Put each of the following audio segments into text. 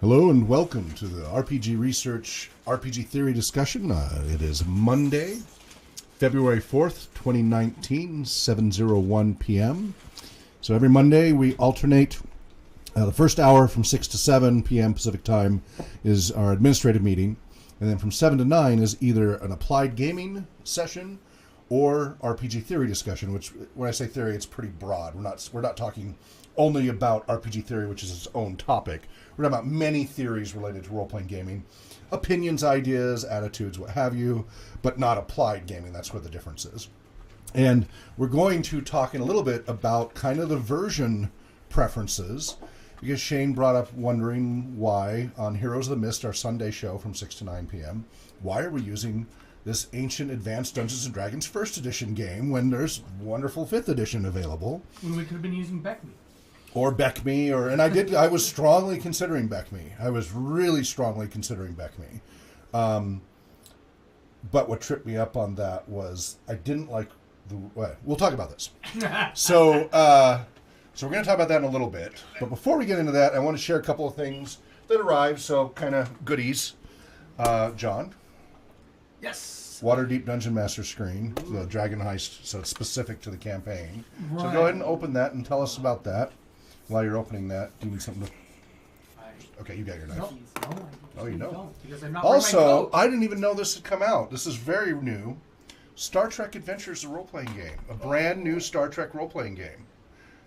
Hello and welcome to the RPG Research RPG Theory discussion. It is Monday, February 4th, 2019, 7:01 p.m. So every Monday we alternate. The first hour from 6 to 7 p.m. Pacific time is our administrative meeting. And then from 7 to 9 is either an applied gaming session or RPG theory discussion, which when I say theory, it's pretty broad. We're not talking only about RPG theory, which is its own topic. We're talking about many theories related to role-playing gaming, opinions, ideas, attitudes, what have you, but not applied gaming. That's where the difference is. And we're going to talk in a little bit about kind of the version preferences, because Shane brought up wondering why on Heroes of the Mist, our Sunday show from 6 to 9 p.m., why are we using this ancient Advanced Dungeons & Dragons first edition game when there's wonderful 5th edition available? When we could have been using BECMI. Or BECMI, I was strongly considering BECMI. I was really strongly considering BECMI. But what tripped me up on that was I didn't like we'll talk about this. So we're going to talk about that in a little bit. But before we get into that, I want to share a couple of things that arrived, so kind of goodies. John? Yes. Waterdeep Dungeon Masters Screen, the Dragonheist, so it's specific to the campaign. Right. So go ahead and open that and tell us about that. While you're opening that, do you need something to... Okay, you got your knife. No, you don't. Because I'm not Also, I didn't even know this had come out. This is very new. Star Trek Adventures, the role-playing game. A brand new Star Trek role-playing game.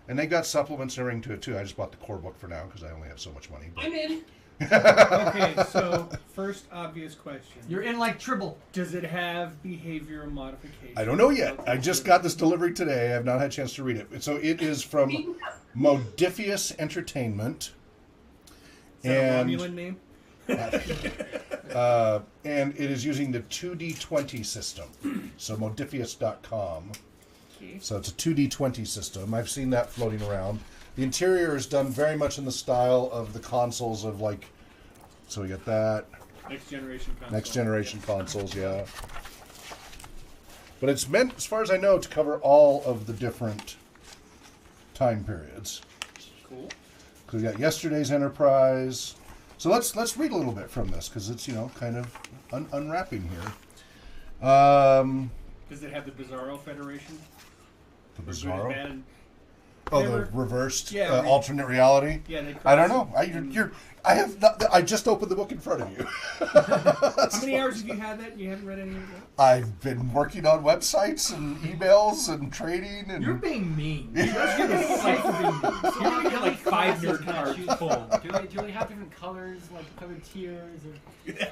And they got supplements and everything to it, too. I just bought the core book for now because I only have so much money. But... I'm in. Okay, so first obvious question. You're in like Tribble. Does it have behavior modification? I don't know yet. I just got this delivery today. I have not had a chance to read it. So it is from Modiphious Entertainment. Is that a Romulan name? And it is using the 2D20 system. So Modiphious.com. Okay. So it's a 2D20 system. I've seen that floating around. The interior is done very much in the style of the consoles of like, so we get that. Next generation console. Next generation consoles, yeah. But it's meant, as far as I know, to cover all of the different time periods. Cool. So we got yesterday's Enterprise. So let's read a little bit from this because it's kind of unwrapping here. Does it have the Bizarro Federation? The Or good Bizarro. and bad? Oh, Never- the reversed Yeah, alternate reality. Yeah, they I don't know. I have not. I just opened the book in front of you. How many hours have you had that? You haven't read any of it? I've been working on websites and emails and trading and. You're being mean. You're being mean. You're gonna get like 5 nerd cards full. Do we have different colors, like colored tiers? Or...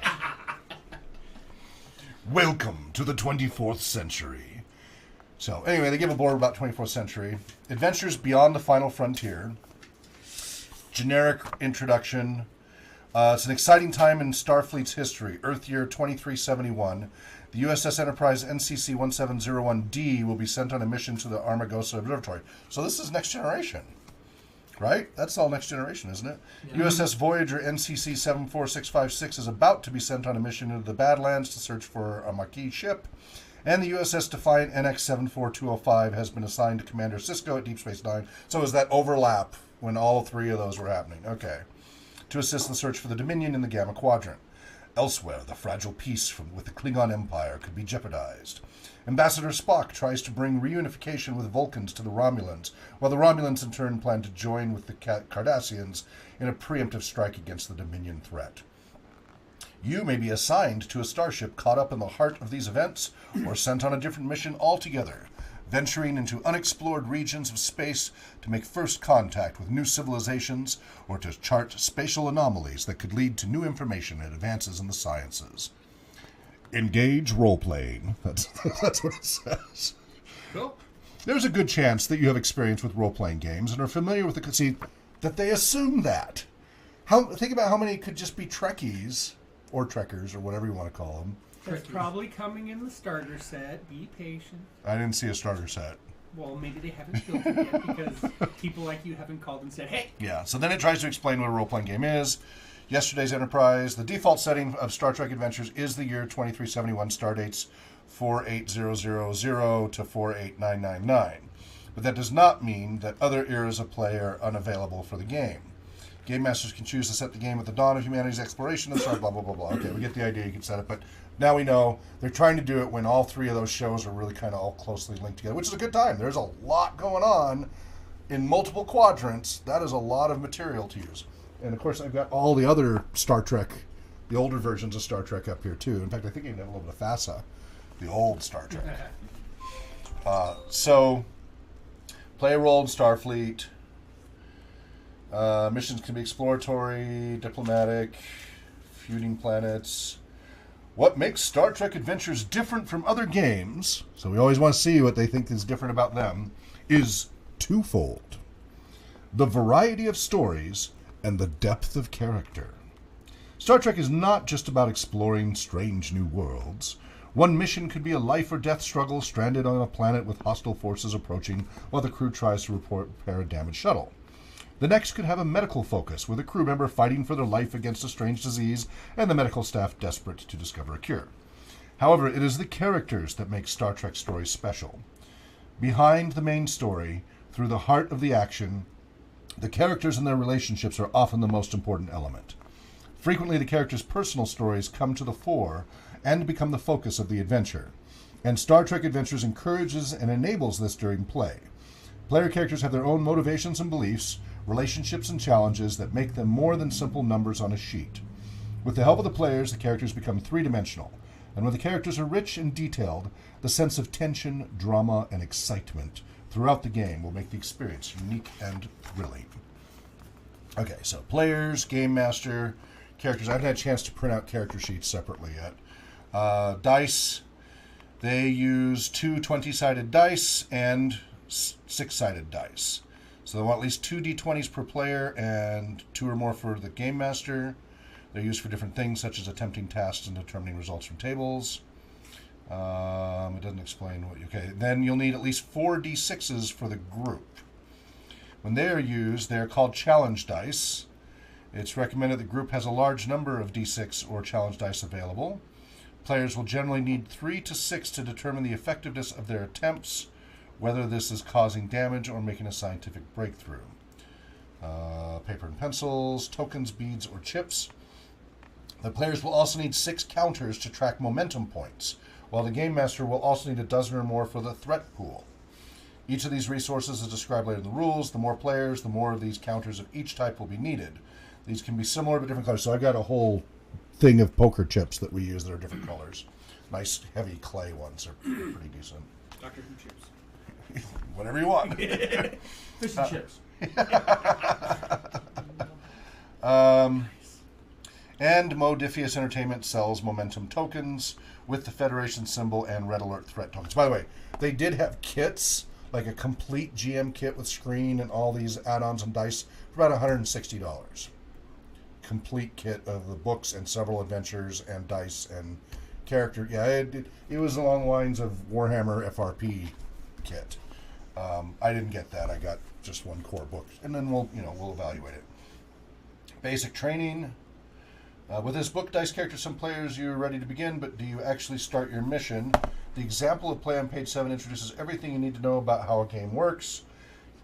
Welcome to the 24th century. So, anyway, they give a blurb about 24th century. Adventures beyond the final frontier. Generic introduction. It's an exciting time in Starfleet's history. Earth year 2371. The USS Enterprise NCC 1701D will be sent on a mission to the Armagosa Observatory. So this is next generation, right? That's all next generation, isn't it? Yeah. USS Voyager NCC 74656 is about to be sent on a mission into the Badlands to search for a Maquis ship. And the USS Defiant NX 74205 has been assigned to Commander Sisko at Deep Space Nine. So is that overlap when all three of those were happening? Okay. To assist in the search for the Dominion in the Gamma Quadrant. Elsewhere, the fragile peace with the Klingon Empire could be jeopardized. Ambassador Spock tries to bring reunification with Vulcans to the Romulans, while the Romulans in turn plan to join with the Cardassians in a preemptive strike against the Dominion threat. You may be assigned to a starship caught up in the heart of these events, or sent on a different mission altogether, venturing into unexplored regions of space to make first contact with new civilizations, or to chart spatial anomalies that could lead to new information and advances in the sciences. Engage role-playing. That's what it says. Cool. There's a good chance that you have experience with role-playing games and are familiar with the conceit that they assume that. Think about how many could just be Trekkies, or Trekkers, or whatever you want to call them. That's probably coming in the starter set. Be patient. I didn't see a starter set. Well, maybe they haven't built it yet because people like you haven't called and said, hey. Yeah, so then it tries to explain what a role-playing game is. Yesterday's Enterprise. The default setting of Star Trek Adventures is the year 2371, stardates 48000 to 48999. But that does not mean that other eras of play are unavailable for the game. Game masters can choose to set the game at the dawn of humanity's exploration and start blah, blah, blah, blah. Okay, we get the idea. You can set it. But now we know they're trying to do it when all three of those shows are really kind of all closely linked together, which is a good time. There's a lot going on in multiple quadrants. That is a lot of material to use. And, of course, I've got all the other Star Trek, the older versions of Star Trek up here, too. In fact, I think I even have a little bit of FASA, the old Star Trek. So, play a role in Starfleet. Missions can be exploratory, diplomatic, feuding planets. What makes Star Trek Adventures different from other games, so we always want to see what they think is different about them, is twofold. The variety of stories and the depth of character. Star Trek is not just about exploring strange new worlds. One mission could be a life or death struggle stranded on a planet with hostile forces approaching while the crew tries to repair a damaged shuttle. The next could have a medical focus, with a crew member fighting for their life against a strange disease and the medical staff desperate to discover a cure. However, it is the characters that make Star Trek stories special. Behind the main story, through the heart of the action, the characters and their relationships are often the most important element. Frequently, the characters' personal stories come to the fore and become the focus of the adventure, and Star Trek Adventures encourages and enables this during play. Player characters have their own motivations and beliefs, relationships and challenges that make them more than simple numbers on a sheet. With the help of the players, the characters become three-dimensional, and when the characters are rich and detailed, the sense of tension, drama, and excitement throughout the game will make the experience unique and thrilling. Okay, so players, game master, characters. I haven't had a chance to print out character sheets separately yet. Dice, they use two 20-sided dice and 6-sided dice. So they want at least 2 d20s per player and 2 or more for the game master. They're used for different things, such as attempting tasks and determining results from tables. It doesn't explain what. Okay, then you'll need at least 4 d6s for the group. When they are used, they are called challenge dice. It's recommended the group has a large number of d6 or challenge dice available. Players will generally need 3 to 6 to determine the effectiveness of their attempts, whether this is causing damage or making a scientific breakthrough. Paper and pencils, tokens, beads, or chips. The players will also need 6 counters to track momentum points, while the game master will also need a dozen or more for the threat pool. Each of these resources is described later in the rules. The more players, the more of these counters of each type will be needed. These can be similar but different colors. So I've got a whole thing of poker chips that we use that are different colors. Nice, heavy clay ones are pretty decent. Doctor Who chips. Whatever you want. Fish and chips. And Modiphious Entertainment sells momentum tokens with the Federation symbol and Red Alert threat tokens. By the way, they did have kits, like a complete GM kit with screen and all these add-ons and dice for about $160. Complete kit of the books and several adventures and dice and character. Yeah, it was along the lines of Warhammer FRP kit. I didn't get that. I got just one core book, and then we'll evaluate it. Basic training. With this book, Dice Character, some players, you're ready to begin, but do you actually start your mission? The example of play on page 7 introduces everything you need to know about how a game works.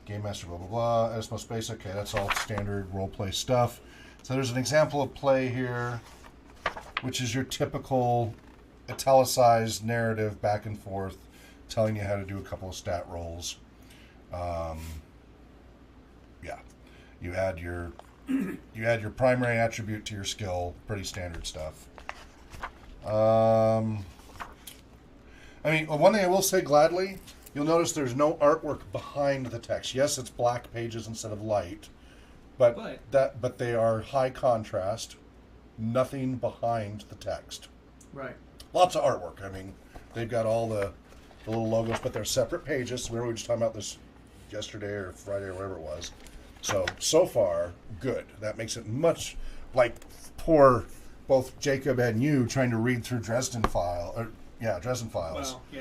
Game Master, blah, blah, blah. At its most basic. Okay, that's all standard role play stuff. So there's an example of play here, which is your typical italicized narrative back and forth, telling you how to do a couple of stat rolls. Yeah, you add your primary attribute to your skill. Pretty standard stuff. I mean, one thing I will say gladly, you'll notice there's no artwork behind the text. Yes, it's black pages instead of light, but they are high contrast. Nothing behind the text. Right. Lots of artwork. I mean, they've got all the little logos, but they're separate pages. We were just talking about this yesterday or Friday or whatever it was. So far, good. That makes it much like poor both Jacob and you trying to read through Dresden Files. Well, yeah,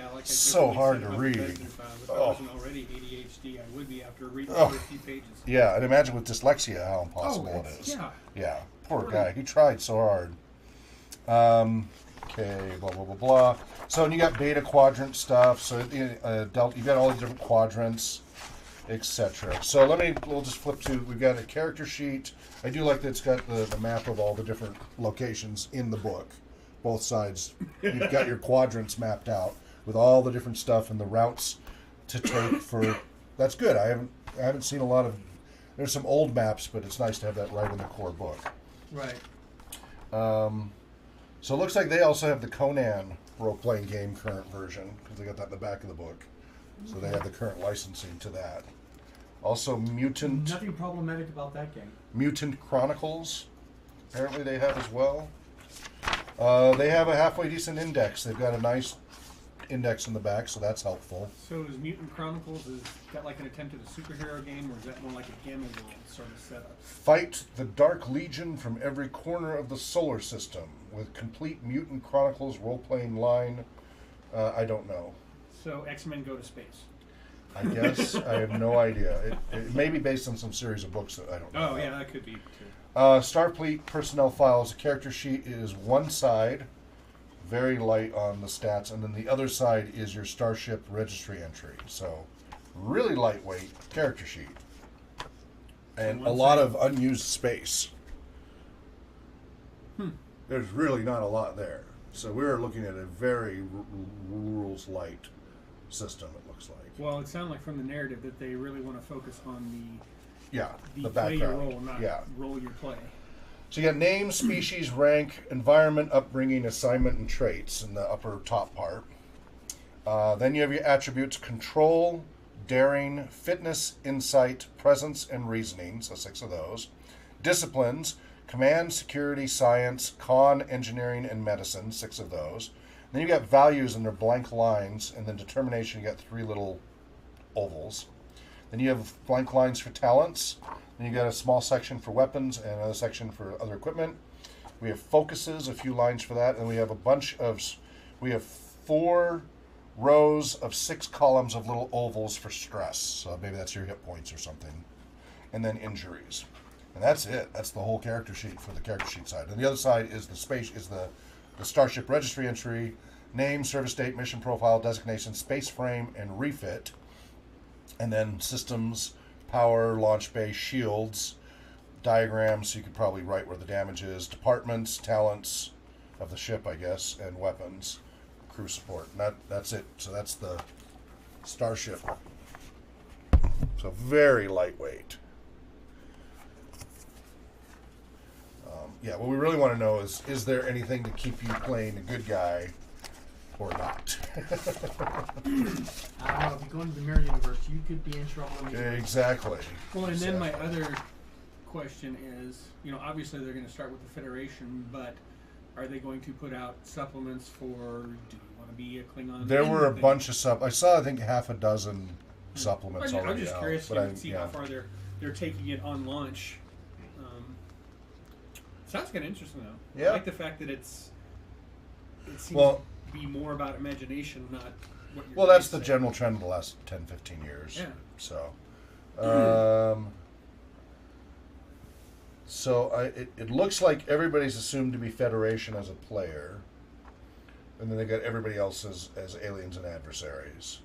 like I so hard to read. If I wasn't already ADHD, I would be after reading through a few pages. Yeah, and imagine with dyslexia how impossible it is. Yeah, poor guy. He tried so hard. Okay, blah, blah, blah, blah. So you got beta quadrant stuff. So you've got all the different quadrants. etc. So we'll just flip to, we've got a character sheet. I do like that it's got the map of all the different locations in the book. Both sides. You've got your quadrants mapped out with all the different stuff and the routes to take for, that's good. I haven't seen a lot of, there's some old maps, but it's nice to have that right in the core book. Right. So it looks like they also have the Conan role-playing game current version, because they got that in the back of the book. So they have the current licensing to that. Also Nothing problematic about that game. Mutant Chronicles, apparently they have as well. They have a halfway decent index. They've got a nice index in the back, so that's helpful. So is Mutant Chronicles, is that like an attempt at a superhero game, or is that more like a Gamma World sort of setup? Fight the Dark Legion from every corner of the solar system with complete Mutant Chronicles role-playing line. I don't know. So X-Men go to space. I guess. I have no idea. It may be based on some series of books that I don't know. Oh, yeah, that could be, too. Starfleet personnel files. The character sheet is one side, very light on the stats, and then the other side is your starship registry entry. So, really lightweight character sheet. And a lot of unused space. There's really not a lot there. So we're looking at a very rules light system, it looks like. Well, it sounded like from the narrative that they really want to focus on Yeah, the the play your background. role, not Yeah. roll your play. So you got name, species, rank, environment, upbringing, assignment, and traits in the upper top part. Then you have your attributes: control, daring, fitness, insight, presence, and reasoning. So 6 of those. Disciplines: command, security, science, con, engineering, and medicine. 6 of those. Then you got values, and they're blank lines, and then determination. You got 3 little ovals. Then you have blank lines for talents. Then you got a small section for weapons and another section for other equipment. We have focuses, a few lines for that, and we have we have 4 rows of 6 columns of little ovals for stress. So maybe that's your hit points or something. And then injuries. And that's it. That's the whole character sheet for the character sheet side. And the other side is the starship registry entry, name, service date, mission profile, designation, space frame, and refit. And then systems, power, launch bay, shields, diagrams, so you could probably write where the damage is, departments, talents of the ship, I guess, and weapons, crew support. And that's it. So that's the starship. So very lightweight. What we really want to know is there anything to keep you playing a good guy or not? I don't know, if you go into the mirror universe, you could be in trouble. Exactly. Well, and then my other question is, obviously they're going to start with the Federation, but are they going to put out supplements for, do you want to be a Klingon? There were a bunch of I saw, I think, half a dozen supplements already. I'm just curious to see how far they're taking it on launch. Sounds kind of interesting, though. Yeah. I like the fact that it seems to be more about imagination, not what you're that's the saying. general trend of the last 10, 15 years. Yeah. So, it looks like everybody's assumed to be Federation as a player, and then they got everybody else as aliens and adversaries,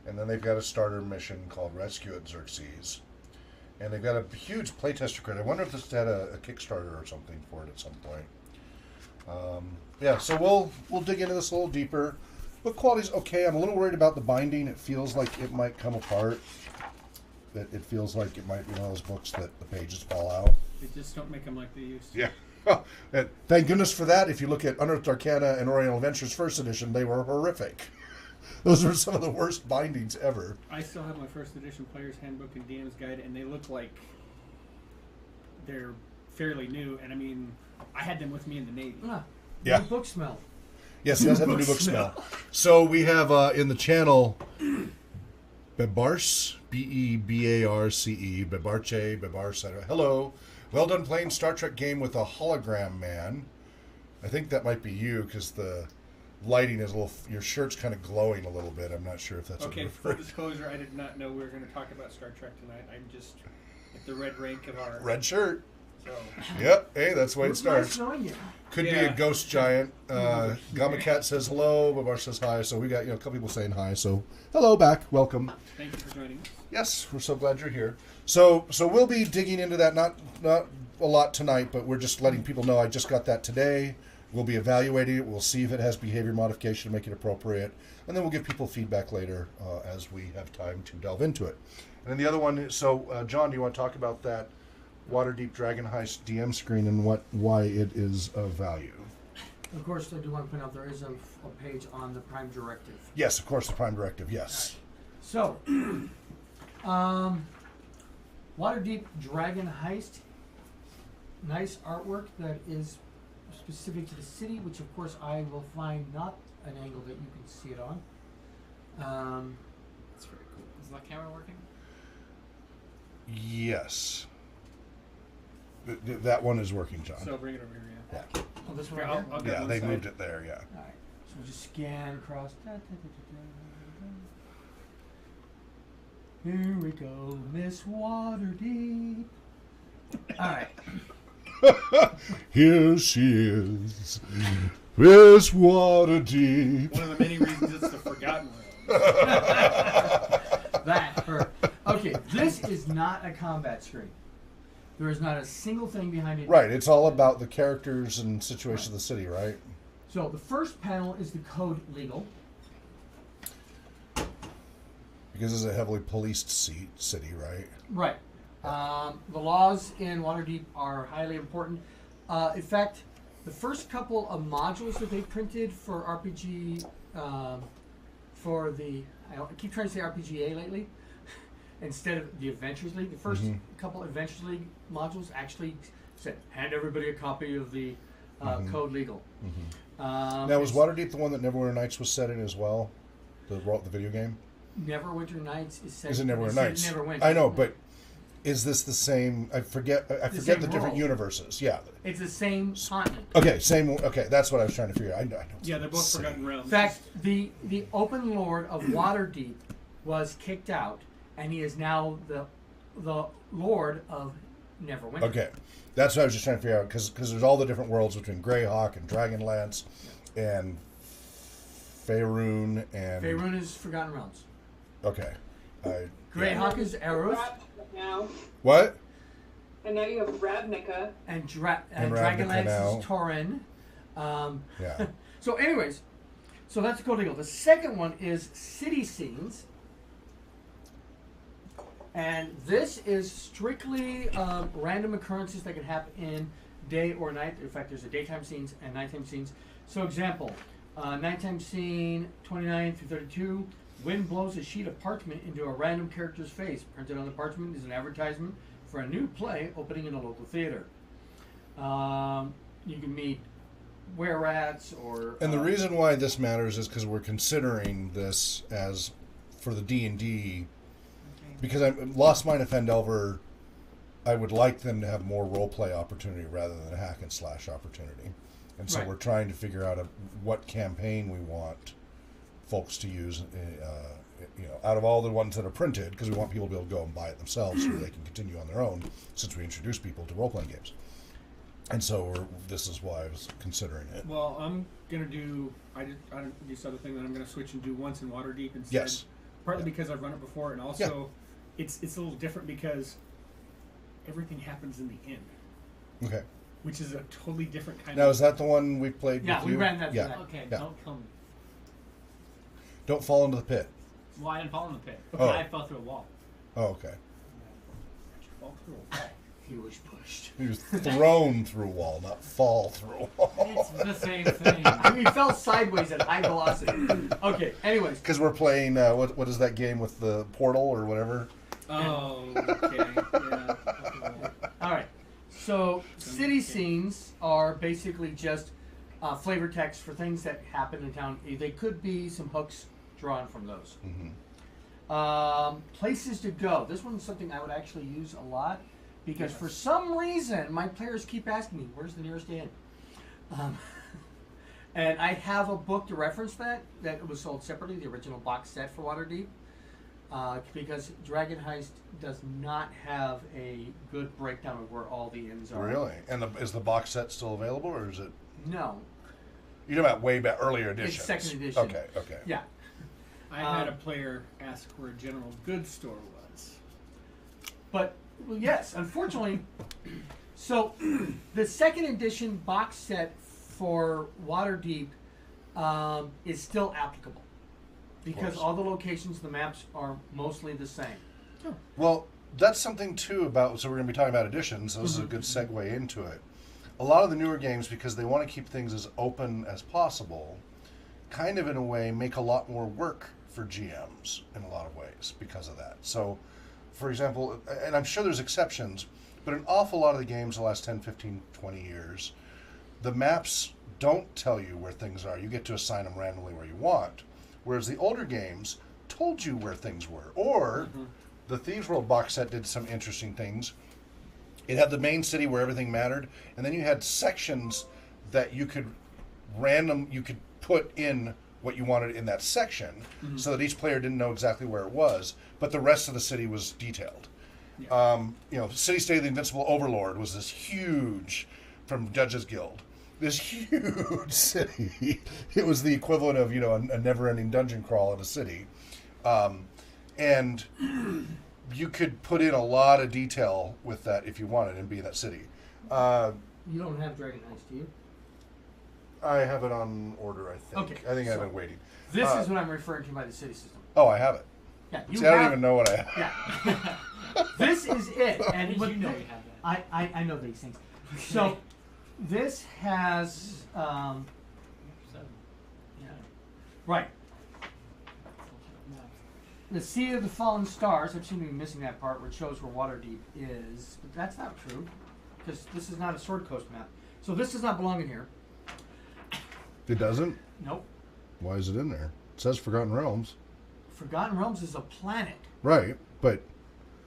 and then they've got a starter mission called Rescue at Xerxes, and they've got a huge playtester credit. I wonder if this had a Kickstarter or something for it at some point. So we'll dig into this a little deeper. Book quality's okay. I'm a little worried about the binding. It feels like it might come apart. It feels like it might be one of those books that the pages fall out. They just don't make them like they used to. Yeah. And thank goodness for that. If you look at Unearthed Arcana and Oriental Adventures First Edition, they were horrific. Those were some of the worst bindings ever. I still have my first edition Player's Handbook and DM's Guide, and they look like they're fairly new. And I mean, I had them with me in the Navy. Yeah. New book smell. Yes, it does have a new book smell. So we have in the channel Bebarce, Bebarce, Bebarce. Hello. Well done playing Star Trek game with a hologram man. I think that might be you because the lighting is a little. Your shirt's kind of glowing a little bit. I'm not sure if that's Okay. Full disclosure: I did not know we were going to talk about Star Trek tonight. I'm just at the red rank of our red shirt. So Yep. Hey, that's the way it Nice starts. knowing you. Could be Yeah. a ghost giant. Gamma Cat says hello. Babar says hi. So we got a couple people saying hi. So hello back. Welcome. thank you for joining us. Yes, we're so glad you're here. So we'll be digging into that. Not a lot tonight, but we're just letting people know. I just got that today. We'll be evaluating it. We'll see if it has behavior modification to make it appropriate, and then we'll give people feedback later as we have time to delve into it. And then the other one is, John, do you want to talk about that Waterdeep Dragonheist DM screen and why it is of value? Of course, I do want to point out there is a page on the Prime Directive. Yes, of course, the Prime Directive. Yes. So, Waterdeep Dragonheist. Nice artwork that is specific to the city, which of course I will find not an angle that you can see it on. That's very cool. Is that camera working? Yes. That one is working, John. So bring it over here. Yeah. Yeah. Oh, this one Here, right I'll here? get Yeah, one they side. moved it there. Yeah. All right. So we'll just scan across. Here we go, Miss Waterdeep. All right. Here she is, Miss Waterdeep. One of the many reasons it's the Forgotten Realms. That hurt. Okay, this is not a combat screen. There is not a single thing behind it. Right, it's all about the characters and situations of the city, right? So the first panel is the code legal. Because it's a heavily policed city, right? Right. The laws in Waterdeep are highly important. In fact, the first couple of modules that they printed for RPG, I keep trying to say RPGA lately, instead of the Adventures League. The first couple Adventures League modules actually said, hand everybody a copy of the Code Legal. Now, was Waterdeep the one that Neverwinter Nights was set in as well? The video game? Neverwinter Nights is set. Is it Neverwinter it's Nights? Neverwinter. I know, but is this the same? I forget same the different world. universes. Yeah. It's the same continent. Okay, same. Okay, that's what I was trying to figure out. I know. Yeah, they're both Same. Forgotten Realms. In fact, the Open Lord of Waterdeep was kicked out, and he is now the Lord of Neverwinter. Okay, that's what I was just trying to figure out because there's all the different worlds between Greyhawk and Dragonlance and Faerun and Faerun is Forgotten Realms. Okay, Greyhawk is Eros, Now, What? and now you have Ravnica. and And Ravnica Dragonlance now. is Tauren. Yeah. So, anyways, so that's Code Legal. The second one is City Scenes. And this is strictly random occurrences that can happen in day or night. In fact, there's a daytime scenes and nighttime scenes. So, example, nighttime scene 29 through 32. Wind blows a sheet of parchment into a random character's face. Printed on the parchment is an advertisement for a new play opening in a local theater. You can meet were-rats or... And the reason why this matters is because we're considering this as for the D&D, because Lost Mine of Fendelver, I would like them to have more role-play opportunity rather than a hack-and-slash opportunity. And so Right. we're trying to figure out what campaign we want folks to use, out of all the ones that are printed, because we want people to be able to go and buy it themselves so they can continue on their own, since we introduce people to role-playing games. And so this is why I was considering it. Well, I'm gonna do. I did this other thing that I'm gonna switch and do once in Waterdeep instead. Yes. Partly because I've run it before, and also it's a little different because everything happens in the inn, Okay. which is a totally different kind Now, of. is that the one we played Yeah, with we you? ran that Yeah. tonight. Okay, Yeah. don't kill me. Don't fall into the pit. Well, I didn't fall in the pit. Oh. I fell through a wall. Oh, okay. Fall through a wall. He was pushed. He was thrown through a wall, not fall through a wall. It's the same thing. He fell sideways at high velocity. Okay, anyways. Because we're playing, what is that game with the portal or whatever? Oh, okay. Yeah. All right. So, city scenes are basically just flavor text for things that happen in town. They could be some hooks drawn from those. Places to go. This one's something I would actually use a lot because for some reason my players keep asking me, "Where's the nearest inn?" And I have a book to reference that was sold separately, the original box set for Waterdeep. because Dragonheist does not have a good breakdown of where all the inns are. Really? And is the box set still available, or is it? No. You're talking about way back earlier editions. It's second edition. Okay. Yeah. I had a player ask where a general goods store was. But, well, yes, unfortunately, so the second edition box set for Waterdeep is still applicable because all the locations, the maps are mostly the same. Well, that's something too about. So we're going to be talking about editions. So this is a good segue into it. A lot of the newer games, because they want to keep things as open as possible, kind of in a way make a lot more work for GMs in a lot of ways because of that. So, for example, and I'm sure there's exceptions, but an awful lot of the games the last 10, 15, 20 years, the maps don't tell you where things are. You get to assign them randomly where you want. Whereas the older games told you where things were. Or the Thieves World box set did some interesting things. It had the main city where everything mattered, and then you had sections that you could put in what you wanted in that section, so that each player didn't know exactly where it was, but the rest of the city was detailed. Yeah. City State of the Invincible Overlord was this huge, from Judges Guild, this huge city. It was the equivalent of a never-ending dungeon crawl in a city, and you could put in a lot of detail with that if you wanted and be in that city. You don't have Dragonheist, do you? I have it on order, I think. Okay, I think I've so been waiting. This is what I'm referring to by the city system. Oh, I have it. Yeah, you See, I don't have- even know what I have. Yeah. This is it. And You what know we have that. I know these things. So this has right. The Sea of the Fallen Stars, I've seen you missing that part where it shows where Waterdeep is, but that's not true, because this is not a Sword Coast map. So this does not belong in here. It doesn't? Nope. Why is it in there? It says Forgotten Realms. Forgotten Realms is a planet. Right, but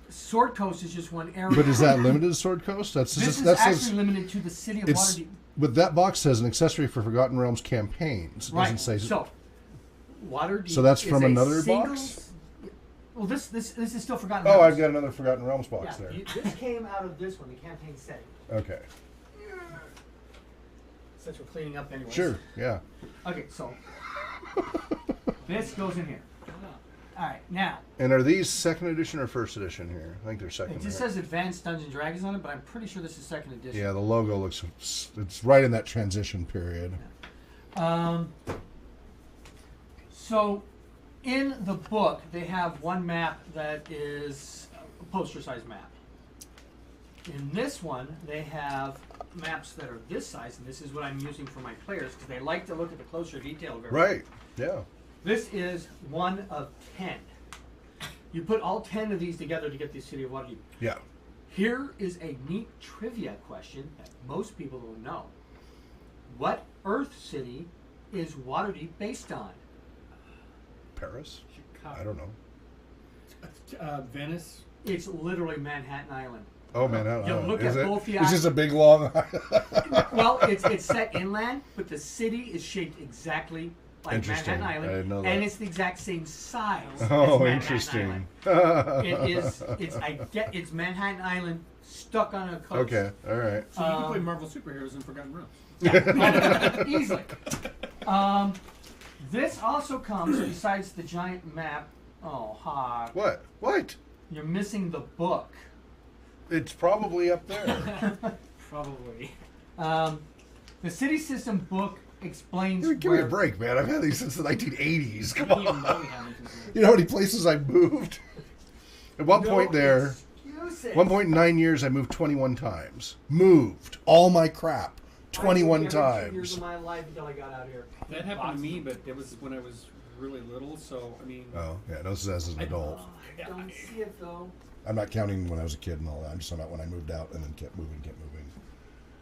Sword Coast is just one area. is that limited to Sword Coast? That's This just, is that actually says limited to the city of it's. Waterdeep. But that box says an accessory for Forgotten Realms campaigns. It Right. doesn't say. So Waterdeep. So that's is from a another single- box? Well, this is still Forgotten Oh, Realms. I've got another Forgotten Realms box Yeah, there. this came out of this one, the campaign setting. Okay. Since we're cleaning up anyway. Sure. Yeah. Okay, so this goes in here. All right, now And are these second edition or first edition here? I think they're second. it just here. says Advanced Dungeons and Dragons on it, but I'm pretty sure this is second edition. Yeah, the logo looks. It's right in that transition period. So in the book, they have one map that is a poster-sized map. In this one, they have maps that are this size, and this is what I'm using for my players because they like to look at the closer detail of everything. Right. Yeah. This is one of 10. You put all 10 of these together to get the city of Waterdeep. Yeah. Here is a neat trivia question that most people don't know. What Earth city is Waterdeep based on? Paris. Chicago. I don't know. Venice. It's literally Manhattan Island. Oh man, I don't You know. look Is at it? both the It's just a big long. Well, it's set inland, but the city is shaped exactly like Interesting. Manhattan Island, I didn't know and that. it's the exact same size. as Oh, Manhattan interesting. Island. It is. It's Manhattan Island stuck on a coast. Okay. All right. So you can play Marvel superheroes in Forgotten Realms. Yeah, easily. This also comes besides the giant map. Oh, ha! What? What? You're missing the book. It's probably up there. Probably. The city system book explains Give me where a break, man. I've had these since the 1980s. Come I didn't even know on. we had it. You know how many places I've moved? At one point there, excuses. 1.9 years, I moved 21 times. Moved all my crap 21 I moved every 2 years times. of my life until I got out here. That happened to me, but it was when I was really little. So I mean, Oh, yeah, no, this is as an adult. I don't see it though. I'm not counting when I was a kid and all that. I'm just talking about when I moved out and then kept moving.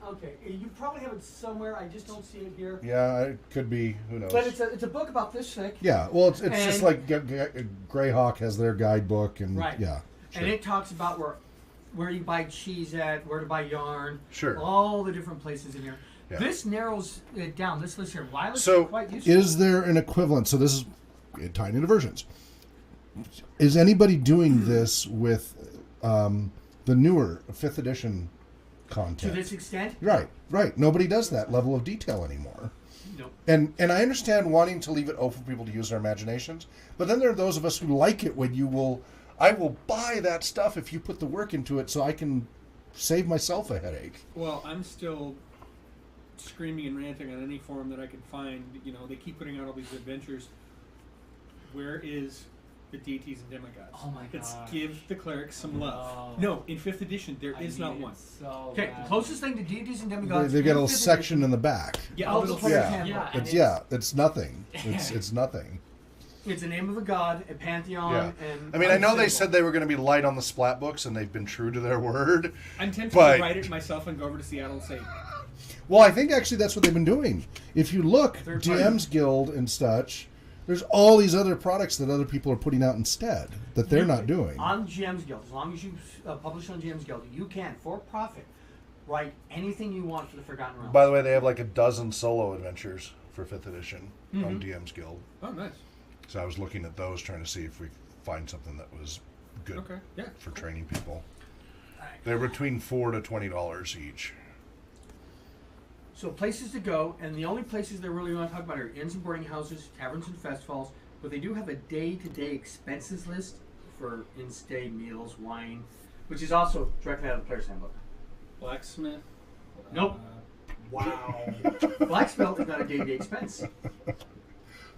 Okay, you probably have it somewhere. I just don't see it here. Yeah, it could be. Who knows? But it's a book about this thick. Yeah, well, it's just And- like Greyhawk has their guidebook and Right. yeah. And it talks about where you buy cheese at, where to buy yarn. Sure. All the different places in here. Yeah. This narrows it down. This list here. Why is So, quite useful. is there an equivalent? So this is tied into versions. is anybody doing this with the newer 5th edition content? To this extent? Right. Nobody does that level of detail anymore. Nope. And I understand wanting to leave it open for people to use their imaginations, but then there are those of us who like it when I will buy that stuff if you put the work into it so I can save myself a headache. Well, I'm still screaming and ranting on any forum that I can find. You know, they keep putting out all these adventures. Where is the deities and demigods? Oh my Let's gosh. give the clerics some love. No. No, in 5th edition, there is not one. Okay, the closest thing to deities and demigods. They get a little in 5th section in the back. Yeah, Oh, a little the player's Yeah. handbook. It's nothing. It's nothing. It's the name of a god, a pantheon, Yeah. and I mean, I know they symbol. said they were going to be light on the splat books, and they've been true to their word. I'm tempted But- to write it myself and go over to Seattle and say, Well, I think actually that's what they've been doing. If you look, Third party. DM's Guild and such, there's all these other products that other people are putting out instead that they're not doing. On GM's Guild, as long as you publish on GM's Guild, you can, for profit, write anything you want for the Forgotten Realms. By the way, they have like a dozen solo adventures for 5th edition on DM's Guild. oh, nice. So I was looking at those, trying to see if we could find something that was good Okay, yeah. for training people. Alright. They're between $4 to $20 each. So places to go, and the only places they really want to talk about are inns and boarding houses, taverns and festivals, but they do have a day-to-day expenses list for in-stay meals, wine, which is also directly out of the player's handbook. Blacksmith. Nope. Wow. Blacksmith is not a day-to-day expense.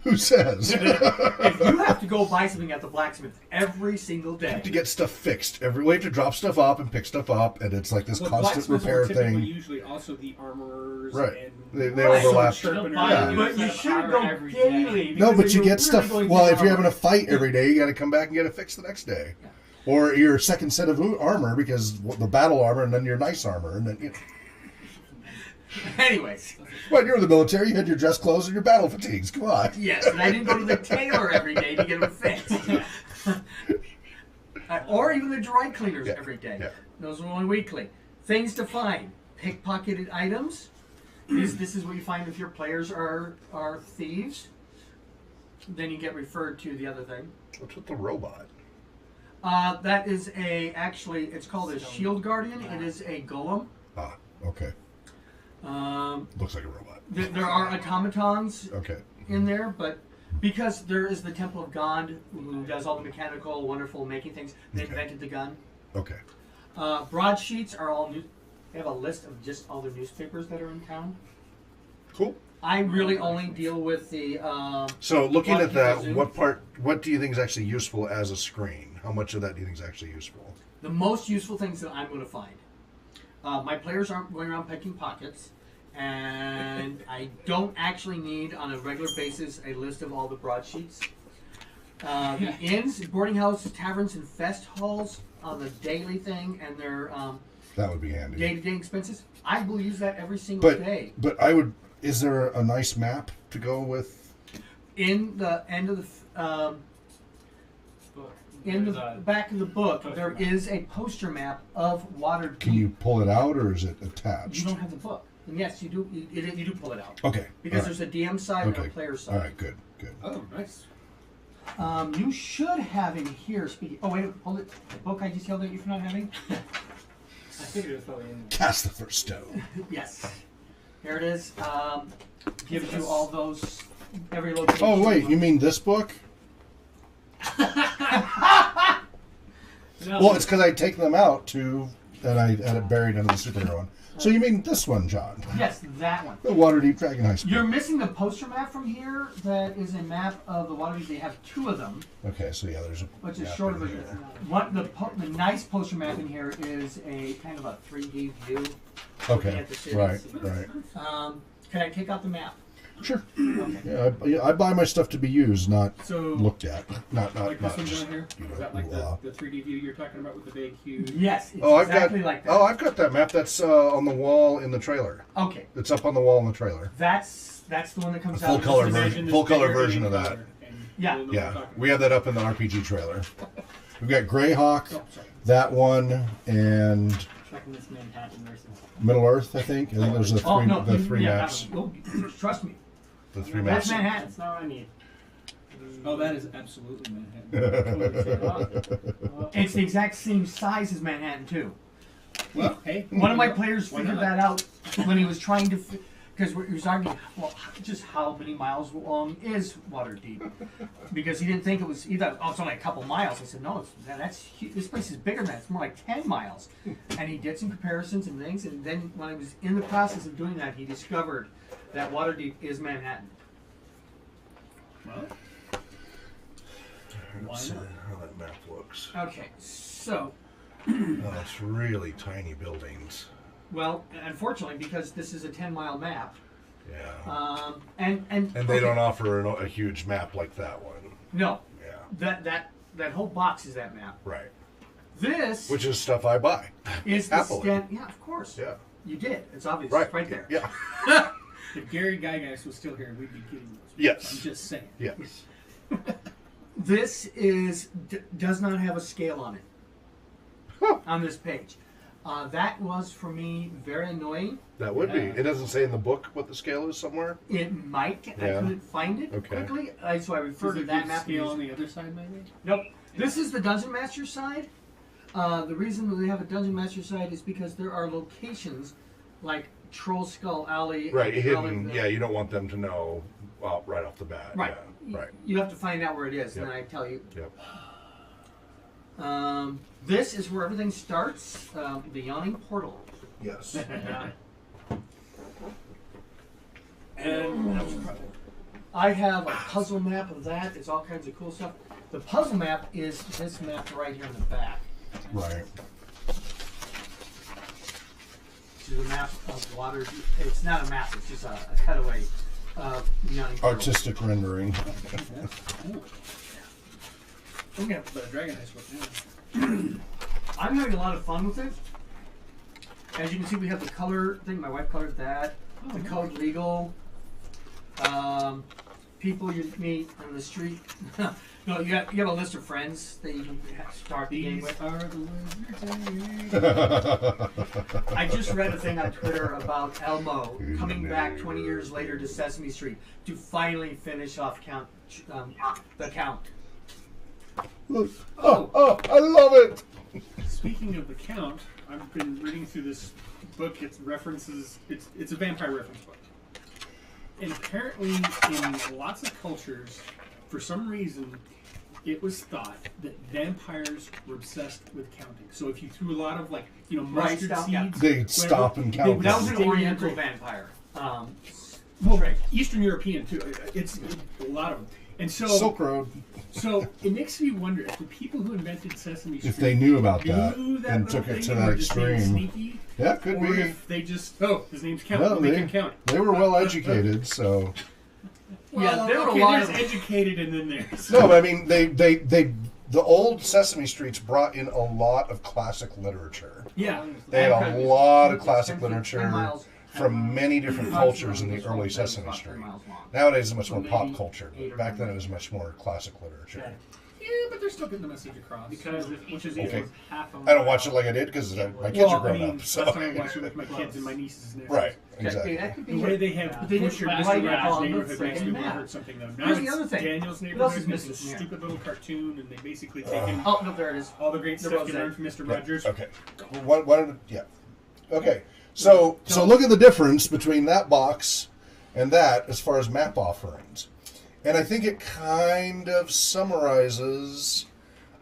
Who says? If you have to go buy something at the blacksmith every single day, To get stuff fixed. We have to drop stuff up and pick stuff up, and it's like this Well, constant blacksmiths repair are typically thing. usually also the armorers Right. and They Right. overlap. sharpeners. Yeah. but you shouldn't go Every day. daily. No, because but you you're get really stuff. going Well, to if you're having a armor. fight every day, you got to come back and get it fixed the next day. Yeah. Or your second set of armor because the battle armor, and then your nice armor, and then. Anyways, When you're in the military, you had your dress clothes and your battle fatigues. Come on. yes, and I didn't go to the tailor every day to get them fixed. Or even the dry cleaners Yeah, every day. yeah. Those are only weekly. Things to find: pickpocketed items. This is what you find if your players are thieves. Then you get referred to the other thing. What's with the robot? That is actually it's called a shield guardian. It is a golem. Ah, okay. Looks like a robot. There are automatons Okay. in there, but because there is the Temple of God who does all the mechanical, wonderful making things, they Okay. invented the gun. Okay. Broadsheets are all new. They have a list of just all the newspapers that are in town. Cool. I really only deal with the. So looking at that, Waterdeep what do you think is actually useful as a screen? How much of that do you think is actually useful? The most useful things that I'm going to find. My players aren't going around picking pockets, and I don't actually need, on a regular basis, a list of all the broadsheets. The inns, boarding houses, taverns, and fest halls on the daily thing, and their That would be handy. day-to-day expenses. I will use that every single day. But I would. Is there a nice map to go with? In the end of the in the back of the book, Poster there map. is a poster map of Waterdeep. Can you pull it out, or is it attached? You don't have the book. And yes, you do. You do pull it out Okay. because all right. there's a DM side and Okay. a player side. All right. Good. Good. Oh, nice. You should have in here. Speaking. Oh wait, hold it. The book I just yelled at you for not having. I figured it was probably in. Cast the first stone. Yes. Here it is. Gives you all those every location. Oh wait, you mean this book? No, Well, it's because I take them out too, and I had it buried under the superhero one. So you mean this one, John? Yes, that one. The Waterdeep Dragonheist. You're book. missing the poster map from here. That is a map of the Waterdeep. They have two of them, Okay, so yeah, there's a. which is map shorter in version. here. What the nice poster map in here is a kind of a 3D view. looking Okay, at the cities. right, right. Can I take out the map? Sure. Okay. Yeah, I buy my stuff to be used, not So, looked at. Not like this one just, down here? you know, Is that like ooh, ah. the 3D view you're talking about with the big, huge? Yes, it's Oh, I've exactly got. like that. Oh, I've got that map. That's on the wall in the trailer. Okay, It's up on the wall in the trailer. that's the one that comes A full out. color Just version. imagine this Full color bigger version in of that. color, and Yeah. you'll know what I'm Yeah, talking we have that up in the RPG trailer. We've got Greyhawk, about. Oh, sorry. that one, and checking this Manhattan versus. Middle Earth. I think those are the three. Oh no, the three yeah, maps. oh, trust me. The three That's maps. Manhattan. That's not what I need. Oh, that is absolutely Manhattan. It's the exact same size as Manhattan too. Well, hey. One of my players Why figured not? that out when he was trying to, because he was arguing, well, just how many miles long is Waterdeep? Because he didn't think it was. He thought, oh, it's only a couple miles. I said, no, this place is bigger than that. It's more like 10 miles. And he did some comparisons and things, and then when he was in the process of doing that, he discovered that Waterdeep is Manhattan. Well, Let's see how that map looks. Okay, so. Oh, it's really tiny buildings. Well, unfortunately, because this is a 10-mile map, Yeah. and They don't offer a huge map like that one. No, Yeah. that whole box is that map. Right. This Which is stuff I buy. is the happily. yeah, of course. Yeah. You did. It's obvious. Right. It's right there. Yeah. if Gary Gygax was still here, we'd be getting those. Yes. I'm just saying. Yes. This does not have a scale on it on this page. That was for me very annoying. That would be. Yeah. It doesn't say in the book what the scale is somewhere. It might. I Yeah. couldn't find it Okay. quickly, so I referred Does to it that give map. scale on the other side, maybe? Nope. This is the Dungeon Master side. The reason that we have a Dungeon Master side is because there are locations like Troll Skull Alley. Right. and Hidden. Relevant- Yeah. You don't want them to know right off the bat. Right. Yeah. Right. You have to find out where it is, and Yep. then I tell you. Yep. This is where everything starts. The Yawning Portal. Yes. And I have a puzzle map of that. It's all kinds of cool stuff. The puzzle map is this map right here in the back. Right. This is a map of water. It's not a map. It's just a cutaway of Yawning Portal. Artistic rendering. I'm gonna have to put a Dragonheist book now. I'm having a lot of fun with it. As you can see, we have the color thing. My wife colored that. The colored legal. People you meet on the street. No, you have a list of friends that you can start the game These with. are the words. I just read a thing on Twitter about Elmo coming back 20 years later to Sesame Street to finally finish off the count. Oh, I love it. Speaking of the Count, I've been reading through this book. It's references. It's a vampire reference book. And apparently, in lots of cultures, for some reason, it was thought that vampires were obsessed with counting. So if you threw a lot of mustard stop, yeah. seeds, They'd stop and count. That was an They were Oriental great. vampire. Well, Eastern European too. It's a lot of them. And so, Silk Road. so it makes me wonder if the people who invented Sesame Street If they knew about that knew that and little took it thing to and that were just being extreme. sneaky, Yeah, could or be. if they just his name's Count. No, we'll make him count. they were well educated, so. Well, Yeah, there were a okay, lot there's of- educated and then there's No, but I mean, the old Sesame Streets brought in a lot of classic literature. yeah. They had a Vampires lot of is classic 10 literature miles. from many different cultures in the early Sesame Street. Nowadays, it's much more pop culture. But back then, it was much more classic literature. Yeah, but they're still getting the message across. Because if each of these Okay. was half a I don't watch it like I did because my kids are grown up. So. That's why I watch it with my kids and my nieces and nephews. Right, Okay, exactly. that could be The way it. they have But they didn't butchered write Mr. it Rogers' on the Neighborhood makes me freaking want to map. hurt something though. Now Here's the it's other thing. Daniel's What else Neighborhood, is and it's a missing here? stupid little cartoon, and they basically taken Oh, no, there it is. all the great The stuff you rosette. learned from Mr. Yeah, Rogers. okay. Yeah. Okay. So look at the difference between that box and that as far as map offerings. And I think it kind of summarizes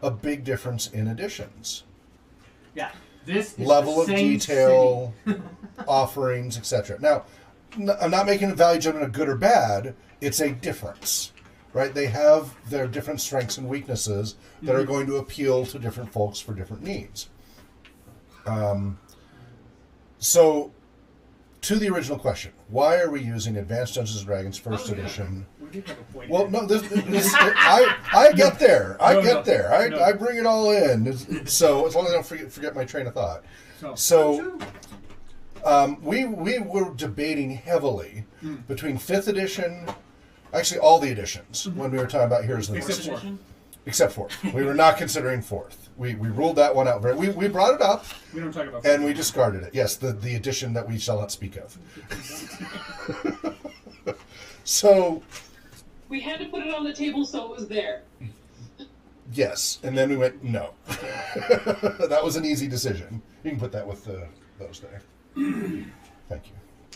a big difference in editions. Yeah. This is Level the of same detail, offerings, etc. Now, I'm not making a value judgment of good or bad. It's a difference, right? They have their different strengths and weaknesses that are going to appeal to different folks for different needs. So, to the original question, why are we using Advanced Dungeons & Dragons First Edition? We did have a point. Well, no, I get there. I No, get no, there. no. I bring it all in. So as long as I don't forget my train of thought. So, We were debating heavily between 5th edition, actually all the editions, when we were talking about Heroes of the Except Mist. for- Except 4th. We were not considering 4th. We ruled that one out. We brought it up, we don't talk about and we discarded it. Yes, the edition that we shall not speak of. So, We had to put it on the table so it was there. Yes, and then we went, no. That was an easy decision. You can put that with those there. Thank you.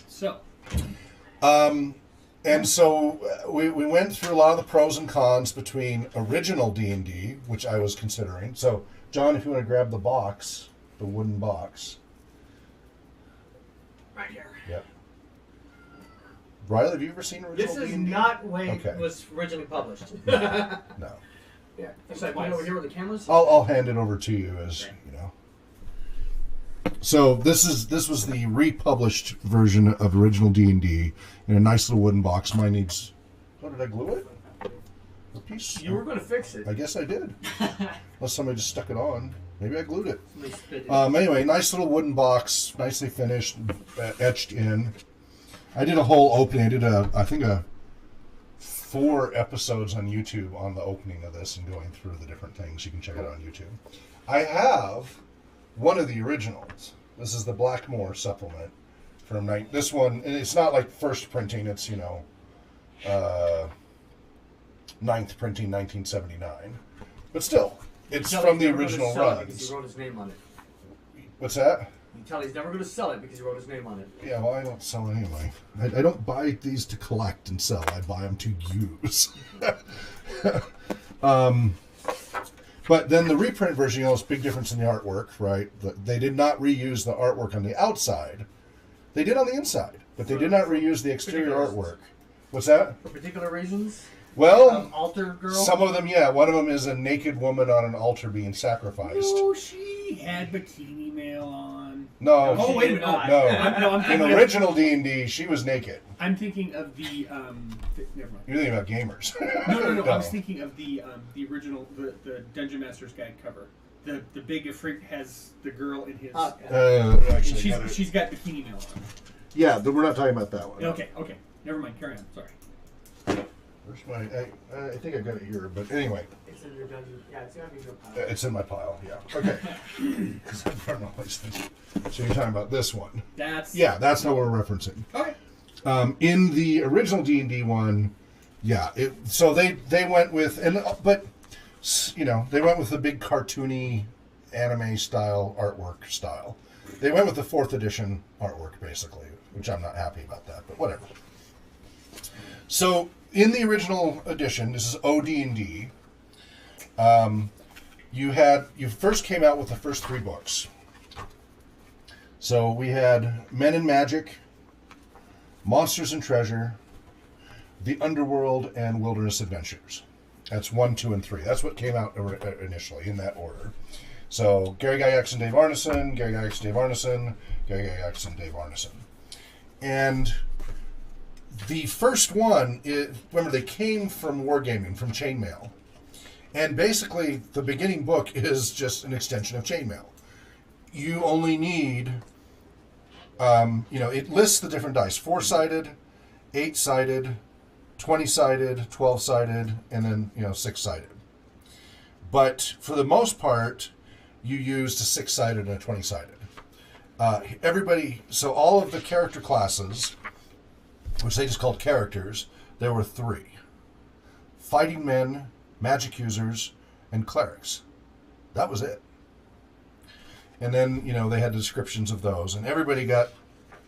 So, And so we went through a lot of the pros and cons between original D&D, which I was considering. So, John, if you want to grab the box, the wooden box. Right here. Yep. Riley, have you ever seen original This is D&D? not way Okay. it was originally published. No. Yeah. So I put it over here where the camera's. I'll hand it over to you as, you know. So this was the republished version of original D&D in a nice little wooden box. Mine needs... Oh, did I glue it? A piece? You were going to fix it. I guess I did. Unless somebody just stuck it on. Maybe I glued it. Somebody spit it. Anyway, nice little wooden box, nicely finished, etched in. I did a whole opening. I did I think 4 episodes on YouTube on the opening of this and going through the different things. You can check it out on YouTube. I have one of the originals. This is the Blackmore supplement from this one. And it's not like first printing. It's 9th printing, 1979. But still, it's Tell from he's the never gonna original sell it runs. because he wrote his name on it. What's that? You tell he's never going to sell it because he wrote his name on it. Yeah, well, I don't sell anyway. I don't buy these to collect and sell. I buy them to use. But then the reprint version, it's a big difference in the artwork, right? They did not reuse the artwork on the outside. They did on the inside, but they did not reuse the exterior artwork. What's that? For particular reasons? Well, Altar girl? some of them, yeah. One of them is a naked woman on an altar being sacrificed. oh, she had bikini mail on. No, Oh, wait a minute. not. no. I'm In thinking original D&D, she was naked. I'm thinking of the never mind. You're thinking about gamers. No. I was thinking of the original the Dungeon Masters Guide cover. The big Ifrit has the girl in his. Actually, and she's got bikini mail on. yeah, we're not talking about that one. Okay. Never mind. Carry on. Sorry. Where's my? I think I got it here, but anyway, It's in your dungeon. Yeah, it's going to be your pile. it's in my pile. Yeah. Okay. Because I don't know these things. So you're talking about this one? That's Yeah, that's what we're referencing. Okay. In the original D&D one, yeah. So they went with they went with the big cartoony anime style artwork style. They went with the 4th edition artwork basically, which I'm not happy about that, but whatever. So in the original edition, this is OD&D. You first came out with the first 3 books. So we had Men and Magic, Monsters and Treasure, The Underworld, and Wilderness Adventures. That's 1, 2, and 3. That's what came out initially in that order. So Gary Gygax and Dave Arneson, Gary Gygax, Dave Arneson, Gary Gygax, and Dave Arneson. And the first one, remember, they came from Wargaming, from Chainmail. And basically, the beginning book is just an extension of Chainmail. You only need, it lists the different dice. 4-sided, 8-sided, 20-sided, 12-sided, and then, 6-sided. But for the most part, you used a 6-sided and a 20-sided. So all of the character classes, which they just called characters, there were 3. Fighting men, magic users, and clerics. That was it. And then, they had descriptions of those. And everybody got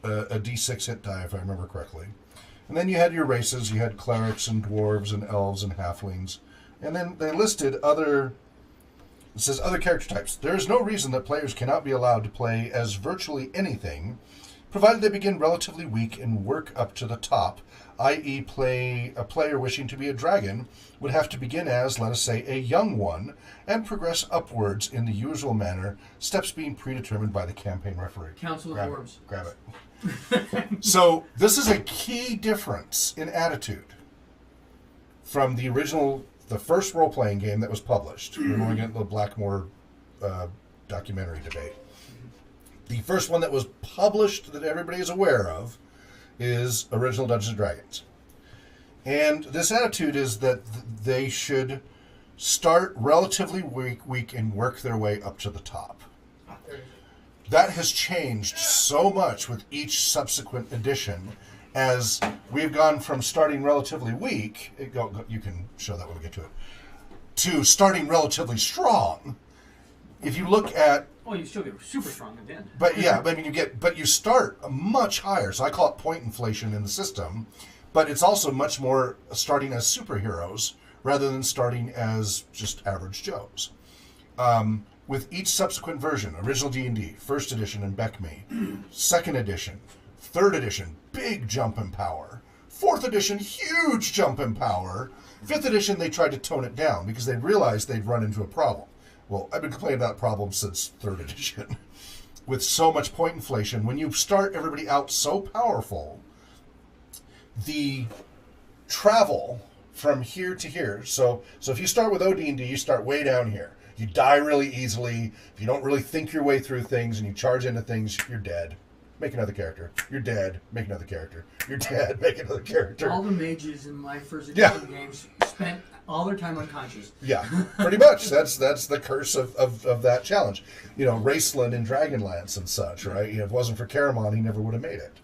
a d6 hit die, if I remember correctly. And then you had your races. You had clerics and dwarves and elves and halflings. And then they listed other character types. There is no reason that players cannot be allowed to play as virtually anything, provided they begin relatively weak and work up to the top, i.e. a player wishing to be a dragon would have to begin as, let us say, a young one, and progress upwards in the usual manner, steps being predetermined by the campaign referee. Council of Dwarves. Grab it. So this is a key difference in attitude from the original, the first role-playing game that was published. We're going to get the Blackmore documentary debate. The first one that was published that everybody is aware of is original Dungeons & Dragons. And this attitude is that they should start relatively weak and work their way up to the top. That has changed so much with each subsequent edition, as we've gone from starting relatively weak, you can show that when we get to it, to starting relatively strong. If you look at, Oh, you still get super strong at the end. but yeah, I mean you start much higher. So I call it point inflation in the system, but it's also much more starting as superheroes rather than starting as just average Joes. With each subsequent version, original D&D, first edition and BECMI, second edition, third edition, big jump in power, fourth edition, huge jump in power, fifth edition, they tried to tone it down because they realized they'd run into a problem. Well, I've been complaining about problems since third edition. With so much point inflation, when you start everybody out so powerful, the travel from here to here, so if you start with OD&D, you start way down here. You die really easily. If you don't really think your way through things and you charge into things, you're dead. Make another character. You're dead. Make another character. You're dead. Make another character. All the mages in my first edition games spent all their time unconscious. Yeah, pretty much. That's the curse of that challenge. You know, Raceland in Dragonlance and such, right? You know, if it wasn't for Caramon, he never would have made it.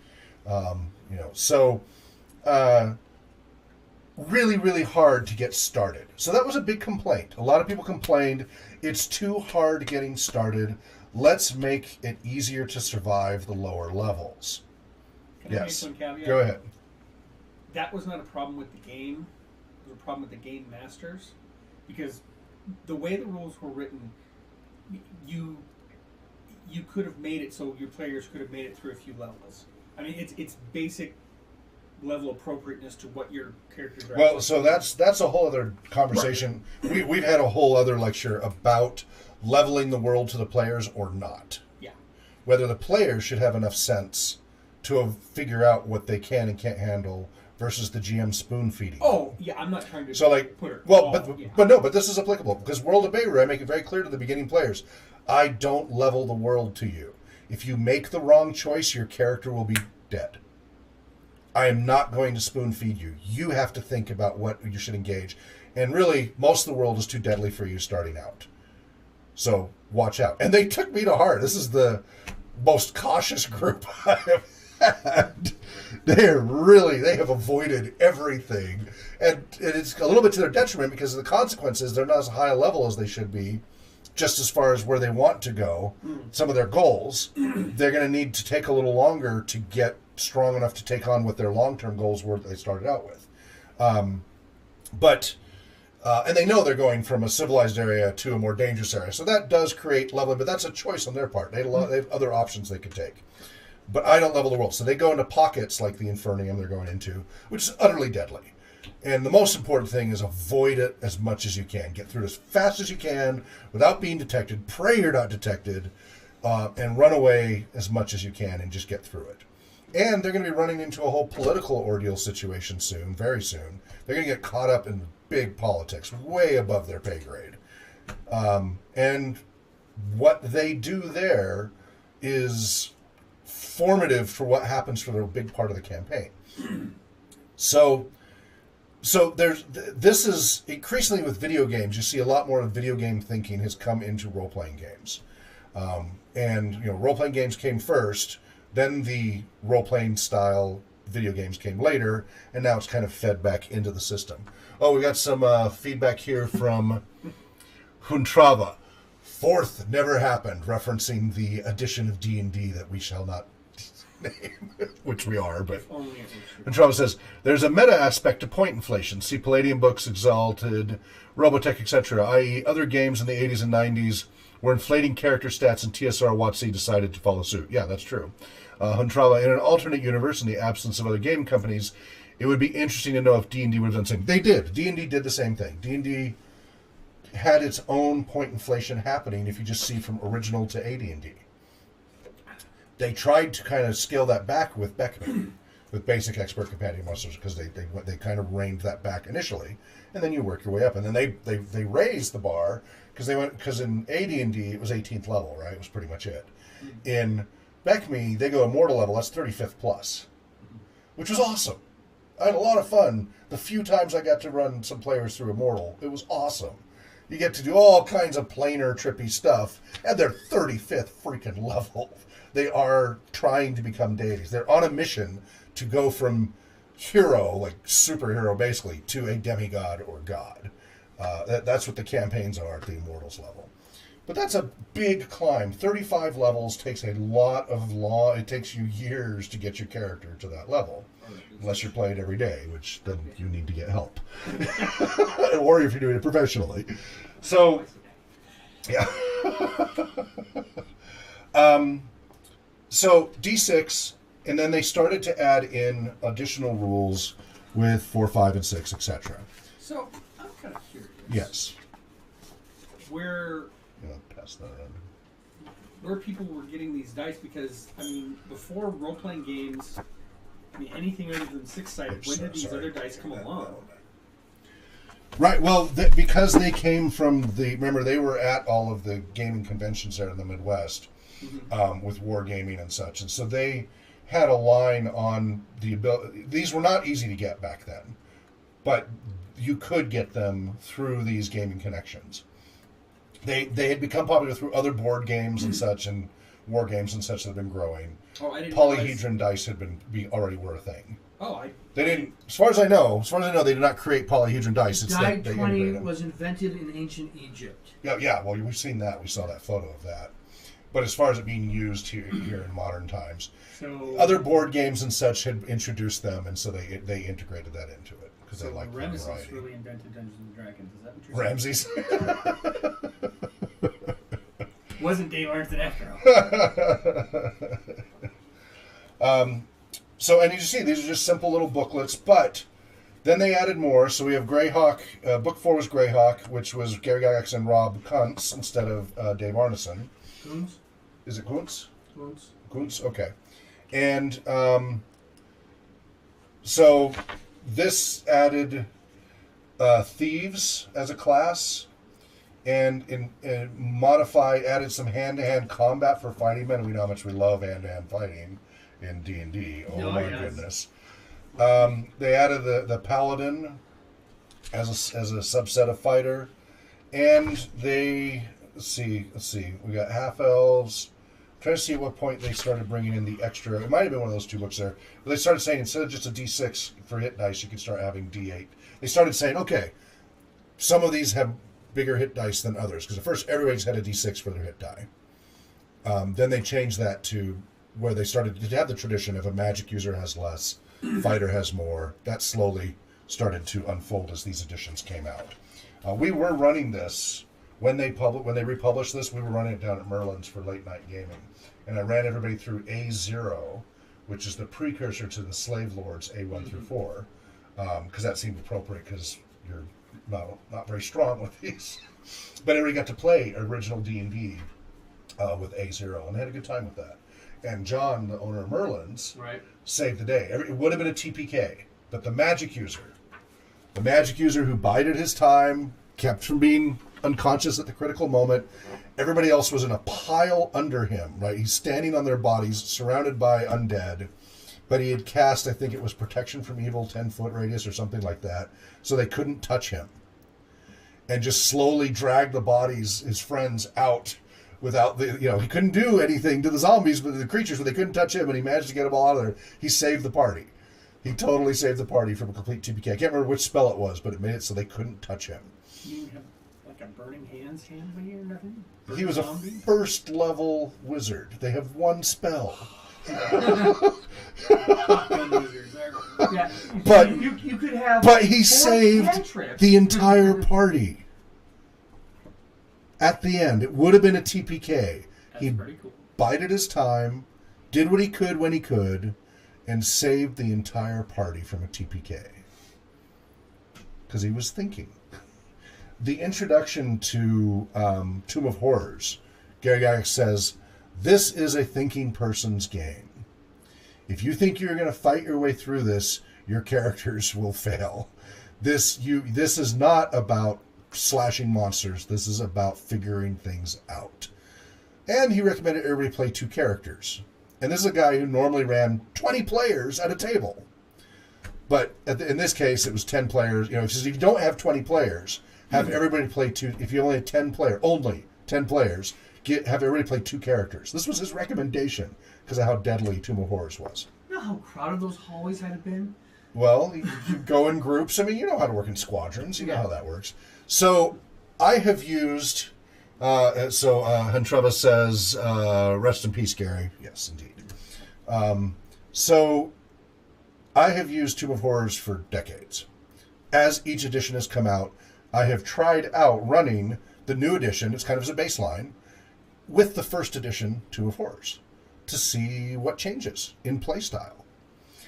Really, really hard to get started. So that was a big complaint. A lot of people complained, it's too hard getting started. Let's make it easier to survive the lower levels. Can I make one caveat? Go ahead. That was not a problem with the game. It was a problem with the game masters. Because the way the rules were written, you could have made it so your players could have made it through a few levels. I mean, it's basic level appropriateness to what your characters are. Well, so that's a whole other conversation. Right. We've had a whole other lecture about leveling the world to the players or not. Yeah. Whether the players should have enough sense to figure out what they can and can't handle versus the GM spoon feeding. Oh, yeah, I'm not trying to put it. Well, but this is applicable because World of Behaviour, I make it very clear to the beginning players, I don't level the world to you. If you make the wrong choice, your character will be dead. I am not going to spoon feed you. You have to think about what you should engage. And really, most of the world is too deadly for you starting out. So watch out. And they took me to heart. This is the most cautious group I have had. They have avoided everything. And it's a little bit to their detriment because of the consequences. They're not as high a level as they should be, just as far as where they want to go. Some of their goals, they're going to need to take a little longer to get strong enough to take on what their long-term goals were that they started out with. And they know they're going from a civilized area to a more dangerous area. So that does create leveling, but that's a choice on their part. They have other options they could take. But I don't level the world. So they go into pockets like the Infernium they're going into, which is utterly deadly. And the most important thing is avoid it as much as you can. Get through it as fast as you can without being detected. Pray you're not detected. And run away as much as you can and just get through it. And they're going to be running into a whole political ordeal situation soon, very soon. They're going to get caught up in big politics, way above their pay grade. And what they do there is formative for what happens for a big part of the campaign. So this is increasingly with video games. You see a lot more of video game thinking has come into role-playing games. And role-playing games came first. Then the role-playing style video games came later, and now it's kind of fed back into the system. Oh, we got some feedback here from Huntrava. Fourth never happened, referencing the edition of D&D that we shall not name, which we are, but Huntrava says, there's a meta aspect to point inflation. See Palladium books, Exalted, Robotech, etc., i.e. other games in the 80s and 90s were inflating character stats and TSR WotC decided to follow suit. Yeah, that's true. Huntrava, in an alternate universe, in the absence of other game companies, it would be interesting to know if D&D would have done the same. They did. D&D did the same thing. D&D had its own point inflation happening if you just see from original to AD&D. They tried to kind of scale that back with BECMI, with Basic Expert Companion Monsters, because they kind of reined that back initially, and then you work your way up. And then they raised the bar, because in AD&D it was 18th level, right? It was pretty much it. In BECMI, they go Immortal level, that's 35th plus, which was awesome. I had a lot of fun. The few times I got to run some players through Immortal, it was awesome. You get to do all kinds of planar, trippy stuff, and they're 35th freaking level. They are trying to become deities. They're on a mission to go from hero, like superhero basically, to a demigod or god. That's what the campaigns are at the Immortals level. But that's a big climb. 35 levels takes a lot of it takes you years to get your character to that level. Unless you're playing every day, which then you need to get help. Or if you're doing it professionally. So, yeah. So D6, and then they started to add in additional rules with 4, 5, and 6, etc. So, I'm kind of curious. Yes. Where Pass that on. where people were getting these dice, because, I mean, before role-playing games, I mean, anything other than six-sided, when did these other dice come along? Right, well, because they came from remember, they were at all of the gaming conventions there in the Midwest, with wargaming and such, and so they had a line on the ability. These were not easy to get back then, but you could get them through these gaming connections. They had become popular through other board games and such, and war games and such that have been growing. Oh, I didn't Polyhedron dice had already were a thing. Oh, They didn't, as far as I know, they did not create polyhedron dice. It's Die they 20 integrate them. was invented in ancient Egypt. Yeah. Well, we've seen that. We saw that photo of that. But as far as it being used here in modern times, so other board games and such had introduced them, and so they integrated that into it because so they liked the Ramesses variety. really invented Dungeons and Dragons. Is that what you're saying? Ramses. Wasn't Dave Arnson after all. So, and you see, these are just simple little booklets, but then they added more. So we have Greyhawk. Book 4 was Greyhawk, which was Gary Gygax and Rob Kuntz instead of Dave Arneson. Goons? Is it Kuntz? Goons? Kuntz, okay. And so this added thieves as a class, and added some hand-to-hand combat for fighting men. We know how much we love hand-to-hand fighting in D&D. Oh my goodness. They added the paladin as a subset of fighter, and they let's see. We got half elves. I'm trying to see at what point they started bringing in the extra. It might have been one of those two books there, but they started saying instead of just a D6 for hit dice, you can start having D8. They started saying, okay, some of these have bigger hit dice than others, because at first everybody's had a D6 for their hit die. Then they changed that to where they started to have the tradition of a magic user has less, fighter has more. That slowly started to unfold as these editions came out. We were running this when they republished this. We were running it down at Merlin's for late night gaming, and I ran everybody through A0, which is the precursor to the Slave Lords A1 through 4, because that seemed appropriate because you're not very strong with these. But everybody got to play original D&D with A0, and they had a good time with that. And John, the owner of Merlin's, saved the day. It would have been a TPK, but the magic user who bided his time, kept from being unconscious at the critical moment, everybody else was in a pile under him, right? He's standing on their bodies, surrounded by undead, but he had cast, I think it was Protection from Evil, 10-foot radius or something like that, so they couldn't touch him. And just slowly dragged the bodies, his friends, out without he couldn't do anything to the zombies, but the creatures, but they couldn't touch him, and he managed to get them all out of there. He saved the party. He totally saved the party from a complete TPK. I can't remember which spell it was, but it made it so they couldn't touch him. You didn't have like a burning hands handy or nothing? He was a first level wizard. They have one spell. Yeah, But you could have. But he 4 saved cantrips. the entire party. At the end, it would have been a TPK. He pretty cool. bided his time, did what he could when he could, and saved the entire party from a TPK. Because he was thinking. The introduction to Tomb of Horrors, Gary Gygax says, this is a thinking person's game. If you think you're going to fight your way through this, your characters will fail. This is not about slashing monsters. This is about figuring things out. And he recommended everybody play 2 characters. And this is a guy who normally ran 20 players at a table. But in this case, it was 10 players. He says if you don't have 20 players, have everybody play 2. If you only have 10 players, have everybody play 2 characters. This was his recommendation because of how deadly Tomb of Horrors was. You know how crowded those hallways had been? Well, you go in groups. I mean, you know how to work in squadrons. You know how that works. So I have used... Hentreva says, rest in peace, Gary. Yes, indeed. So I have used Tomb of Horrors for decades. As each edition has come out, I have tried out running the new edition, it's kind of as a baseline, with the first edition Tomb of Horrors to see what changes in playstyle.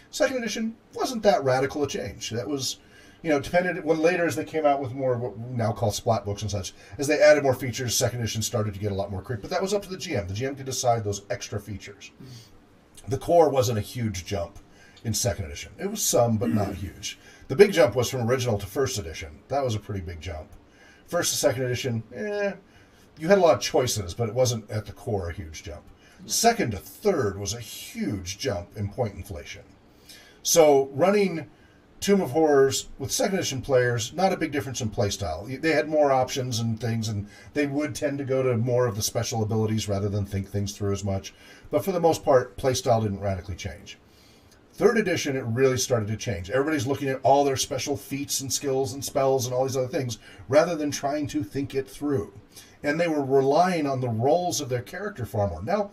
Second edition wasn't that radical a change. That was... depended when later as they came out with more what we now call splat books and such, as they added more features, second edition started to get a lot more creep. But that was up to the GM. The GM could decide those extra features. The core wasn't a huge jump in second edition. It was some, but not huge. The big jump was from original to first edition. That was a pretty big jump. First to second edition, you had a lot of choices, but it wasn't at the core a huge jump. Second to third was a huge jump in point inflation. So running Tomb of Horrors with second edition players, not a big difference in playstyle. They had more options and things, and they would tend to go to more of the special abilities rather than think things through as much. But for the most part, playstyle didn't radically change. Third edition, it really started to change. Everybody's looking at all their special feats and skills and spells and all these other things, rather than trying to think it through. And they were relying on the roles of their character far more. Now,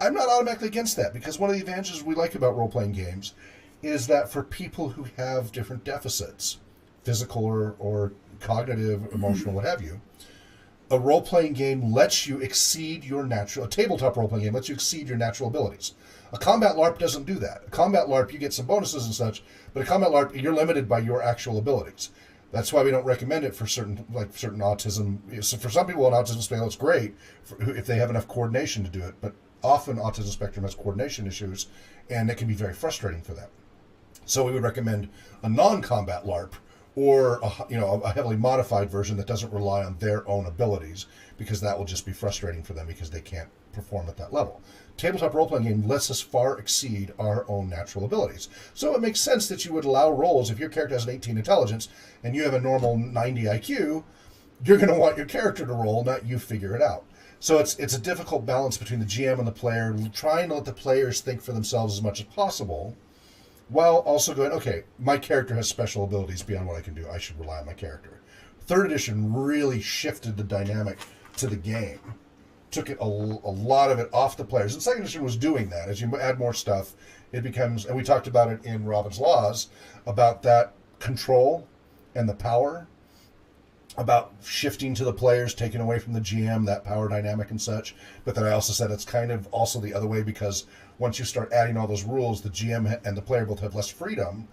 I'm not automatically against that, because one of the advantages we like about role-playing games is that for people who have different deficits, physical or cognitive, emotional, what have you, a role-playing game lets you exceed your natural... A tabletop role-playing game lets you exceed your natural abilities. A combat LARP doesn't do that. A combat LARP, you get some bonuses and such, but a combat LARP, you're limited by your actual abilities. That's why we don't recommend it for certain autism. So for some people, an autism spectrum, it's great if they have enough coordination to do it, but often autism spectrum has coordination issues, and it can be very frustrating for them. So we would recommend a non-combat LARP or a heavily modified version that doesn't rely on their own abilities, because that will just be frustrating for them because they can't perform at that level. Tabletop role-playing game lets us far exceed our own natural abilities. So it makes sense that you would allow roles. If your character has an 18 intelligence and you have a normal 90 IQ, you're going to want your character to roll, not you figure it out. So it's a difficult balance between the GM and the player, trying to let the players think for themselves as much as possible, while also going, okay, my character has special abilities beyond what I can do. I should rely on my character. Third edition really shifted the dynamic to the game. Took it a lot of it off the players. And second edition was doing that. As you add more stuff, it becomes, and we talked about it in Robin's Laws, about that control and the power, about shifting to the players, taking away from the GM, that power dynamic and such. But then I also said it's kind of also the other way, because once you start adding all those rules, the GM and the player both have less freedom.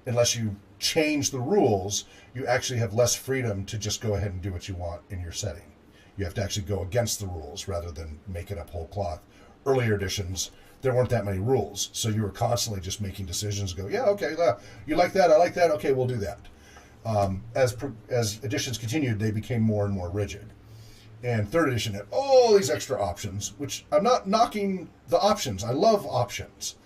Unless you change the rules, you actually have less freedom to just go ahead and do what you want in your setting. You have to actually go against the rules rather than make it up whole cloth. Earlier editions, there weren't that many rules, so you were constantly just making decisions. Go, yeah, okay, you like that, I like that, okay, we'll do that. As editions continued, they became more and more rigid. And third edition had all these extra options, which I'm not knocking the options. I love options.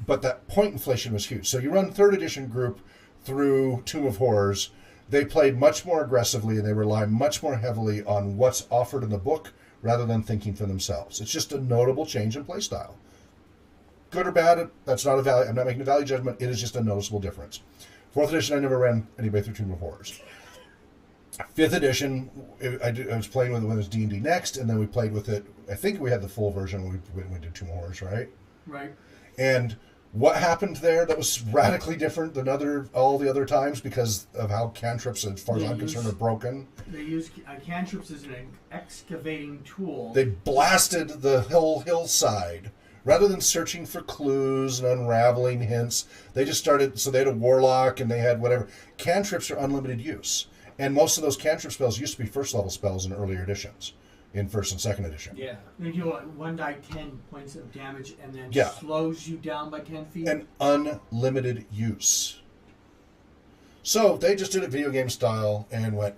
But that point inflation was huge. So you run third edition group through Tomb of Horrors. They played much more aggressively, and they rely much more heavily on what's offered in the book rather than thinking for themselves. It's just a notable change in play style. Good or bad, that's not a value. I'm not making a value judgment. It is just a noticeable difference. Fourth edition, I never ran anybody through Tomb of Horrors. Fifth edition, I was playing with it when it was D&D Next, and then we played with it. I think we had the full version when we did Tomb of Horrors, right? Right. And what happened there that was radically different than all the other times, because of how cantrips, as far as I'm concerned, are broken? They use cantrips as an excavating tool. They blasted the hillside. Rather than searching for clues and unraveling hints, they just started, so they had a warlock and they had whatever. Cantrips are unlimited use. And most of those cantrip spells used to be first level spells in earlier editions, in first and second edition. Yeah. They do 1d10 points of damage and then Yeah. slows you down by 10 feet. And unlimited use. So they just did it video game style and went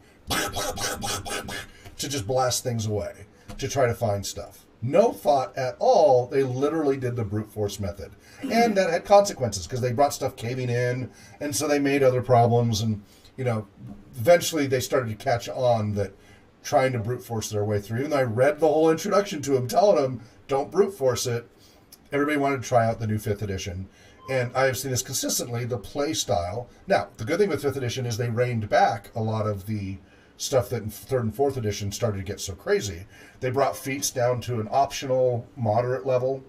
to just blast things away, to try to find stuff. No thought at all. They literally did the brute force method. And that had consequences, because they brought stuff caving in, and so they made other problems, and eventually they started to catch on that trying to brute force their way through. Even though I read the whole introduction to them, telling them, don't brute force it, everybody wanted to try out the new 5th edition. And I have seen this consistently, the play style. Now, the good thing with 5th edition is they reined back a lot of the stuff that in 3rd and 4th edition started to get so crazy. They brought feats down to an optional, moderate level,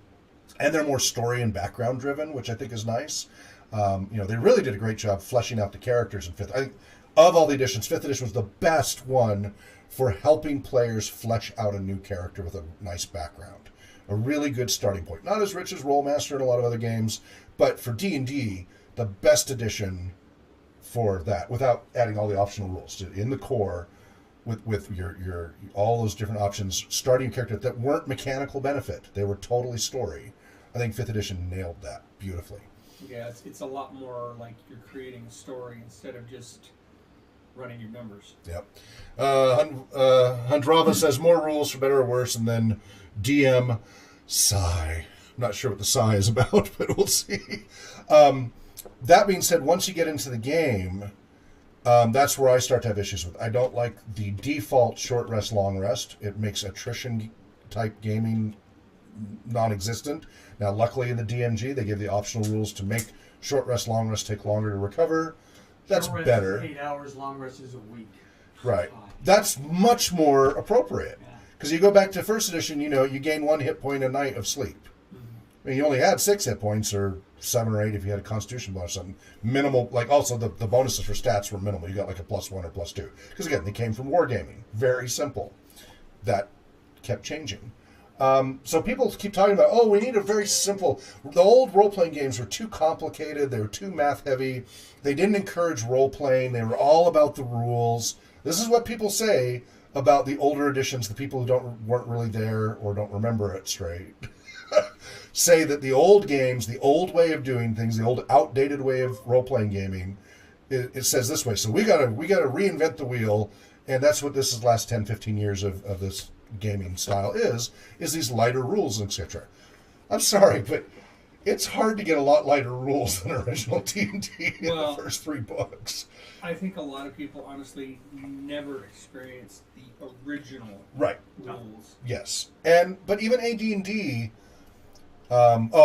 and they're more story and background driven, which I think is nice. They really did a great job fleshing out the characters in 5th. I think of all the editions, 5th edition was the best one for helping players flesh out a new character with a nice background. A really good starting point. Not as rich as Rollmaster and a lot of other games, but for D&D, the best edition for that, without adding all the optional rules. In the core, with your all those different options, starting a character that weren't mechanical benefit. They were totally story. I think 5th edition nailed that beautifully. Yeah, it's a lot more like you're creating a story instead of just running your numbers. Yep. Hundrava says more rules for better or worse, and then DM sigh. I'm not sure what the sigh is about, but we'll see. That being said, once you get into the game, that's where I start to have issues with. I don't like the default short rest, long rest. It makes attrition type gaming non-existent. Now, luckily in the DMG, they give the optional rules to make short rest, long rest take longer to recover. That's Short rest better. is 8 hours, long rest is a week. Right. That's much more appropriate. Because you go back to 1st edition, you gain 1 hit point a night of sleep. I mean, you only had 6 hit points, or 7 or 8 if you had a constitution bonus or something. Minimal, also the bonuses for stats were minimal. You got like a +1 or +2. Because again, they came from wargaming. Very simple. That kept changing. So people keep talking about, we need a very simple... The old role-playing games were too complicated. They were too math-heavy. They didn't encourage role-playing. They were all about the rules. This is what people say about the older editions, the people who weren't really there or don't remember it straight. Say that the old games, the old way of doing things, the old outdated way of role-playing gaming, it says this way. So we gotta reinvent the wheel, and that's what this is last 10, 15 years of this gaming style is these lighter rules, etc. I'm sorry, but it's hard to get a lot lighter rules than original D&D in the first 3 books. I think a lot of people honestly never experienced the original rules. Yes, but even AD&D.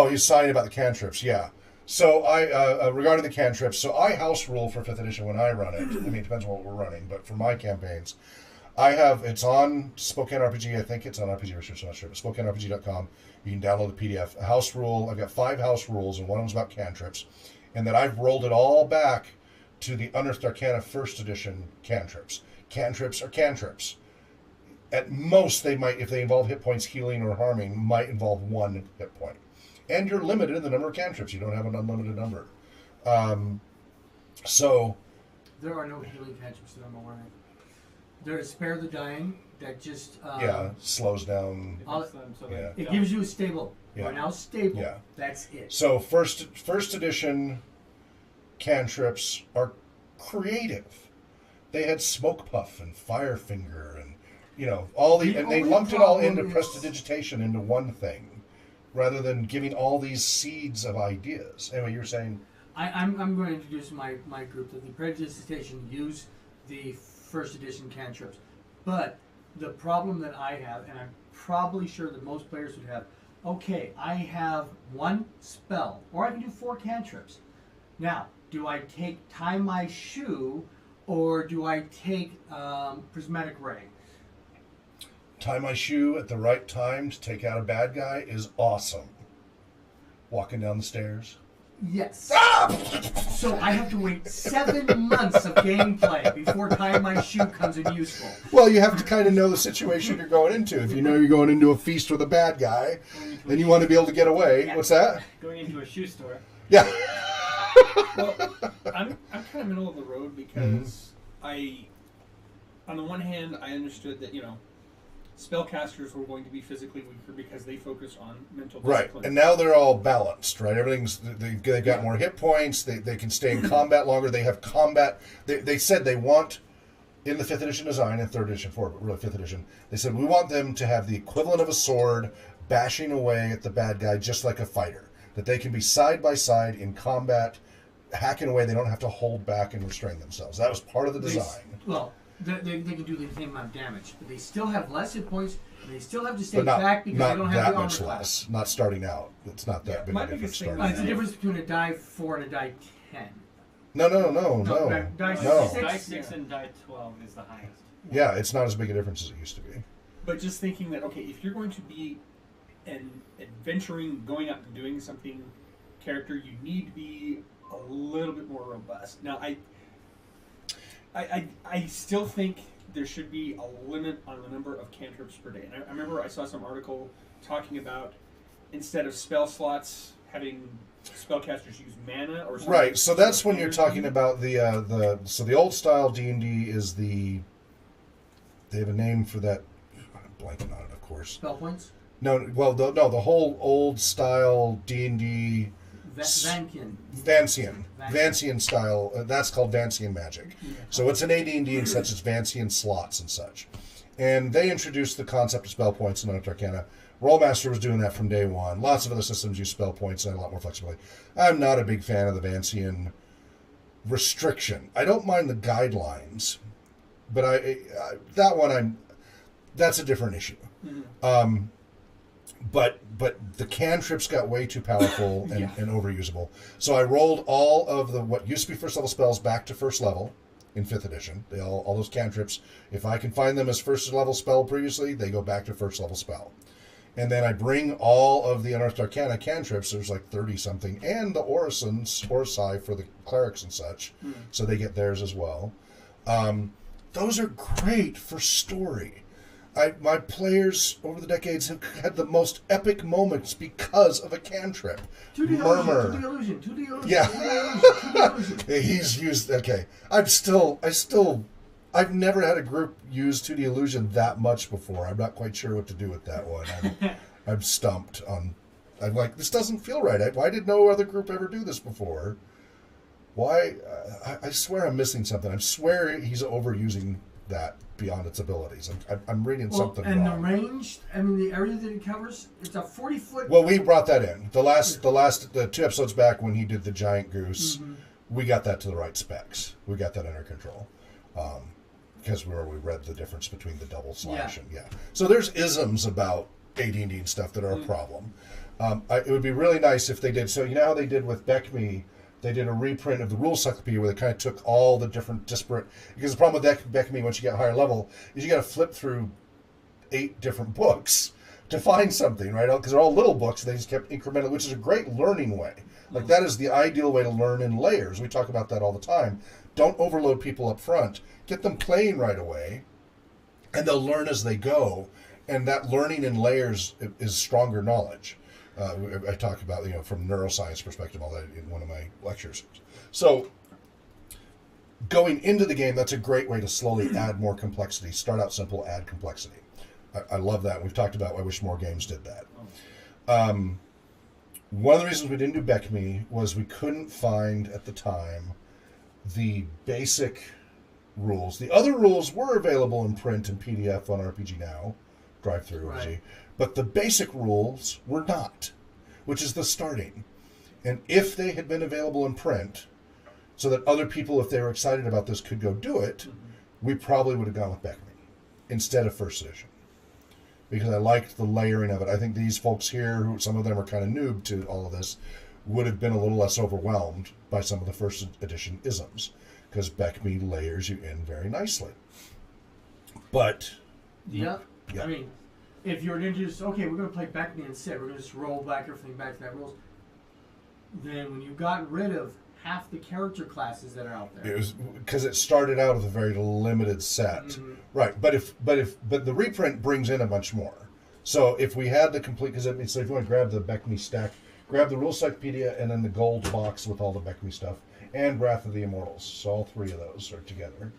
He's signing about the cantrips. Yeah. So I regarding the cantrips. So I house rule for 5th edition when I run it. I mean, it depends on what we're running, but for my campaigns, it's on Spokane RPG. I think it's on RPG Research. I'm not sure, but SpokaneRPG.com. You can download the PDF. A house rule. I've got 5 house rules, and one of them's about cantrips, and then I've rolled it all back to the Unearthed Arcana 1st edition cantrips. Cantrips are cantrips. At most, they might, if they involve hit points, healing, or harming, might involve 1 hit point. And you're limited in the number of cantrips. You don't have an unlimited number. So... There are no healing cantrips that I'm aware of. There's Spare the Dying that just... slows down. It gives you a stable. Yeah. You're now stable. Yeah. That's it. So first edition cantrips are creative. They had Smoke Puff and Firefinger and and they lumped it all into prestidigitation into one thing, rather than giving all these seeds of ideas. Anyway, you're saying... I'm going to introduce my group that the prestidigitation use the 1st edition cantrips. But the problem that I have, and I'm probably sure that most players would have, I have 1 spell, or I can do 4 cantrips. Now, do I take Tie My Shoe, or do I take Prismatic Ray? Tie My Shoe at the right time to take out a bad guy is awesome. Walking down the stairs. Yes. So I have to wait 7 months of gameplay before Tie My Shoe comes in useful. Well, you have to kind of know the situation you're going into. If you know you're going into a feast with a bad guy, then you want to be able to get away. Yeah. What's that? Going into a shoe store. Yeah. Well, I'm kind of middle of the road because on the one hand, I understood that, spellcasters were going to be physically weaker because they focus on mental discipline. Right, and now they're all balanced, right? They've got more hit points, they can stay in combat longer, they have combat. They said they want, in the 5th edition design, and 3rd edition 4, but really 5th edition, they said we want them to have the equivalent of a sword bashing away at the bad guy just like a fighter. That they can be side by side in combat, hacking away, they don't have to hold back and restrain themselves. That was part of the design. They can do the same amount of damage, but they still have less hit points, and they still have to stay But not, back because not they don't have that the armor much class. less. Not starting out. It's not that big my a difference biggest thing starting It's the out. difference between a die 4 and a die 10. No. Die No. 6. Die 6 and die 12 is the highest. Yeah, it's not as big a difference as it used to be. But just thinking that, okay, if you're going to be an adventuring, going out and doing something character, you need to be a little bit more robust. Now, I still think there should be a limit on the number of cantrips per day. And I remember I saw some article talking about instead of spell slots having spellcasters use mana or something. Right, so that's when you're talking about the old style D&D is they have a name for that. I'm blanking on it, of course. Spell points? No, the whole old style D&D Vancian style. That's called Vancian magic. Yeah. So it's an AD&D and such as Vancian slots and such. And they introduced the concept of spell points in Unearthed Arcana. Rollmaster was doing that from day one. Lots of other systems use spell points and a lot more flexibility. I'm not a big fan of the Vancian restriction. I don't mind the guidelines, but that's a different issue. Mm-hmm. But the cantrips got way too powerful and overusable. So I rolled all of what used to be first level spells back to first level in 5th edition. All those cantrips, if I can find them as first level spell previously, they go back to first level spell. And then I bring all of the Unearthed Arcana cantrips, there's like 30 something, and the Orsi for the clerics and such, so they get theirs as well. Those are great for story. My players over the decades have had the most epic moments because of a cantrip. Murmur. 2D illusion. Yeah. 2D illusion. He's used. Okay. I've never had a group use 2D illusion that much before. I'm not quite sure what to do with that one. I'm stumped on. I'm like, this doesn't feel right. Why did no other group ever do this before? Why? I swear I'm missing something. I swear he's overusing that beyond its abilities. I'm reading something wrong. And the range, the area that it covers, it's a 40-foot... Well, we brought that in. The 2 episodes back when he did the giant goose, we got that to the right specs. We got that under control. Because we read the difference between the double slash and So there's isms about AD&D and stuff that are a problem. It would be really nice if they did. So you know how they did with BECMI? They did a reprint of the Rule Cyclopedia where they kind of took all the different disparate... Because the problem with BECMI once you get higher level is you got to flip through 8 different books to find something, right? Because they're all little books. They just kept incremental, which is a great learning way. Like that is the ideal way to learn in layers. We talk about that all the time. Don't overload people up front. Get them playing right away, and they'll learn as they go. And that learning in layers is stronger knowledge. I talk about, from neuroscience perspective, all that in one of my lectures. So going into the game, that's a great way to slowly add more complexity. Start out simple, add complexity. I love that. We've talked about, I wish more games did that. One of the reasons we didn't do BECMI was we couldn't find at the time the basic rules. The other rules were available in print and PDF on RPG Now, drive-through, right. But the basic rules were not, which is the starting. And if they had been available in print, so that other people, if they were excited about this, could go do it, we probably would have gone with BECMI instead of first edition. Because I liked the layering of it. I think these folks here, who some of them are kind of noob to all of this, would have been a little less overwhelmed by some of the first edition isms. Because BECMI layers you in very nicely. But... Yeah. If you were to just, okay, we're going to play BECMI instead, we're going to just roll back everything back to that rules, then when you got rid of half the character classes that are out there. It was because it started out with a very limited set. Right, but the reprint brings in a bunch more. So if we had the complete, so if you want to grab the BECMI stack, grab the Rule Cyclopedia and then the gold box with all the BECMI stuff, and Wrath of the Immortals. So all 3 of those are together.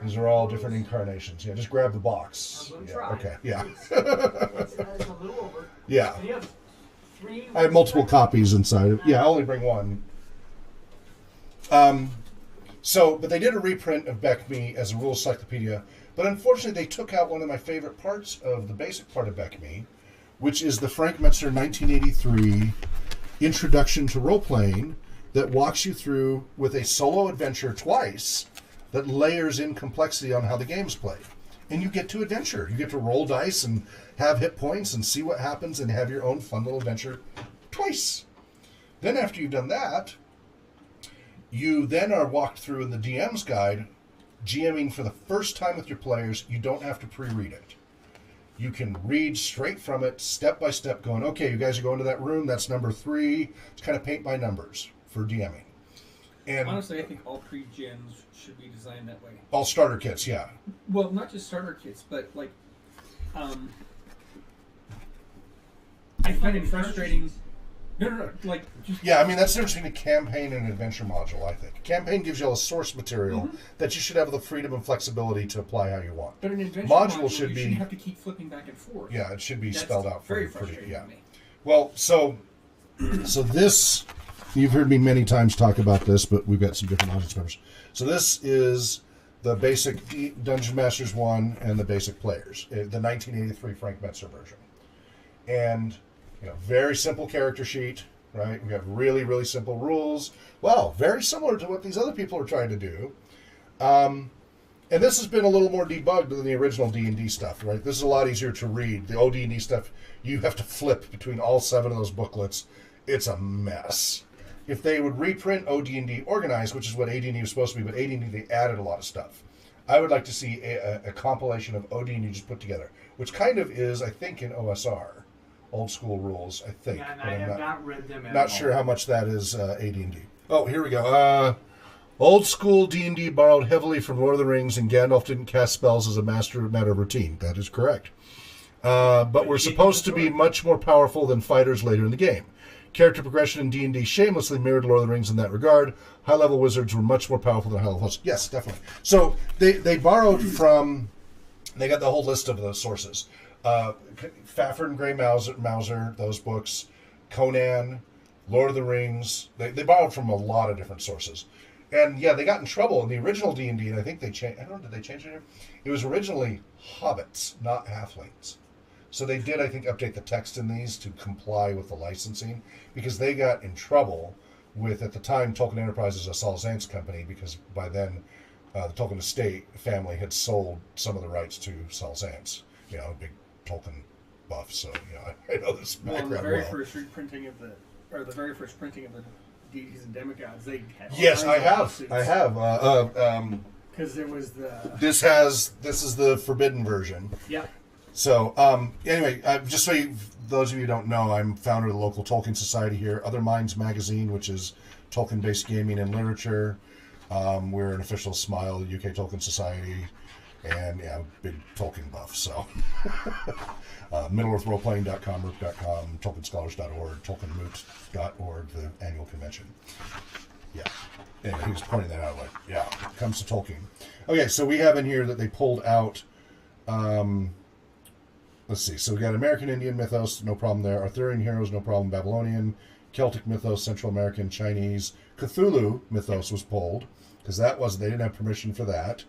These are all different incarnations. Yeah, just grab the box. I'm going to try. Okay, yeah. It's a little over. Yeah. And you have 3... I have multiple copies inside. Yeah, I only bring one. But they did a reprint of BECMI as a Rules Cyclopedia, but unfortunately they took out one of my favorite parts of the basic part of BECMI, which is the Frank Metzer 1983 Introduction to Role-Playing that walks you through with a solo adventure twice that layers in complexity on how the game's played. And you get to adventure. You get to roll dice and have hit points and see what happens and have your own fun little adventure twice. Then after you've done that, you then are walked through in the DM's guide, GMing for the first time with your players. You don't have to pre-read it. You can read straight from it, step by step, going, okay, you guys are going to that room, that's number 3. It's kind of paint by numbers for DMing. And honestly, I think all pre-gens should be designed that way. All starter kits, yeah. Well, not just starter kits, but like, I find it frustrating. No, like just Yeah, I mean, that's the difference between a campaign and an adventure module, I think. A campaign gives you all the source material that you should have the freedom and flexibility to apply how you want. But an adventure Module module should you be- shouldn't have to keep flipping back and forth. Yeah, it should be That's spelled out for very you. frustrating Yeah. to me. Well, so this, you've heard me many times talk about this, but we've got some different audience members. So this is the basic Dungeon Masters 1 and the basic players, the 1983 Frank Metzer version. And, very simple character sheet, right? We have really, really simple rules. Well, very similar to what these other people are trying to do. And this has been a little more debugged than the original D&D stuff, right? This is a lot easier to read. The OD&D stuff, you have to flip between all 7 of those booklets. It's a mess. If they would reprint OD&D Organized, which is what AD&D was supposed to be, but AD&D, they added a lot of stuff. I would like to see a compilation of OD&D just put together, which kind of is, I think, in OSR. Old school rules, I think. Yeah, and but I I'm have not read them at not all. sure how much that is AD&D. Oh, here we go. Old school D&D borrowed heavily from Lord of the Rings, and Gandalf didn't cast spells as a matter of routine. That is correct. But we're supposed to be much more powerful than fighters later in the game. Character progression in D&D shamelessly mirrored Lord of the Rings in that regard. High-level wizards were much more powerful than high-level hosts. Yes, definitely. So they borrowed from... They got the whole list of those sources. Fafhrd and Grey Mouser, those books. Conan, Lord of the Rings. They borrowed from a lot of different sources. And yeah, they got in trouble in the original D&D, and I think they changed... I don't know, did they change it here? It was originally hobbits, not halflings. So they did, I think, update the text in these to comply with the licensing, because they got in trouble with, at the time, Tolkien Enterprises, a Saul Zaentz company, because by then the Tolkien estate family had sold some of the rights to Saul Zaentz, a big Tolkien buff. So I know this background the very well. first reprinting of the very first printing of the deities and demigods, they had all Yes, I kinds of have. lawsuits. I have. Because there was the This is the forbidden version. yeah. So, anyway, just so those of you who don't know, I'm founder of the local Tolkien Society here, Other Minds Magazine, which is Tolkien-based gaming and literature. We're an official Smile, the UK Tolkien Society, and big Tolkien buff. So, Middle-earth-roleplaying.com, rook.com, TolkienScholars.org, TolkienMoot.org, the annual convention. Yeah. Anyway, he was pointing that out, it comes to Tolkien. Okay, so we have in here that they pulled out... let's see. So we got American Indian mythos, no problem there. Arthurian heroes, no problem. Babylonian, Celtic mythos, Central American, Chinese. Cthulhu mythos was pulled, because they didn't have permission for that.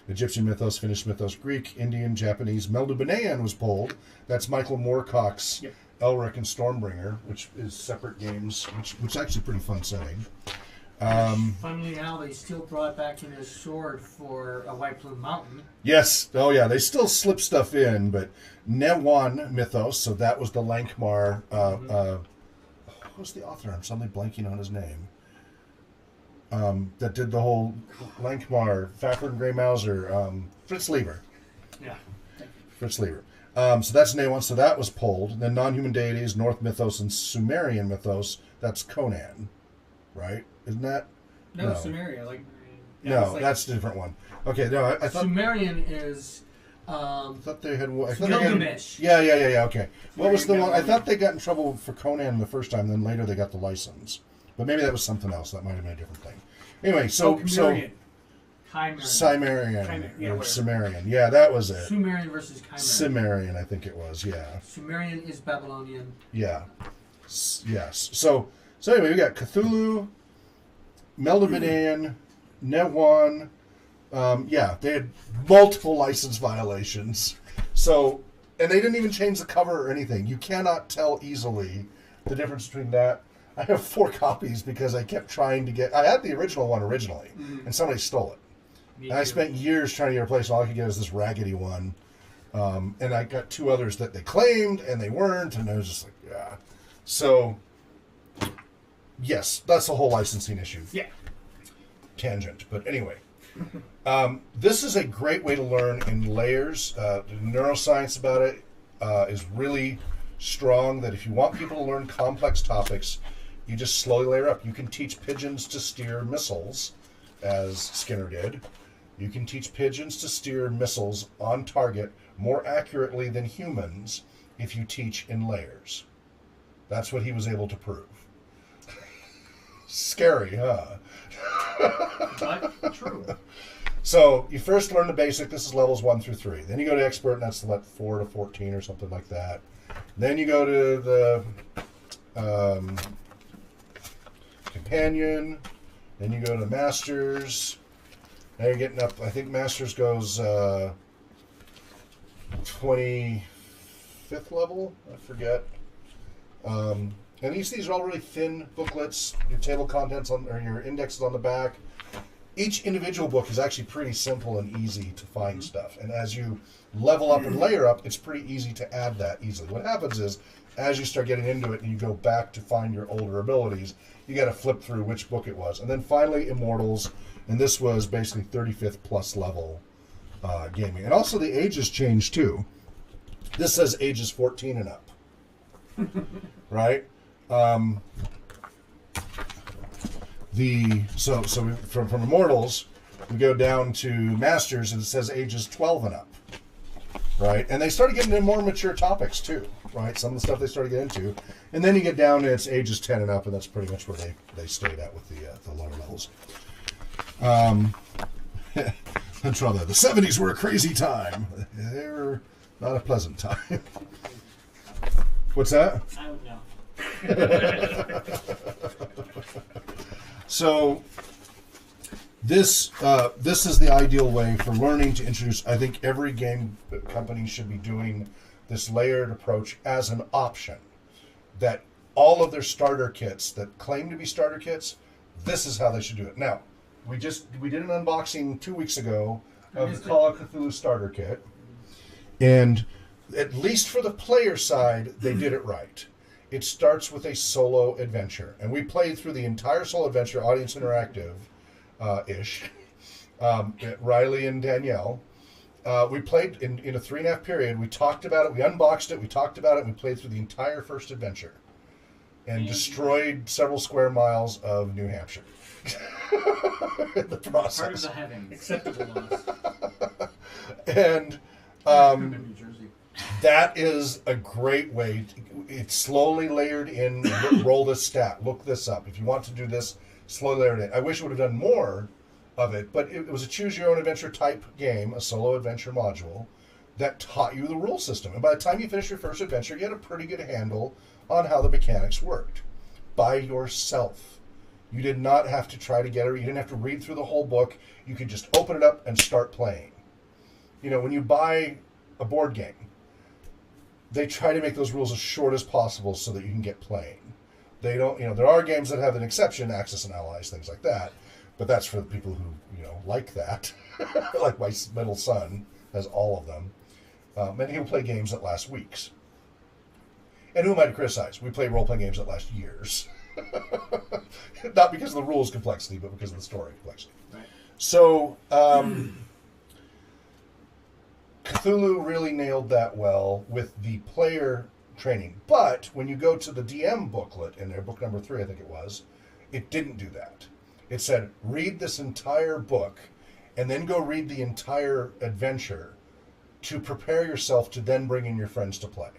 Egyptian mythos, Finnish mythos, Greek, Indian, Japanese. Meldubanean was pulled. That's Michael Moorcock's Elric and Stormbringer, which is separate games, which is actually a pretty fun setting. Funnily how they still brought back in his sword for a White Plume Mountain. Yes. Oh, yeah. They still slip stuff in, but Newan mythos, so that was the Lankmar. What was the author? I'm suddenly blanking on his name. That did the whole Lankmar, Fafhrd and Grey Mouser, Fritz Lieber. Yeah. Fritz Lieber. So that's Newan, so that was pulled. Then non-human deities, North mythos, and Sumerian mythos, that's Conan, right? Isn't that? No, Sumeria. That's a different one. Okay, no, I thought... Sumerian is... I thought they had... Gilgamesh. Yeah, okay. What was the one? I thought they got in trouble for Conan the first time, then later they got the license. But maybe that was something else. That might have been a different thing. Anyway, Chimerian. Cimmerian. Yeah, Or whatever. Cimmerian. Yeah, that was it. Sumerian versus Chimerian. Cimmerian, I think it was, yeah. Sumerian is Babylonian. Yeah. Yes. So anyway, we got Cthulhu, Meldubanean, Newan. They had multiple license violations. So, and they didn't even change the cover or anything. You cannot tell easily the difference between that. I have 4 copies because I kept trying to get... I had the original one originally, and somebody stole it. Me And I too. spent years trying to get a replaced. All I could get was this raggedy one. And I got 2 others that they claimed and they weren't, and I was just like, yeah. So, yes, that's the whole licensing issue. Yeah. Tangent. But anyway, this is a great way to learn in layers. The neuroscience about it is really strong, that if you want people to learn complex topics, you just slowly layer up. You can teach pigeons to steer missiles, as Skinner did. You can teach pigeons to steer missiles on target more accurately than humans if you teach in layers. That's what he was able to prove. Scary, huh? But true. So you first learn the basic. This is levels 1 through 3. Then you go to expert, and that's what 4 to 14 or something like that. Then you go to the companion. Then you go to masters. Now you're getting up. I think masters goes 25th level. I forget. And these are all really thin booklets. Your table contents or your indexes on the back. Each individual book is actually pretty simple and easy to find stuff. And as you level up and layer up, it's pretty easy to add that easily. What happens is, as you start getting into it and you go back to find your older abilities, you got to flip through which book it was. And then finally, Immortals. And this was basically 35th plus level gaming. And also the ages changed too. This says ages 14 and up. Right? From Immortals, we go down to Masters, and it says ages 12 and up, right? And they started getting into more mature topics too, right? Some of the stuff they started getting into, and then you get down to it's ages 10 and up, and that's pretty much where they stayed at with the lower levels. That's rather, the 70s were a crazy time. They were not a pleasant time. What's that? I don't know. So this is the ideal way for learning to introduce. I think every game company should be doing this layered approach as an option. That all of their starter kits that claim to be starter kits, this is how they should do it. Now, we did an unboxing 2 weeks ago of the Call of Cthulhu starter kit, and at least for the player side, they did it right. It starts with a solo adventure, and we played through the entire solo adventure, audience interactive ish. Riley and Danielle, we played in a 3.5 period. We talked about it, we unboxed it, we talked about it, and we played through the entire first adventure, and destroyed several square miles of New Hampshire in the process. Part of the heavens. Acceptable loss. And New Jersey. that is a great way. It's slowly layered in. Roll this stat. Look this up. If you want to do this, slowly layered in. I wish it would have done more of it, but it was a choose-your-own-adventure type game, a solo adventure module, that taught you the rule system. And by the time you finished your first adventure, you had a pretty good handle on how the mechanics worked. By yourself. You did not have to try to get it. You didn't have to read through the whole book. You could just open it up and start playing. You know, when you buy a board game, they try to make those rules as short as possible so that you can get playing. They don't, there are games that have an exception, Axis and Allies, things like that, but that's for the people who, like that. Like my middle son has all of them. And he'll play games that last weeks. And who am I to criticize? We play role-playing games that last years. Not because of the rules complexity, but because of the story complexity. Right. So, Cthulhu really nailed that well with the player training. But when you go to the DM booklet in their book number 3, I think it was, it didn't do that. It said, read this entire book and then go read the entire adventure to prepare yourself to then bring in your friends to play.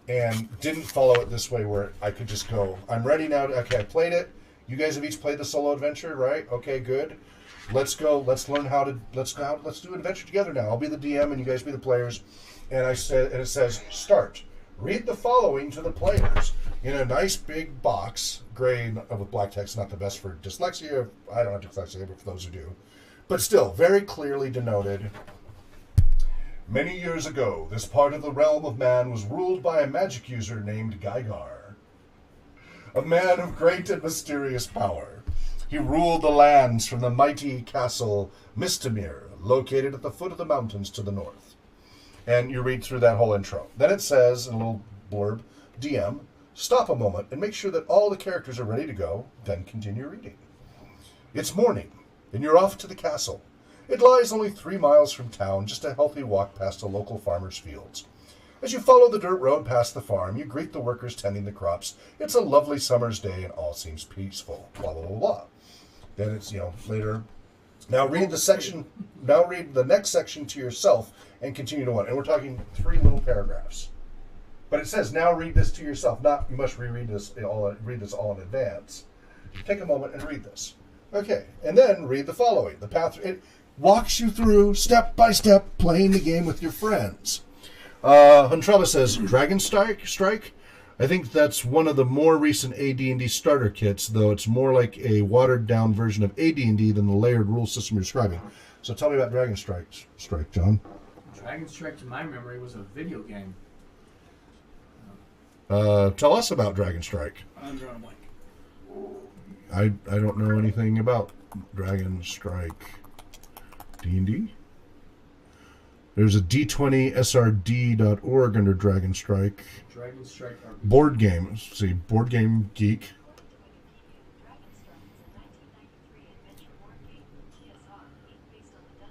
And didn't follow it this way where I could just go, I'm ready now. Okay, I played it. You guys have each played the solo adventure, right? Okay, good. Let's go. Let's learn let's do an adventure together now. I'll be the DM and you guys be the players. And it says, start. Read the following to the players in a nice big box, gray with black text, not the best for dyslexia. I don't have dyslexia, but for those who do. But still, very clearly denoted. Many years ago, this part of the realm of man was ruled by a magic user named Gygar, a man of great and mysterious power. He ruled the lands from the mighty castle Mistamir, located at the foot of the mountains to the north. And you read through that whole intro. Then it says, in a little blurb, DM, stop a moment and make sure that all the characters are ready to go, then continue reading. It's morning, and you're off to the castle. It lies only 3 miles from town, just a healthy walk past a local farmer's fields. As you follow the dirt road past the farm, you greet the workers tending the crops. It's a lovely summer's day, and all seems peaceful. Blah, blah, blah, blah. Then it's, later. Now read the next section to yourself and continue to one. And we're talking 3 little paragraphs. But it says, now read this to yourself. Not, you must read this all in advance. Take a moment and read this. Okay, and then read the following. The path, it walks you through, step by step, playing the game with your friends. Huntrava says, Dragon Strike? I think that's one of the more recent AD&D starter kits, though it's more like a watered-down version of AD&D than the layered rule system you're describing. So tell me about Dragon Strike, John. Dragon Strike, to my memory, was a video game. Tell us about Dragon Strike. I'm drawing a blank. I don't know anything about Dragon Strike. D&D? There's a d20srd.org under Dragon Strike. Dragon Strike RPG. Board game. Let's see, Board Game Geek.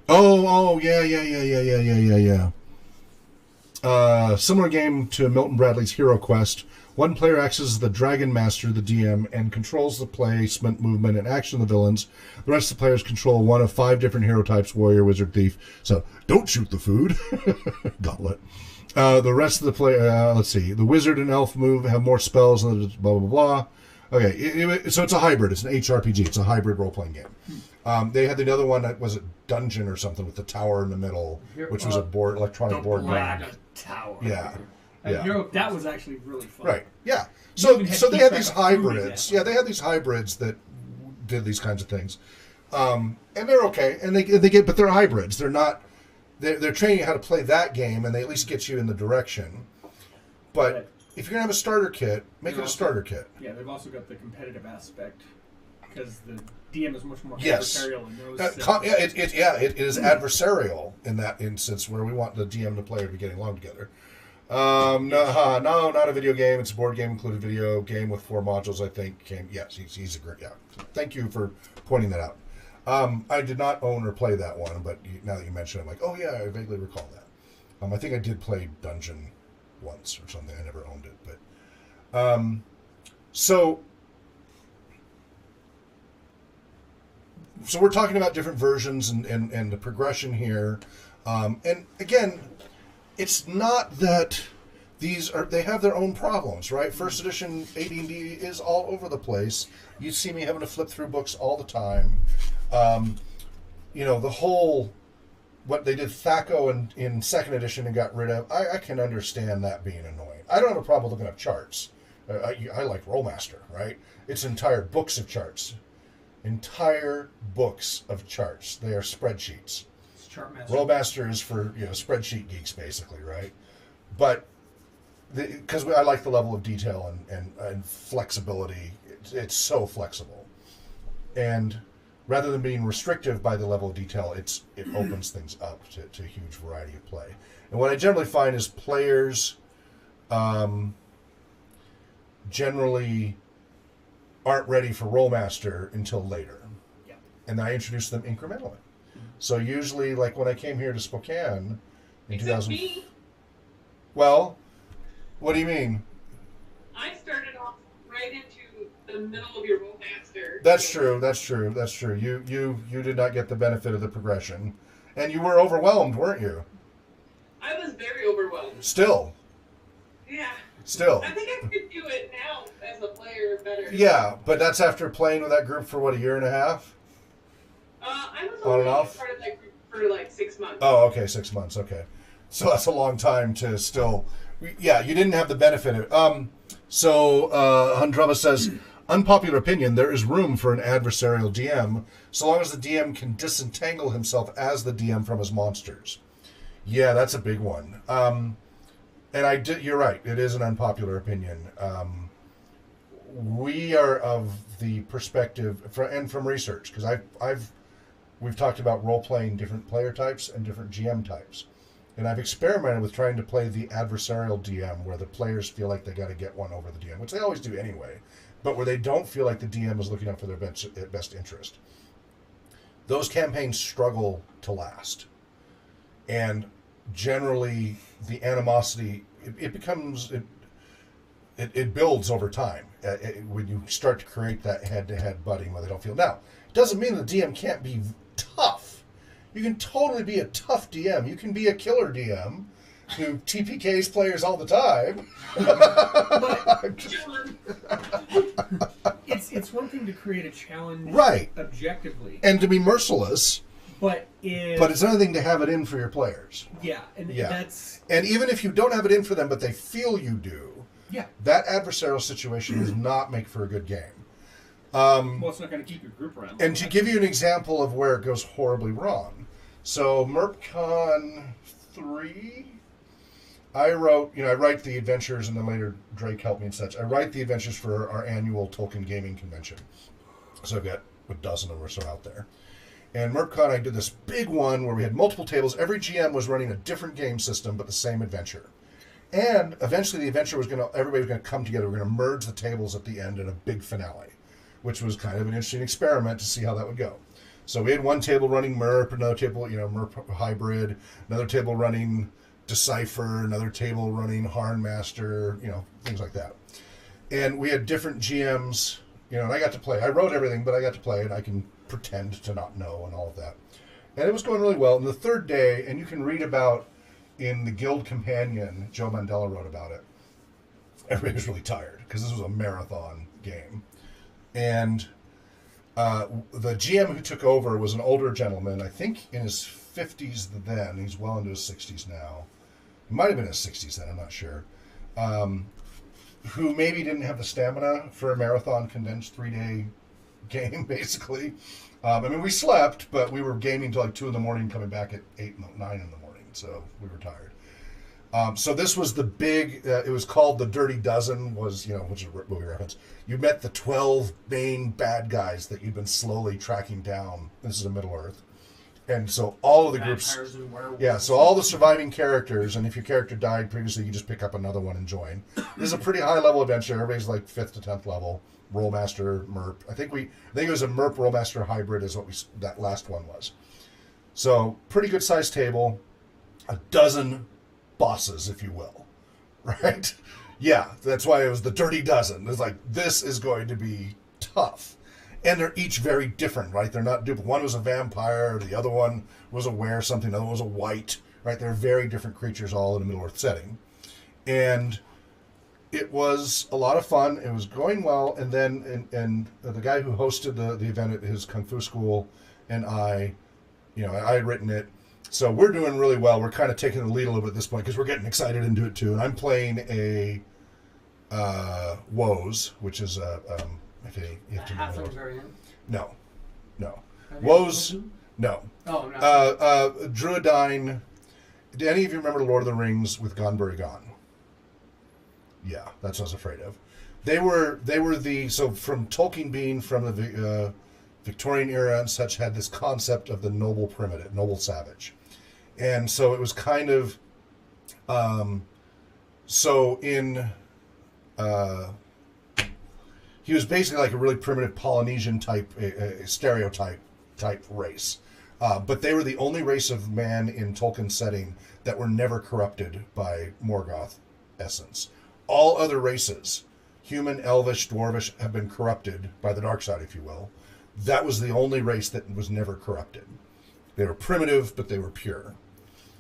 Oh, yeah. Similar game to Milton Bradley's Hero Quest. One player acts as the Dragon Master, the DM, and controls the placement, movement, and action of the villains. The rest of the players control one of 5 different hero types: warrior, wizard, thief. So, don't shoot the food. Gauntlet. The rest of the let's see. The wizard and elf have more spells, blah, blah, blah. Okay, so it's a hybrid. It's an HRPG. It's a hybrid role-playing game. They had the other one that was a dungeon or something with the tower in the middle, which was a electronic board game. Tower. Yeah. That was actually really fun. Right. Yeah. You So even had so to they keep had track these of food hybrids. in Yeah, they had these hybrids that did these kinds of things, and they're okay. And but they're hybrids. They're not. They're training you how to play that game, and they at least get you in the direction. But if you're gonna have a starter kit, make it a starter kit. Yeah, they've also got the competitive aspect because the DM is much more Yes. adversarial and knows. It is adversarial in that instance where we want the DM and the player to be getting along together. No, not a video game. It's a board game included video game with 4 modules. I think Yes, he's a great. Yeah, thank you for pointing that out. I did not own or play that one, but now that you mention it, I'm like, oh yeah, I vaguely recall that. I think I did play Dungeon once or something. I never owned it, but so we're talking about different versions and the progression here, and again, it's not that they have their own problems, right? First edition AD&D is all over the place. You see me having to flip through books all the time. The whole what they did THACO in second edition and got rid of. I can understand that being annoying. I don't have a problem looking up charts. I like Rollmaster, right? It's entire books of charts. Entire books of charts. They are spreadsheets. Rollmaster is for spreadsheet geeks, basically, right? But because I like the level of detail and flexibility, it's so flexible, and rather than being restrictive by the level of detail, it opens things up to a huge variety of play. And what I generally find is players generally aren't ready for Rollmaster until later, and I introduce them incrementally. So usually, like when I came here to Spokane in 2000. Me. Well, what do you mean? I started off right into the middle of your Rollmaster. That's true. You did not get the benefit of the progression, and you were overwhelmed, weren't you? I was very overwhelmed. Still. Yeah. Still. I think I could do it now as a player better. Yeah, but that's after playing with that group for what, a year and a half? I was On only and off? part of that group for like 6 months. Oh, okay, 6 months. Okay, so that's a long time to still. Yeah, you didn't have the benefit of. Hundrava says, unpopular opinion. There is room for an adversarial DM, so long as the DM can disentangle himself as the DM from his monsters. Yeah, that's a big one. You're right. It is an unpopular opinion. we are of the perspective and from research, because we've talked about role playing different player types and different GM types, and I've experimented with trying to play the adversarial DM, where the players feel like they got to get one over the DM, which they always do anyway, but where they don't feel like the DM is looking out for their best interest. Those campaigns struggle to last, and generally the animosity it builds over time when you start to create that head-to-head butting where they don't feel. Now, it doesn't mean the DM can't be tough. You can totally be a tough DM. You can be a killer DM who TPKs players all the time. It's one thing to create a challenge, right, objectively, and to be merciless. But it's another thing to have it in for your players. Yeah, and that's... And even if you don't have it in for them, but they feel you do, that adversarial situation does not make for a good game. Well, it's not going to keep your group around. And to give you an example of where it goes horribly wrong, so MERPCon 3, I write the adventures, and then later Drake helped me and such. I write the adventures for our annual Tolkien gaming convention. So I've got a dozen or so out there. And MERPCon, I did this big one where we had multiple tables. Every GM was running a different game system, but the same adventure. And eventually the adventure everybody was going to come together. We're going to merge the tables at the end in a big finale, which was kind of an interesting experiment to see how that would go. So we had one table running MERP, another table, MERP hybrid, another table running Decipher, another table running Harnmaster, things like that. And we had different GMs, and I got to play. I wrote everything, but I got to play, and I can pretend to not know and all of that. And it was going really well. And the third day, and you can read about in the Guild Companion, Joe Mandela wrote about it. Everybody was really tired because this was a marathon game. And the GM who took over was an older gentleman, I think in his 50s then. He's well into his 60s now. He might have been in his 60s then, I'm not sure. Who maybe didn't have the stamina for a marathon condensed 3-day game, basically. We slept, but we were gaming till like 2 in the morning, coming back at 8, 9 in the morning, so we were tired. So this was the big, it was called the Dirty Dozen, which is a movie reference. You met the 12 main bad guys that you'd been slowly tracking down. This is a Middle-earth. And so all of the groups... so all the surviving characters, and if your character died previously, you just pick up another one and join. This is a pretty high-level adventure. Everybody's like 5th to 10th level. Rollmaster, MERP. I think it was a MERP Rollmaster hybrid is what that last one was. So pretty good sized table, a dozen bosses, if you will, right? Yeah, that's why it was the Dirty Dozen. It's like, this is going to be tough. And they're each very different, right? They're not duplicate. One was a vampire, the other one was a were-something, the other one was a wight, right? They're very different creatures all in a Middle-earth setting. And it was a lot of fun. It was going well. And then and the guy who hosted the event at his Kung Fu school and I had written it. So we're doing really well. We're kind of taking the lead a little bit at this point because we're getting excited into it too. And I'm playing a Woes, which is a... you have to know variant? No. Woes, no. Oh, no. Druidine. Do any of you remember Lord of the Rings with Gonbury Gone? Yeah, that's what I was afraid of. They were from Tolkien being from the Victorian era and such, had this concept of the noble primitive, noble savage. And so it was kind of, he was basically like a really primitive Polynesian type, stereotype type race. But they were the only race of man in Tolkien's setting that were never corrupted by Morgoth essence. All other races, human, elvish, dwarvish, have been corrupted by the dark side, if you will. That was the only race that was never corrupted. They were primitive, but they were pure.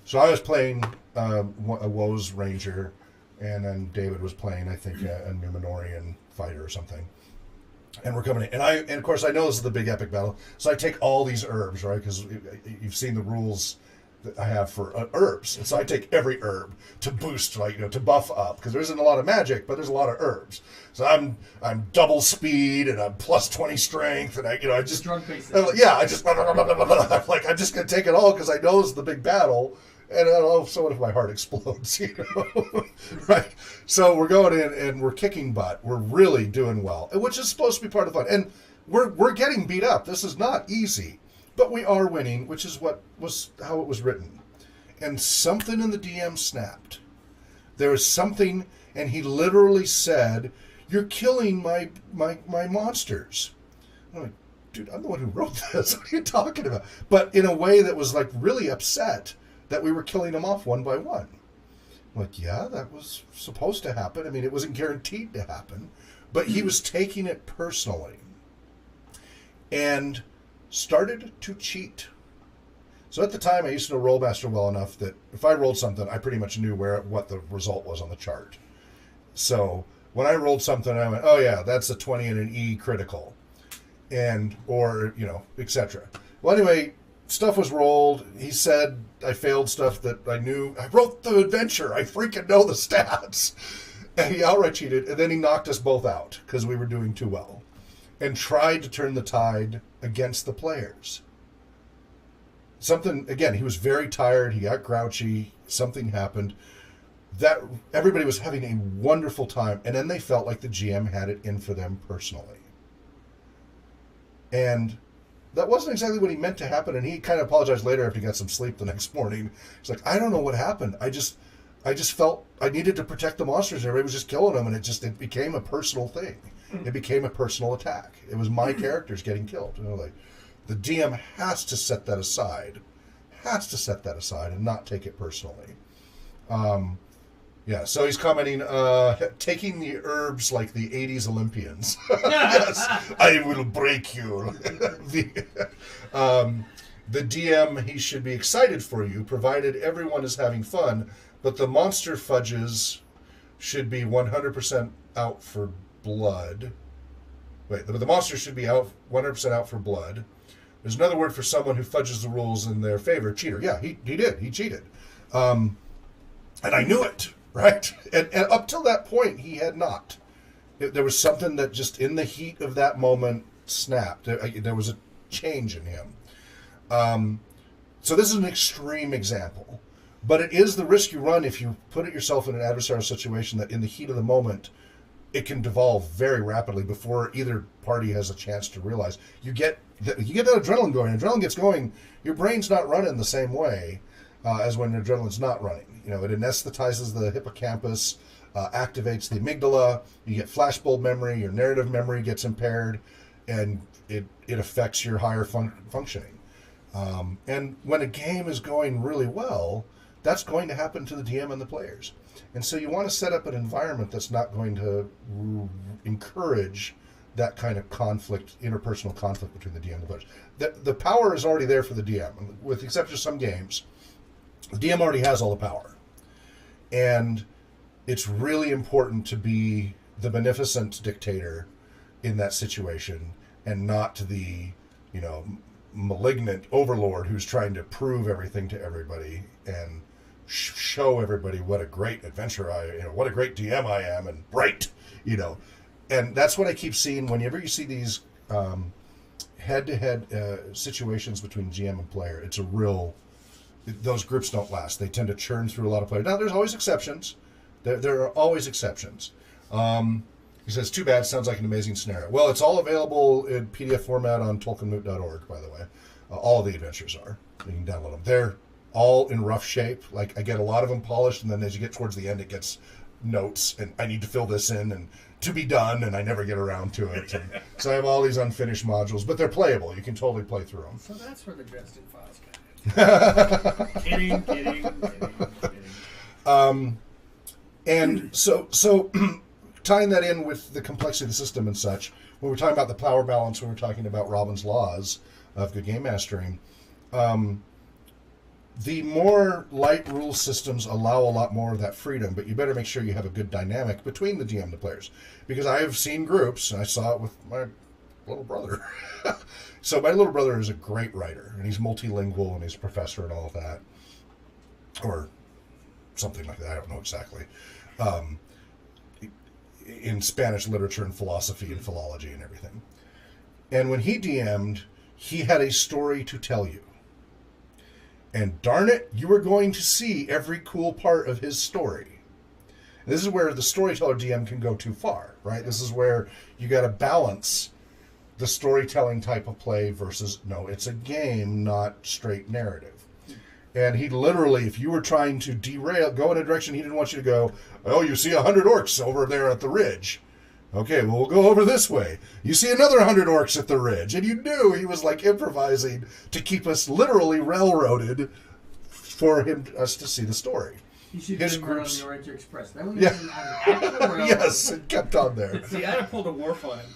So I was playing a Woes Ranger, and then David was playing, I think, a Numenorian fighter or something. And we're coming in. And of course, I know this is the big epic battle, so I take all these herbs, right? Because you've seen the rules that I have for herbs. And so I take every herb to boost, to buff up, because there isn't a lot of magic, but there's a lot of herbs. So I'm double speed, and I'm plus 20 strength, and I just... Drug basis. I'm just going to take it all, because I know this is the big battle, And I don't know, so what if my heart explodes, you know? Right? So we're going in and we're kicking butt. We're really doing well, which is supposed to be part of the fun. And we're getting beat up. This is not easy, but we are winning, which is how it was written. And something in the DM snapped. There was something, and he literally said, "You're killing my monsters." I'm like, dude, I'm the one who wrote this. What are you talking about? But in a way that was like really upset that we were killing them off one by one. I'm like, yeah, that was supposed to happen. I mean, it wasn't guaranteed to happen, but he was taking it personally and started to cheat. So at the time, I used to know Rollmaster well enough that if I rolled something, I pretty much knew what the result was on the chart. So when I rolled something, I went, oh yeah, that's a 20 and an E critical. Or, you know, etc. Well, anyway, stuff was rolled. He said I failed stuff that I knew. I wrote the adventure. I freaking know the stats. And he outright cheated. And then he knocked us both out because we were doing too well. And tried to turn the tide against the players. Something, again, he was very tired. He got grouchy. Something happened. That everybody was having a wonderful time. And then they felt like the GM had it in for them personally. And that wasn't exactly what he meant to happen, and he kind of apologized later after he got some sleep the next morning. He's like, I don't know what happened. I just felt I needed to protect the monsters, and everybody was just killing them, and it became a personal thing. It became a personal attack. It was my characters getting killed. You know, like, the DM has to set that aside. And not take it personally. Yeah, so he's commenting, taking the herbs like the 80s Olympians. Yes, I will break you. The DM, he should be excited for you, provided everyone is having fun, but the monster fudges should be 100% out for blood. Wait, the monster should be 100% out for blood. There's another word for someone who fudges the rules in their favor. Cheater. Yeah, he did. He cheated. And I knew it. Right? And up till that point, he had not. There was something that just in the heat of that moment snapped. There was a change in him. So this is an extreme example. But it is the risk you run if you put yourself in an adversarial situation that in the heat of the moment, it can devolve very rapidly before either party has a chance to realize. You get that adrenaline going. Adrenaline gets going, your brain's not running the same way as when adrenaline's not running. You know, it anesthetizes the hippocampus, activates the amygdala, you get flashbulb memory, your narrative memory gets impaired, and it affects your higher functioning. And when a game is going really well, that's going to happen to the DM and the players. And so you want to set up an environment that's not going to encourage that kind of conflict, interpersonal conflict between the DM and the players. The power is already there for the DM, with the exception of some games. The DM already has all the power. And it's really important to be the beneficent dictator in that situation and not the, you know, malignant overlord who's trying to prove everything to everybody and show everybody what a great adventurer what a great DM I am and bright, you know. And that's what I keep seeing whenever you see these head-to-head situations between GM and player. It's a real... Those groups don't last. They tend to churn through a lot of players. Now, there's always exceptions. There are always exceptions. He says, too bad, sounds like an amazing scenario. Well, it's all available in PDF format on tolkienmoot.org, by the way. All of the adventures are. You can download them. They're all in rough shape. Like, I get a lot of them polished, and then as you get towards the end, it gets notes, and I need to fill this in, and to be done, and I never get around to it. And so I have all these unfinished modules, but they're playable. You can totally play through them. So that's where the Dresden Files come in. Kidding. And so tying that in with the complexity of the system and such, when we're talking about the power balance, when we're talking about Robin's laws of good game mastering, the more light rule systems allow a lot more of that freedom, but you better make sure you have a good dynamic between the DM and the players. Because I have seen groups, and I saw it with my little brother. So my little brother is a great writer, and he's multilingual, and he's a professor and all of that. Or something like that, I don't know exactly. In Spanish literature and philosophy and philology and everything. And when he DM'd, he had a story to tell you. And darn it, you are going to see every cool part of his story. This is where the storyteller DM can go too far, right? This is where you got to balance the storytelling type of play versus, no, it's a game, not straight narrative. And he literally, if you were trying to go in a direction he didn't want you to go, oh, you see 100 orcs over there at the ridge. Okay, well, we'll go over this way. You see another 100 orcs at the ridge. And you knew he was like improvising to keep us literally railroaded for us to see the story. You should His bring her on groups- the Oriental Express. That one Yeah. Yes. Yes, it kept on there. See, I'd have pulled a Worf on him.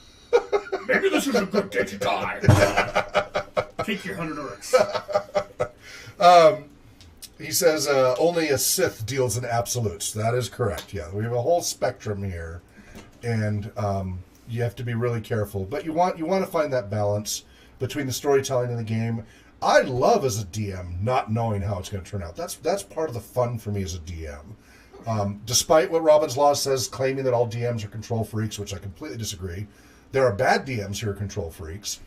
Maybe this is a good day to die. Take your 100 orcs. He says only a Sith deals in absolutes. That is correct. Yeah, we have a whole spectrum here, and you have to be really careful. But you want to find that balance between the storytelling and the game. I love as a DM not knowing how it's going to turn out. That's part of the fun for me as a DM. Despite what Robin's Law says, claiming that all DMs are control freaks, which I completely disagree. There are bad DMs who are control freaks.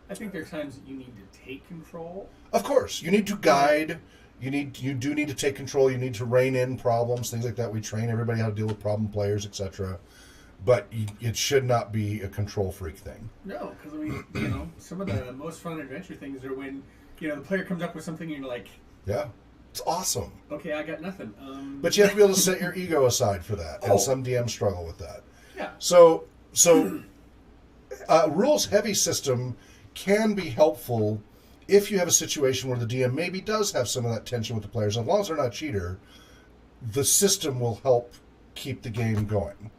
I think there are times that you need to take control. Of course, you need to guide. You do need to take control. You need to rein in problems, things like that. We train everybody how to deal with problem players, etc. But it should not be a control freak thing. No, because I mean, some of the most fun adventure things are when the player comes up with something and you're like, Yeah, it's awesome. okay, I got nothing. But you have to be able to set your ego aside for that, Oh. and some DMs struggle with that. Yeah. So rules heavy system can be helpful if you have a situation where the DM maybe does have some of that tension with the players. As long as they're not a cheater, the system will help keep the game going.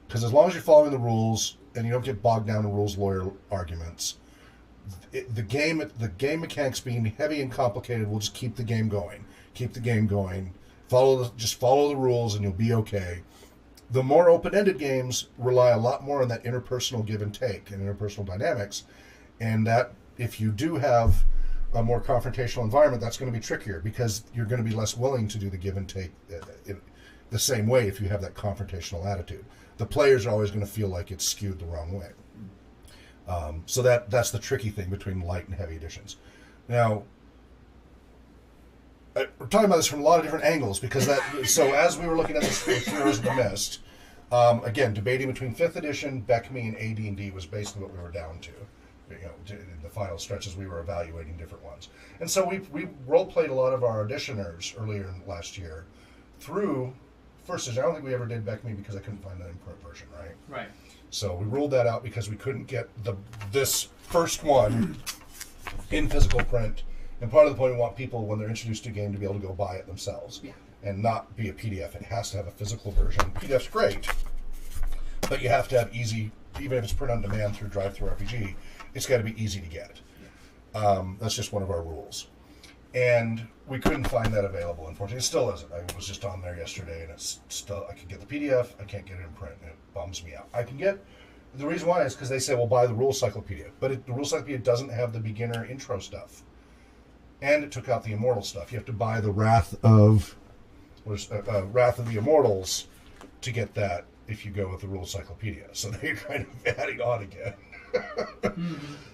Because as long as you're following the rules and you don't get bogged down in rules lawyer arguments, the game mechanics being heavy and complicated will just keep the game going. Keep the game going. Just follow the rules and you'll be okay. The more open-ended games rely a lot more on that interpersonal give and take and interpersonal dynamics, and that if you do have a more confrontational environment, that's going to be trickier because you're going to be less willing to do the give and take the same way if you have that confrontational attitude. The players are always going to feel like it's skewed the wrong way. So that's the tricky thing between light and heavy editions. Now, we're talking about this from a lot of different angles because so as we were looking at this for Heroes of the Mist, again, debating between 5th edition, BECMI, and AD&D was basically what we were down to. In the final stretches, we were evaluating different ones. And so we role-played a lot of our auditioners earlier last year through first edition. I don't think we ever did BECMI because I couldn't find an imprint version, right? Right. So we ruled that out because we couldn't get this first one in physical print. And part of the point, we want people, when they're introduced to a game, to be able to go buy it themselves. Yeah. And not be a PDF. It has to have a physical version. PDF's great, but you have to have easy, even if it's print on demand through drive-through-RPG, it's got to be easy to get. That's just one of our rules. And we couldn't find that available, unfortunately. It still isn't. I was just on there yesterday, and it's still, I can get the PDF, I can't get it in print, and it bums me out. I can get, the reason why is because they say, well, buy the Rules Cyclopedia. But the Rules Cyclopedia doesn't have the beginner intro stuff. And it took out the Immortal stuff. You have to buy the Wrath of the Immortals to get that if you go with the Rules Cyclopedia. So they're kind of adding on again.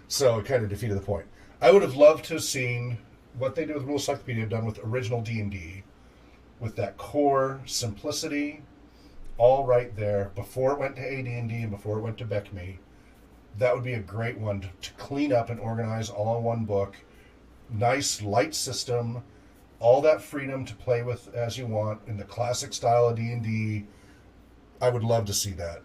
So it kind of defeated the point. I would have loved to have seen what they did with Rules Cyclopedia done with original D&D, with that core simplicity, all right there, before it went to AD&D and before it went to BECMI. That would be a great one to clean up and organize all in one book. Nice, light system, all that freedom to play with as you want in the classic style of D&D. I would love to see that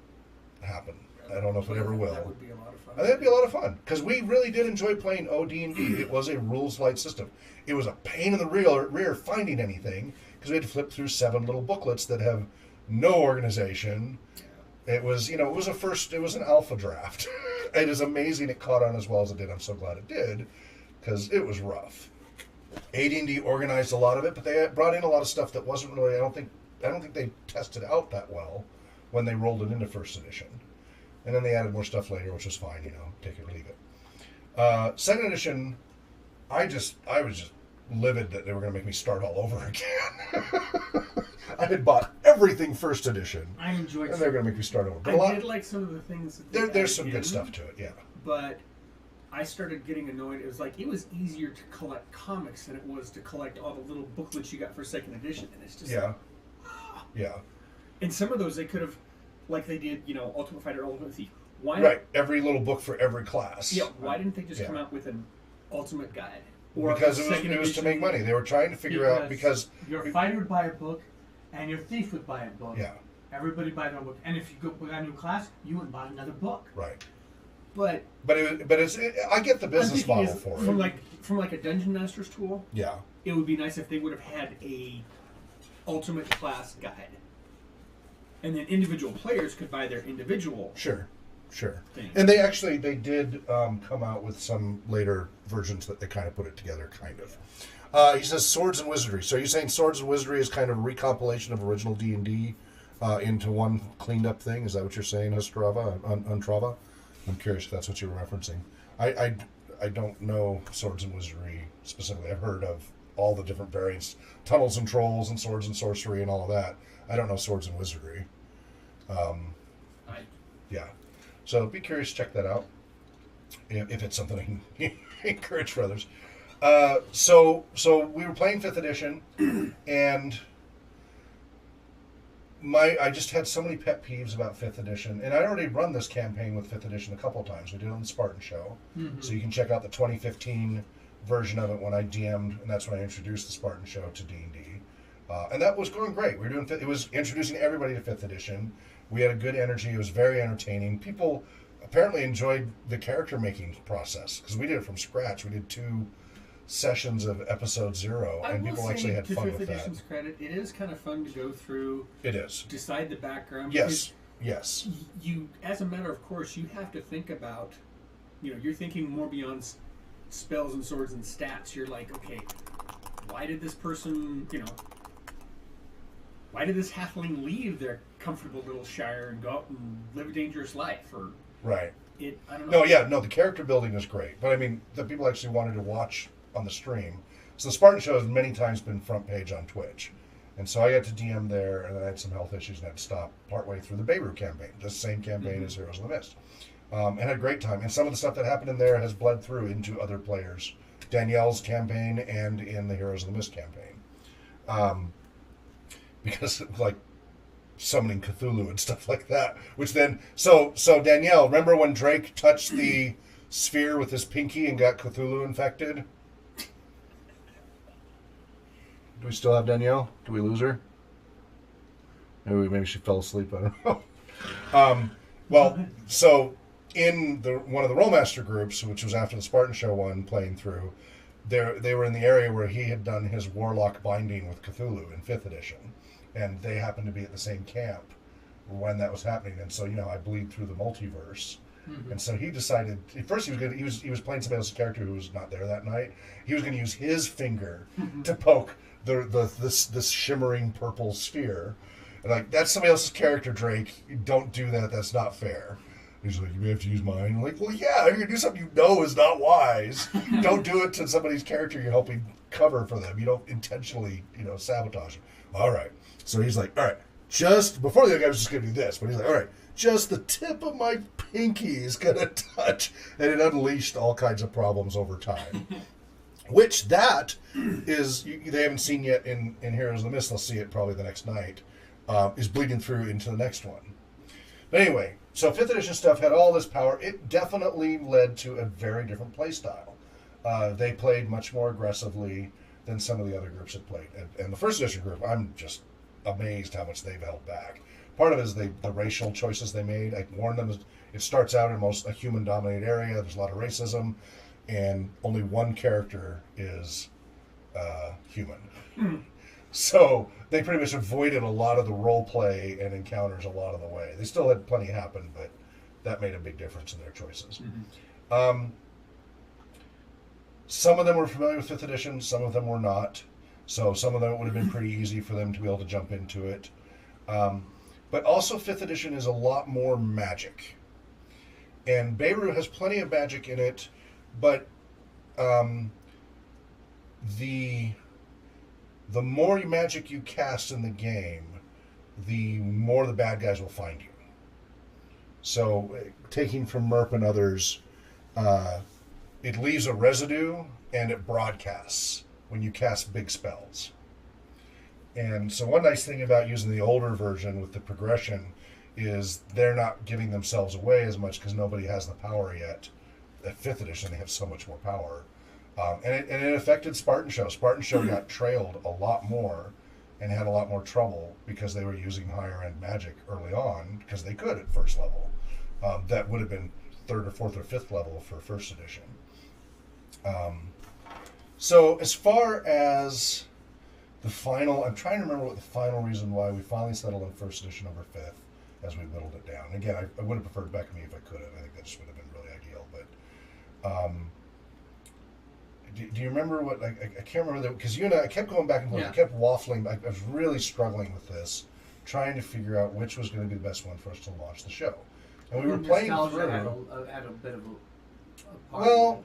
happen. I don't know if it ever will. That would be a lot of fun. I think it'd be a lot of fun because we really did enjoy playing OD&D. It was a rules light system. It was a pain in the rear finding anything because we had to flip through 7 little booklets that have no organization. It was, it was an alpha draft. It is amazing it caught on as well as it did. I'm so glad it did because it was rough. AD&D organized a lot of it, but they brought in a lot of stuff that wasn't really. I don't think they tested out that well when they rolled it into first edition. And then they added more stuff later, which was fine, take it or leave it. Second edition, I was just livid that they were going to make me start all over again. I had bought everything first edition. I enjoyed and they're going to make me start over. But I did like some of the things that there's some added good in, stuff to it, yeah. But I started getting annoyed. It was like it was easier to collect comics than it was to collect all the little booklets you got for second edition, and it's just yeah. And some of those they could have, like they did, Ultimate Fighter, Ultimate Thief. Why? Right, every little book for every class. Yeah. Why didn't they just come out with an Ultimate Guide? Because it was to make money. They were trying to figure out because your fighter would buy a book, and your thief would buy a book. Yeah. Everybody buy their own book, and if you go with a new class, you would buy another book. Right. But I get the business model for it. From like a Dungeon Masters tool. Yeah. It would be nice if they would have had a Ultimate Class guide, and then individual players could buy their individual. Sure. Thing. And they did come out with some later versions that they kind of put it together, kind of. He says Swords and Wizardry. So are you saying Swords and Wizardry is kind of a recompilation of original D&D into one cleaned up thing? Is that what you're saying, Untrava? I'm curious if that's what you were referencing. I don't know Swords and Wizardry specifically. I've heard of all the different variants, Tunnels and Trolls and Swords and Sorcery and all of that. I don't know Swords and Wizardry. Yeah. So be curious to check that out if it's something I can encourage for others. So we were playing 5th edition, and I just had so many pet peeves about 5th edition, and I already run this campaign with 5th edition a couple of times. We did it on the Spartan Show, so you can check out the 2015 version of it when I DM'd, and that's when I introduced the Spartan Show to D&D. And that was going great. We were doing it was introducing everybody to 5th edition. We had a good energy. It was very entertaining. People apparently enjoyed the character making process because we did it from scratch. We did 2 sessions of episode 0, and people actually had fun with that. To 5th edition's credit, it is kind of fun to go through. It is. Decide the background. Yes. You, as a matter of course, you have to think about, you're thinking more beyond spells and swords and stats. You're like, okay, why did this person, why did this halfling leave their comfortable little shire and go out and live a dangerous life? Or right. I don't know. No, the character building is great, but I mean, the people actually wanted to watch on the stream. So the Spartan Show has many times been front page on Twitch, and so I got to DM there, and then I had some health issues and had to stop partway through the Beirut campaign, the same campaign as Heroes of the Mist, and had a great time. And some of the stuff that happened in there has bled through into other players, Danielle's campaign and in the Heroes of the Mist campaign, because like summoning Cthulhu and stuff like that. Which then, so Danielle, remember when Drake touched the sphere with his pinky and got Cthulhu infected? Do we still have Danielle? Do we lose her? Maybe she fell asleep. I don't know. Well, so in one of the Rollmaster groups, which was after the Spartan Show one playing through, they were in the area where he had done his Warlock binding with Cthulhu in 5th edition. And they happened to be at the same camp when that was happening. And so, I bleed through the multiverse. Mm-hmm. And so he decided, at first he was playing somebody else's character who was not there that night. He was going to use his finger to poke this shimmering purple sphere. And like, that's somebody else's character, Drake. Don't do that. That's not fair. He's like, you may have to use mine. I'm like, well, yeah, you're going to do something you know is not wise. Don't do it to somebody's character you're helping cover for them. You don't intentionally, sabotage them. All right. So he's like, all right, just before the other guy was just going to do this, but he's like, all right, just the tip of my pinky is going to touch. And it unleashed all kinds of problems over time. Which that is, they haven't seen yet in Heroes of the Mist. They'll see it probably the next night, is bleeding through into the next one. But anyway, so 5th edition stuff had all this power. It definitely led to a very different play style. They played much more aggressively than some of the other groups had played. And the 1st edition group, I'm just amazed how much they've held back. Part of it is the racial choices they made. I warned them, it starts out in a human-dominated area. There's a lot of racism, and only one character is human. So they pretty much avoided a lot of the role play and encounters a lot of the way. They still had plenty happen, but that made a big difference in their choices. Mm-hmm. Some of them were familiar with 5th edition, some of them were not. So some of them it would have been pretty easy for them to be able to jump into it. But also 5th edition is a lot more magic. And Beirut has plenty of magic in it, but the more magic you cast in the game, the more the bad guys will find you. So taking from Merp and others, it leaves a residue and it broadcasts when you cast big spells. And so one nice thing about using the older version with the progression is they're not giving themselves away as much because nobody has the power yet. At 5th edition, they have so much more power. And it affected Spartan Show. Spartan Show got trailed a lot more and had a lot more trouble because they were using higher end magic early on because they could at first level. That would have been 3rd or 4th or 5th level for 1st edition. So as far as the final, I'm trying to remember what the final reason why we finally settled on 1st edition over 5th as we whittled it down. Again, I would have preferred BECMI if I could have. I think that just would have been really ideal. But do you remember what, I can't remember that, because you and I kept going back and forth. Yeah. I kept waffling. I was really struggling with this, trying to figure out which was going to be the best one for us to launch the show. And we were playing Nostalgia through. had a bit of a part. Well,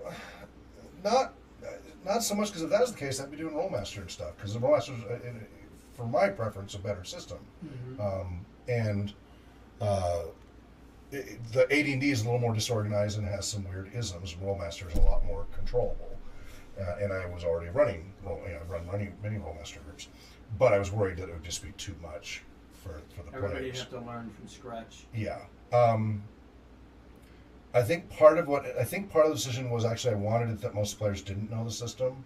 not so much because if that was the case, I'd be doing Rollmaster and stuff, because the Rollmaster is, for my preference, a better system. And the AD&D is a little more disorganized and has some weird isms. Rollmaster is a lot more controllable. And I was already running, I've run many Rollmaster groups, but I was worried that it would just be too much for the Everybody players. have to learn from scratch. Yeah. I think part of the decision was actually I wanted it that most players didn't know the system,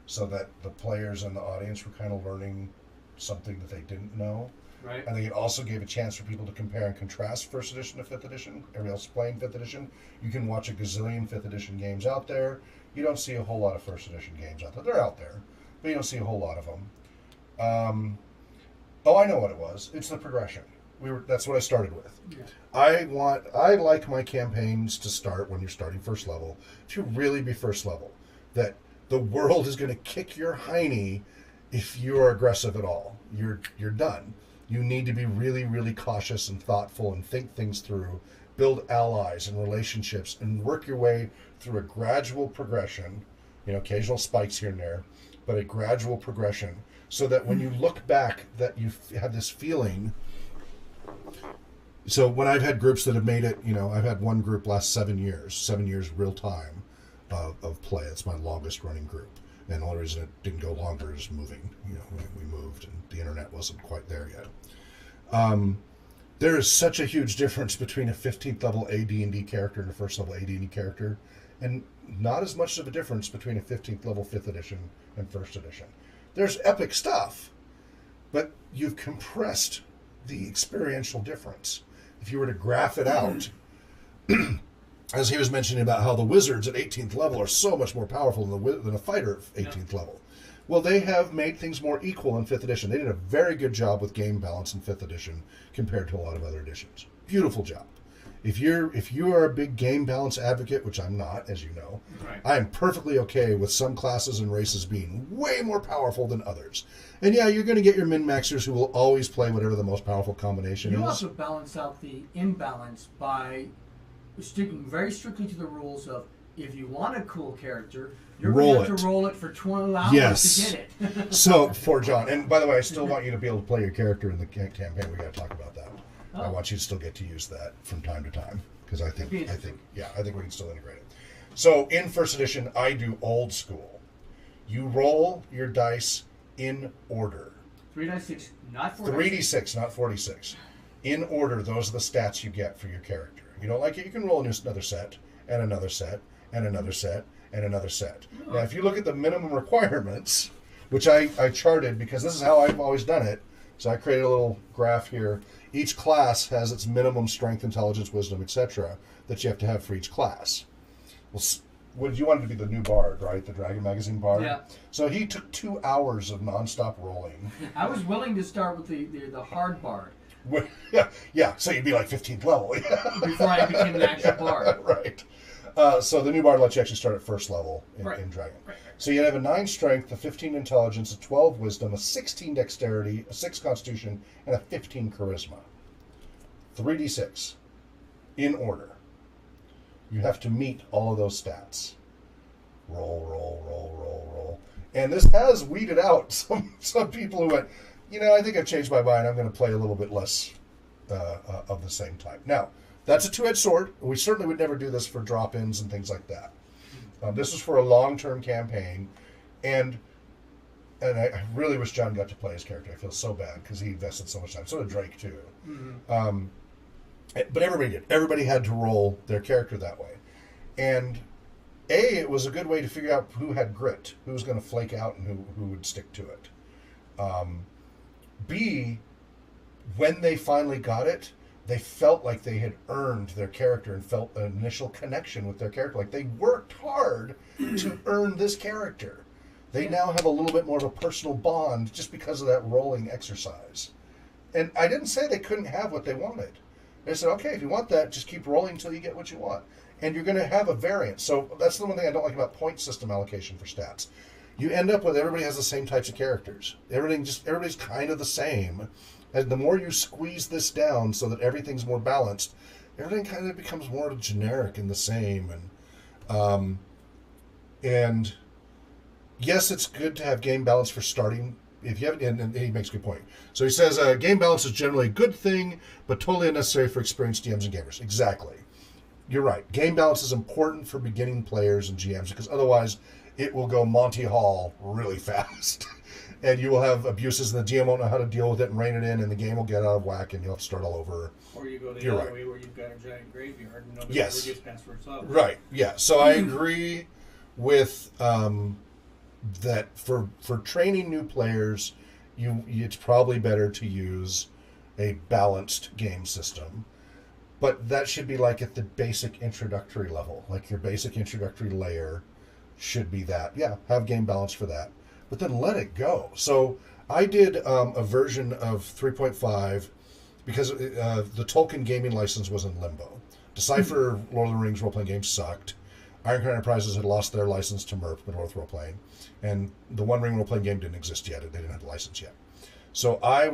so that the players and the audience were kind of learning something that they didn't know. Right. I think it also gave a chance for people to compare and contrast 1st edition to 5th edition. Everybody else is playing 5th edition. You can watch a gazillion 5th edition games out there. You don't see a whole lot of 1st edition games out there. They're out there, but you don't see a whole lot of them. Oh, I know what it was. It's the progression. That's what I started with. Yeah. I like my campaigns to start when you're starting 1st level to really be 1st level. That the world is going to kick your hiney if you're aggressive at all. You're done. You need to be really, really cautious and thoughtful and think things through, build allies and relationships, and work your way through a gradual progression, occasional spikes here and there, but a gradual progression, so that when you look back that you've had this feeling. So when I've had groups that have made it, I've had one group last 7 years real time of play. It's my longest running group. And the only reason it didn't go longer is moving. We moved and the internet wasn't quite there yet. There is such a huge difference between a 15th level AD&D character and a 1st level AD&D character, and not as much of a difference between a 15th level 5th edition and 1st edition. There's epic stuff, but you've compressed the experiential difference. If you were to graph it out, as he was mentioning about how the wizards at 18th level are so much more powerful than a fighter at 18th level. Well, they have made things more equal in 5th edition. They did a very good job with game balance in 5th edition compared to a lot of other editions. Beautiful job. If you are a big game balance advocate, which I'm not, as you know, Right. I am perfectly okay with some classes and races being way more powerful than others. And yeah, you're going to get your min-maxers who will always play whatever the most powerful combination You is. also balance out the imbalance by sticking very strictly to the rules of, if you want a cool character, you're going to have to roll it for 12 hours Yes. to get it. So, for John, and by the way, I still want you to be able to play your character in the campaign. We got to talk about that. I Oh. want you to still get to use that from time to time because I think That'd be we interesting. can still integrate it. So, in 1st edition, I do old school. You roll your dice in order. 3d6, not 4 3d6, not 46. In order, those are the stats you get for your character. You don't like it, you can roll another set, and another set, and another set, and another set. Now, if you look at the minimum requirements, which I charted because this is how I've always done it, so I created a little graph here. Each class has its minimum strength, intelligence, wisdom, etc. that you have to have for each class. Well, you wanted to be the new bard, right? The Dragon Magazine bard? Yeah. So he took 2 hours of nonstop rolling. I was willing to start with the hard bard Yeah. So you'd be like 15th level. before I became an actual bard. Right. So the new bard lets you actually start at 1st level in Dragon. Right. So you have a 9 strength, a 15 intelligence, a 12 wisdom, a 16 dexterity, a 6 constitution, and a 15 charisma. 3d6 in order. You have to meet all of those stats. Roll. And this has weeded out some people who went, I think I've changed my mind. I'm going to play a little bit less of the same type. Now, that's a two-edged sword. We certainly would never do this for drop-ins and things like that. This was for a long-term campaign, and I really wish John got to play his character. I feel so bad because he invested so much time. So did Drake too. But everybody did. Everybody had to roll their character that way, and it was a good way to figure out who had grit, who was going to flake out, and who would stick to it. B, when they finally got it, they felt like they had earned their character and felt an initial connection with their character. Like they worked hard to earn this character. They now have a little bit more of a personal bond just because of that rolling exercise. And I didn't say they couldn't have what they wanted. I said, okay, if you want that, just keep rolling until you get what you want. And you're going to have a variance. So that's the one thing I don't like about point system allocation for stats. You end up with everybody has the same types of characters. Everybody's kind of the same. And the more you squeeze this down so that everything's more balanced, everything kind of becomes more generic and the same. And yes, it's good to have game balance for starting. If you have, and he makes a good point. So he says, game balance is generally a good thing, but totally unnecessary for experienced DMs and gamers. Exactly. You're right. Game balance is important for beginning players and GMs because otherwise it will go Monty Hall really fast. And you will have abuses and the GM won't know how to deal with it and rein it in and the game will get out of whack and you'll have to start all over. Or you go the other way where you've got a giant graveyard and nobody ever gets past first level. Right, yeah. So I agree with that for training new players, it's probably better to use a balanced game system. But that should be like at the basic introductory level. Like your basic introductory layer should be that. Yeah, have game balance for that. But then let it go. So I did a version of 3.5 because the Tolkien gaming license was in limbo. Decipher Lord of the Rings role-playing games sucked. Ironclad Enterprises had lost their license to MERP, Middle-earth role-playing. And the One Ring role-playing game didn't exist yet. They didn't have the license yet. So I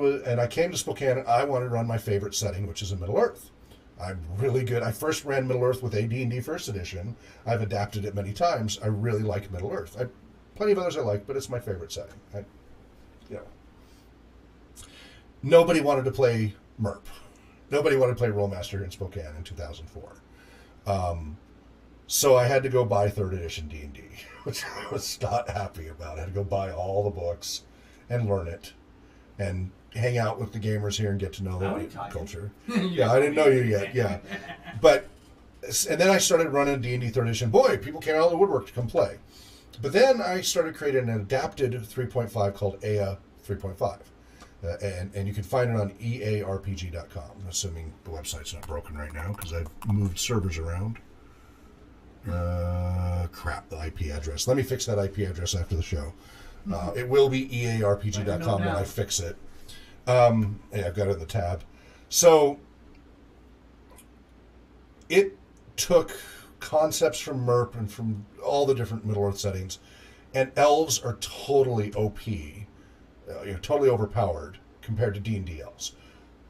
came to Spokane and I wanted to run my favorite setting, which is in Middle-earth. I'm really good. I first ran Middle-earth with AD&D First Edition. I've adapted it many times. I really like Middle-earth. Plenty of others I like, but it's my favorite setting. Nobody wanted to play MERP. Nobody wanted to play Rolemaster in Spokane in 2004. So I had to go buy 3rd edition D&D, which I was not happy about. I had to go buy all the books and learn it and hang out with the gamers here and get to know the culture. Yeah, I didn't know you yet. Yeah, and then I started running D&D 3rd edition. Boy, people came out of the woodwork to come play. But then I started creating an adapted 3.5 called AIA 3.5. And you can find it on earpg.com. I'm assuming the website's not broken right now because I've moved servers around. Crap, the IP address. Let me fix that IP address after the show. It will be earpg.com when I fix it. Yeah, I've got it in the tab. So it took concepts from MERP and from all the different Middle-earth settings, and elves are totally OP, totally overpowered compared to D&D elves.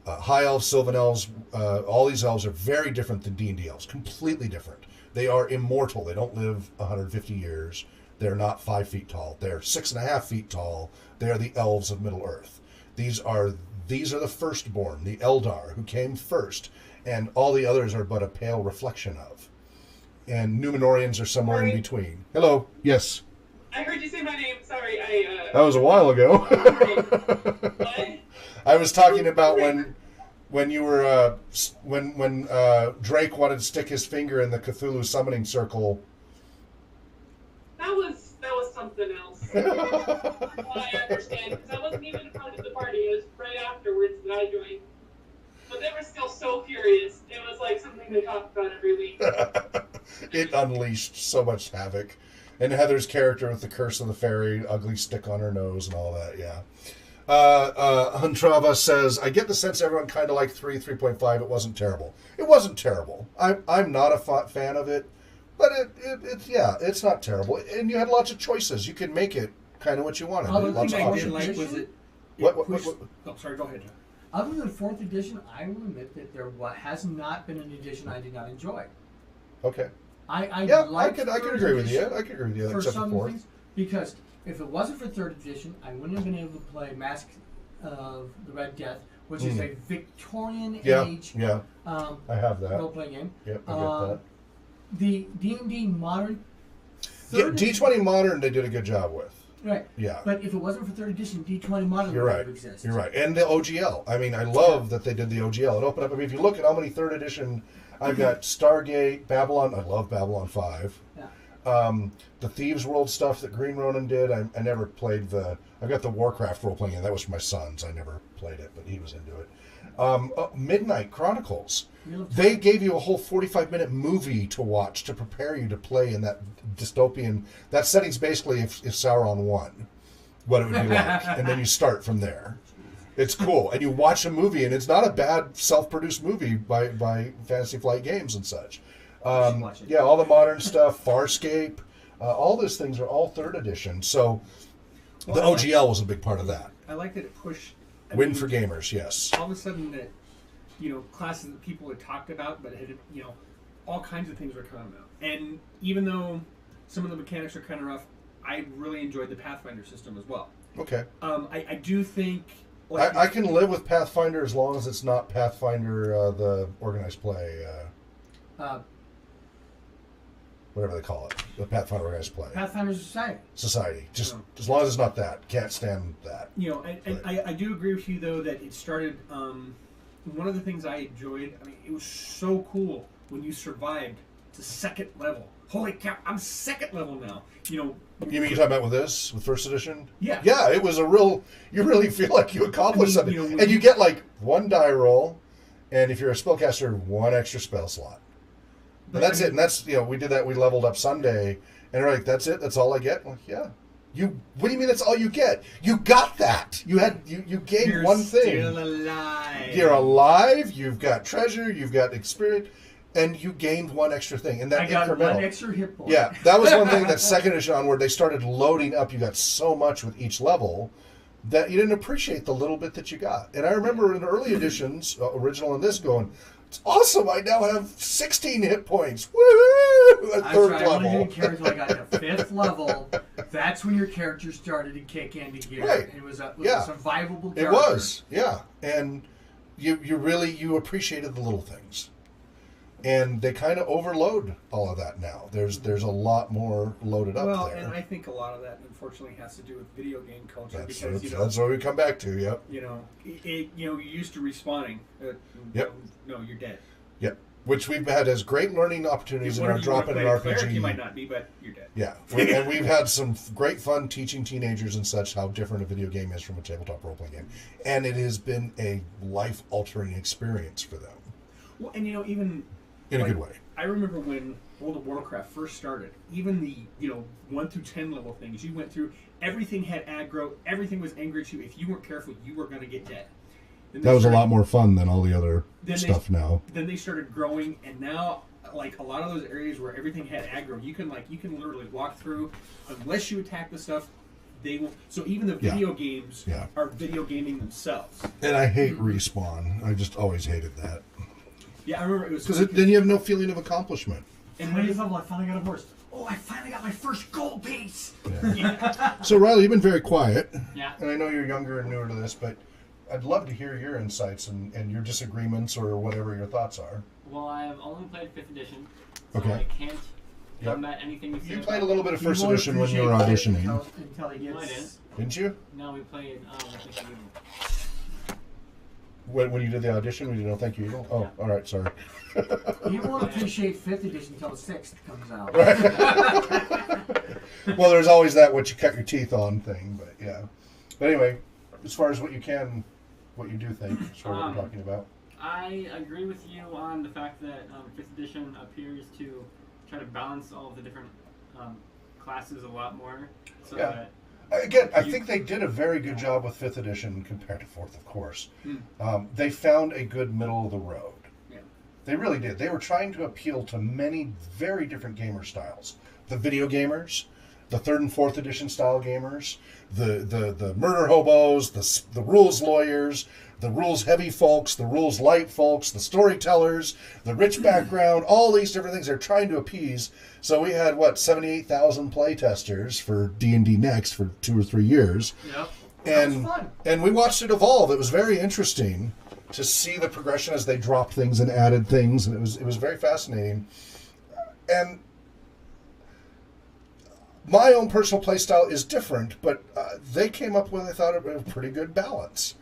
High elves, Sylvan elves, all these elves are very different than D&D elves, completely different. They are immortal. They don't live 150 years. They're not 5 feet tall. They're 6.5 feet tall. They are the elves of Middle-earth. These are the firstborn, the Eldar, who came first, and all the others are but a pale reflection of. And Numenorians are somewhere in between. Hello. Yes. I heard you say my name. Sorry, That was a while ago. What? I was talking about when you were when Drake wanted to stick his finger in the Cthulhu summoning circle. That was something else. I understand because I wasn't even a part of the party. It was right afterwards that I joined. But they were still so furious. It was like something they talked about every week. It unleashed so much havoc. And Heather's character with the curse of the fairy, ugly stick on her nose and all that, yeah. Huntrava says, I get the sense everyone kind of liked 3.5. It wasn't terrible. It wasn't terrible. I'm not a fan of it, but it's not terrible. And you had lots of choices. You could make it kind of what you wanted. Lots of options. Oh, sorry, go ahead. Other than 4th edition, I will admit that there has not been an edition I did not enjoy. Okay. I could agree with you. I could agree with you, for except some for 4th. things, because if it wasn't for 3rd edition, I wouldn't have been able to play Mask of the Red Death, which is a Victorian age I have that. role-playing game. Yep, I get that. The D&D modern D20 Modern they did a good job with. Right. Yeah. But if it wasn't for 3rd edition, D20 Modern You're right. would exist. You're right. And the OGL. I mean, I love that they did the OGL. It opened up. I mean, if you look at how many 3rd edition, I've got Stargate, Babylon. I love Babylon 5. Yeah. The Thieves World stuff that Green Ronin did. I never played the. I've got the Warcraft role playing, and that was for my sons. I never played it, but he was into it. Midnight Chronicles. They gave you a whole 45-minute movie to watch to prepare you to play in that dystopian. That setting's basically if Sauron won, what it would be like, and then you start from there. It's cool, and you watch a movie, and it's not a bad self-produced movie by Fantasy Flight Games and such. Yeah, all the modern stuff, Farscape, all those things are all 3rd edition. So the OGL was a big part of that. I like that it pushed. Win for gamers, yes. All of a sudden that, classes that people had talked about, but had, all kinds of things were coming out. And even though some of the mechanics are kind of rough, I really enjoyed the Pathfinder system as well. Okay. I do think... I can live with Pathfinder as long as it's not Pathfinder, the organized play, whatever they call it, the Pathfinder organized play. Pathfinder Society. Just as long as it's not that. Can't stand that. I do agree with you, though, that it started... one of the things I enjoyed, it was so cool when you survived to 2nd level. Holy cow, I'm 2nd level now. You mean you're talking about with this, with 1st edition? Yeah. Yeah, it was a real, you really feel like you accomplished something. And you get like 1 die roll, and if you're a spellcaster, 1 extra spell slot. And that's it. And that's, we did that, we leveled up Sunday, and we're like, that's it? That's all I get? I'm like, yeah. What do you mean that's all you get? You got that. You gained one thing. You're still alive. You're alive, you've got treasure, you've got experience, and you gained 1 extra thing. And that I got incremental. 1 extra hit point. Yeah, that was one thing that 2nd edition onward, they started loading up. You got so much with each level that you didn't appreciate the little bit that you got. And I remember in the early editions, original and this, going, it's awesome, I now have 16 hit points. Woo! At 3rd level. I only didn't care until I got to 5th level. That's when your character started to kick into gear. Right. It was a Yeah. survivable character. It was, yeah. And you really appreciated the little things. And they kind of overload all of that now. There's a lot more loaded up there. And I think a lot of that, unfortunately, has to do with video game culture. That's what we come back to, yep. You're used to respawning. Yep. No, you're dead. Yep. Which we've had as great learning opportunities in our drop-in and RPG. You might not be, but you're dead. Yeah. And we've had some great fun teaching teenagers and such how different a video game is from a tabletop role-playing game. And it has been a life-altering experience for them. Well, and even... In a good way. I remember when World of Warcraft first started, even the 1 through 10 level things you went through, everything had aggro, everything was angry at you. If you weren't careful, you were going to get dead. That was a lot more fun than all the other stuff now. Then they started growing, and now like a lot of those areas where everything had aggro, you can literally walk through, unless you attack the stuff. They will. So even the video games are video gaming themselves. And I hate respawn. I just always hated that. Yeah, I remember it was because then you have no feeling of accomplishment. And when you level, I finally got a horse. Oh, I finally got my first gold piece. Yeah. So Riley, you've been very quiet. Yeah. And I know you're younger and newer to this, but I'd love to hear your insights and your disagreements or whatever your thoughts are. Well, I've only played 5th edition, so Okay. I can't combat anything you say. You played a little bit of 1st edition when you were auditioning. Until he gets... Didn't you? No, we played Thank You Evil. When you did the audition, we did No Thank You Evil? Oh, all right, sorry. You won't appreciate 5th edition until the 6th comes out. Right. Well, there's always that what you cut your teeth on thing, but yeah. But anyway, as far as what you do think, as far as what we're talking about. I agree with you on the fact that 5th edition appears to try to balance all of the different classes a lot more. So that again, I think they did a very good job with 5th edition compared to 4th, of course. They found a good middle of the road. Yeah. They really did. They were trying to appeal to many very different gamer styles. The video gamers, the 3rd and 4th edition style gamers, the murder hobos, the rules lawyers, the rules heavy folks, the rules light folks, the storytellers, the rich background, all these different things they're trying to appease. So we had, 78,000 playtesters for D&D Next for 2 or 3 years. Yep. And we watched it evolve. It was very interesting to see the progression as they dropped things and added things, and it was very fascinating. And my own personal playstyle is different, but they came up with, I thought, a pretty good balance.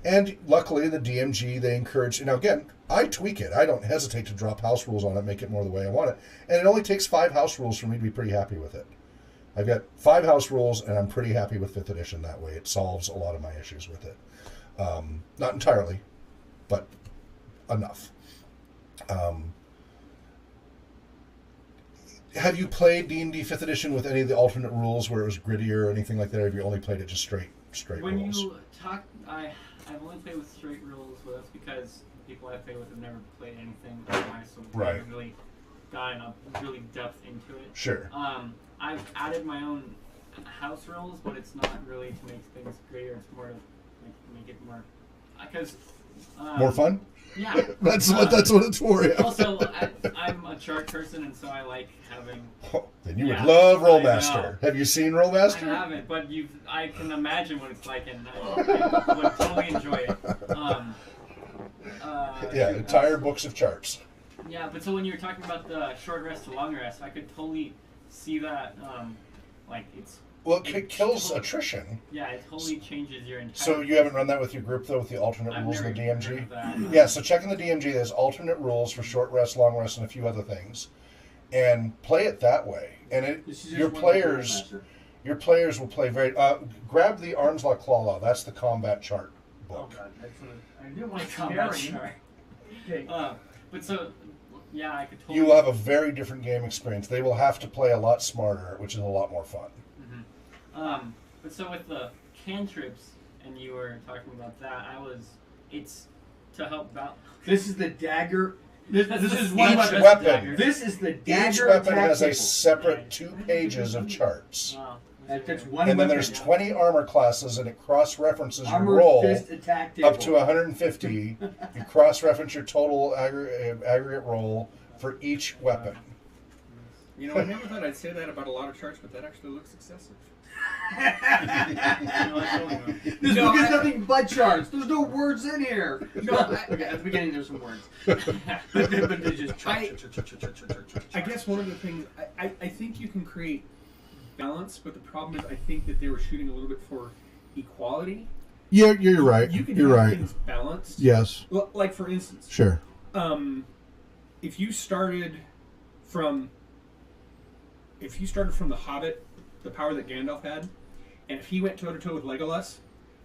And luckily, the DMG, they encourage... Now, again, I tweak it. I don't hesitate to drop house rules on it, make it more the way I want it. And it only takes 5 house rules for me to be pretty happy with it. I've got 5 house rules, and I'm pretty happy with 5th edition that way. It solves a lot of my issues with it. Not entirely, but enough. Have you played D&D 5th edition with any of the alternate rules where it was grittier or anything like that, or have you only played it just straight When rules? you talk, I've only played with straight rules, but that's because the people I've played with have never played anything like mine, so I Right. haven't really gotten a really depth into it. Sure. I've added my own house rules, but it's not really to make things greater. It's more to make it more, because More fun? Yeah. That's what it's for. Yeah. Also, I'm a chart person, and so I like having. Then you Yeah, would love I Rollmaster. know. Have you seen I Rollmaster? haven't, but I can imagine what it's like, and I would totally enjoy it. Yeah, entire books of charts. Yeah, but so when you were talking about the short rest to long rest, I could totally see that. Like it's. Well, it kills attrition. Yeah, it totally changes your entire. So you haven't run that with your group though, with the alternate I've rules in the never heard DMG? of that. Yeah, so check in the DMG. There's alternate rules for short rest, long rest, and a few other things, and play it that way. And This is your just one players, Master. your players will play very. Grab the Arms Law Claw Law. That's the combat chart Oh book. god, excellent. I didn't want to Combat compare chart. Okay. But so, yeah, I could totally. You will have a very different game experience. They will have to play a lot smarter, which is a lot more fun. But so with the cantrips, and you were talking about that, it's to help balance. This is the dagger. This is Each one weapon. weapon. This is the dagger. Each weapon attack has a table. separate 2 pages of charts. Wow. That's one And then weapon. there's 20 armor classes, and it cross-references your Armor roll fist attack table. up to 150. You cross-reference your total aggregate roll for each weapon. You know, I never thought I'd say that about a lot of charts, but that actually looks excessive. This No, book is I- nothing but charts. There's no words in here. No, Okay, at the beginning there's some words. but they're just charts. I guess one of the things I think you can create balance, but the problem is I think that they were shooting a little bit for equality. Yeah, you're right. You can You're have right. things balanced. Yes. Well, like for instance, Sure. if you started from The Hobbit, the power that Gandalf had, and if he went toe to toe with Legolas,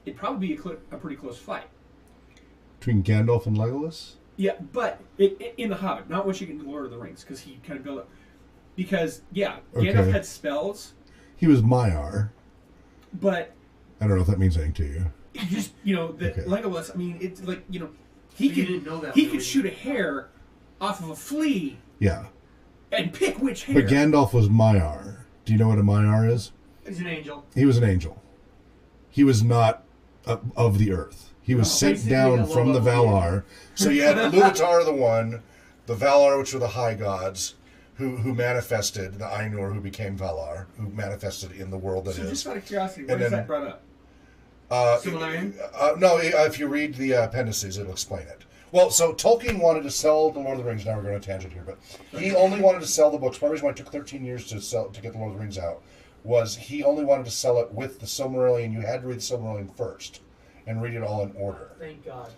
it'd probably be a pretty close fight. Between Gandalf and Legolas? Yeah, but in The Hobbit, not once you get into Lord of the Rings, because he kind of built up. Because Gandalf Okay. had spells, He was Maiar. but I don't know if that means anything to you. you just Okay. Legolas. I mean, it's like he You could didn't know that he when you could were shoot a hair off of a flea Yeah. and pick which hair. But Gandalf was Maiar. Do you know what a Maiar is? He's an angel. He was an angel. He was not of the earth. He was sent basically a down little from the above the Valar. So you had the Iluvatar, the one, the Valar, which were the high gods, who manifested, the Ainur, who became Valar, who manifested in the world that So is. just out of curiosity, And where is then- that brought up? Silmarillion? No, if you read the appendices, it'll explain it. Well, so Tolkien wanted to sell the Lord of the Rings. Now we're going on a tangent here, but he only wanted to sell the books. One reason why it took 13 years to get the Lord of the Rings out was he only wanted to sell it with the Silmarillion. You had to read the Silmarillion first and read it all in order. Thank God.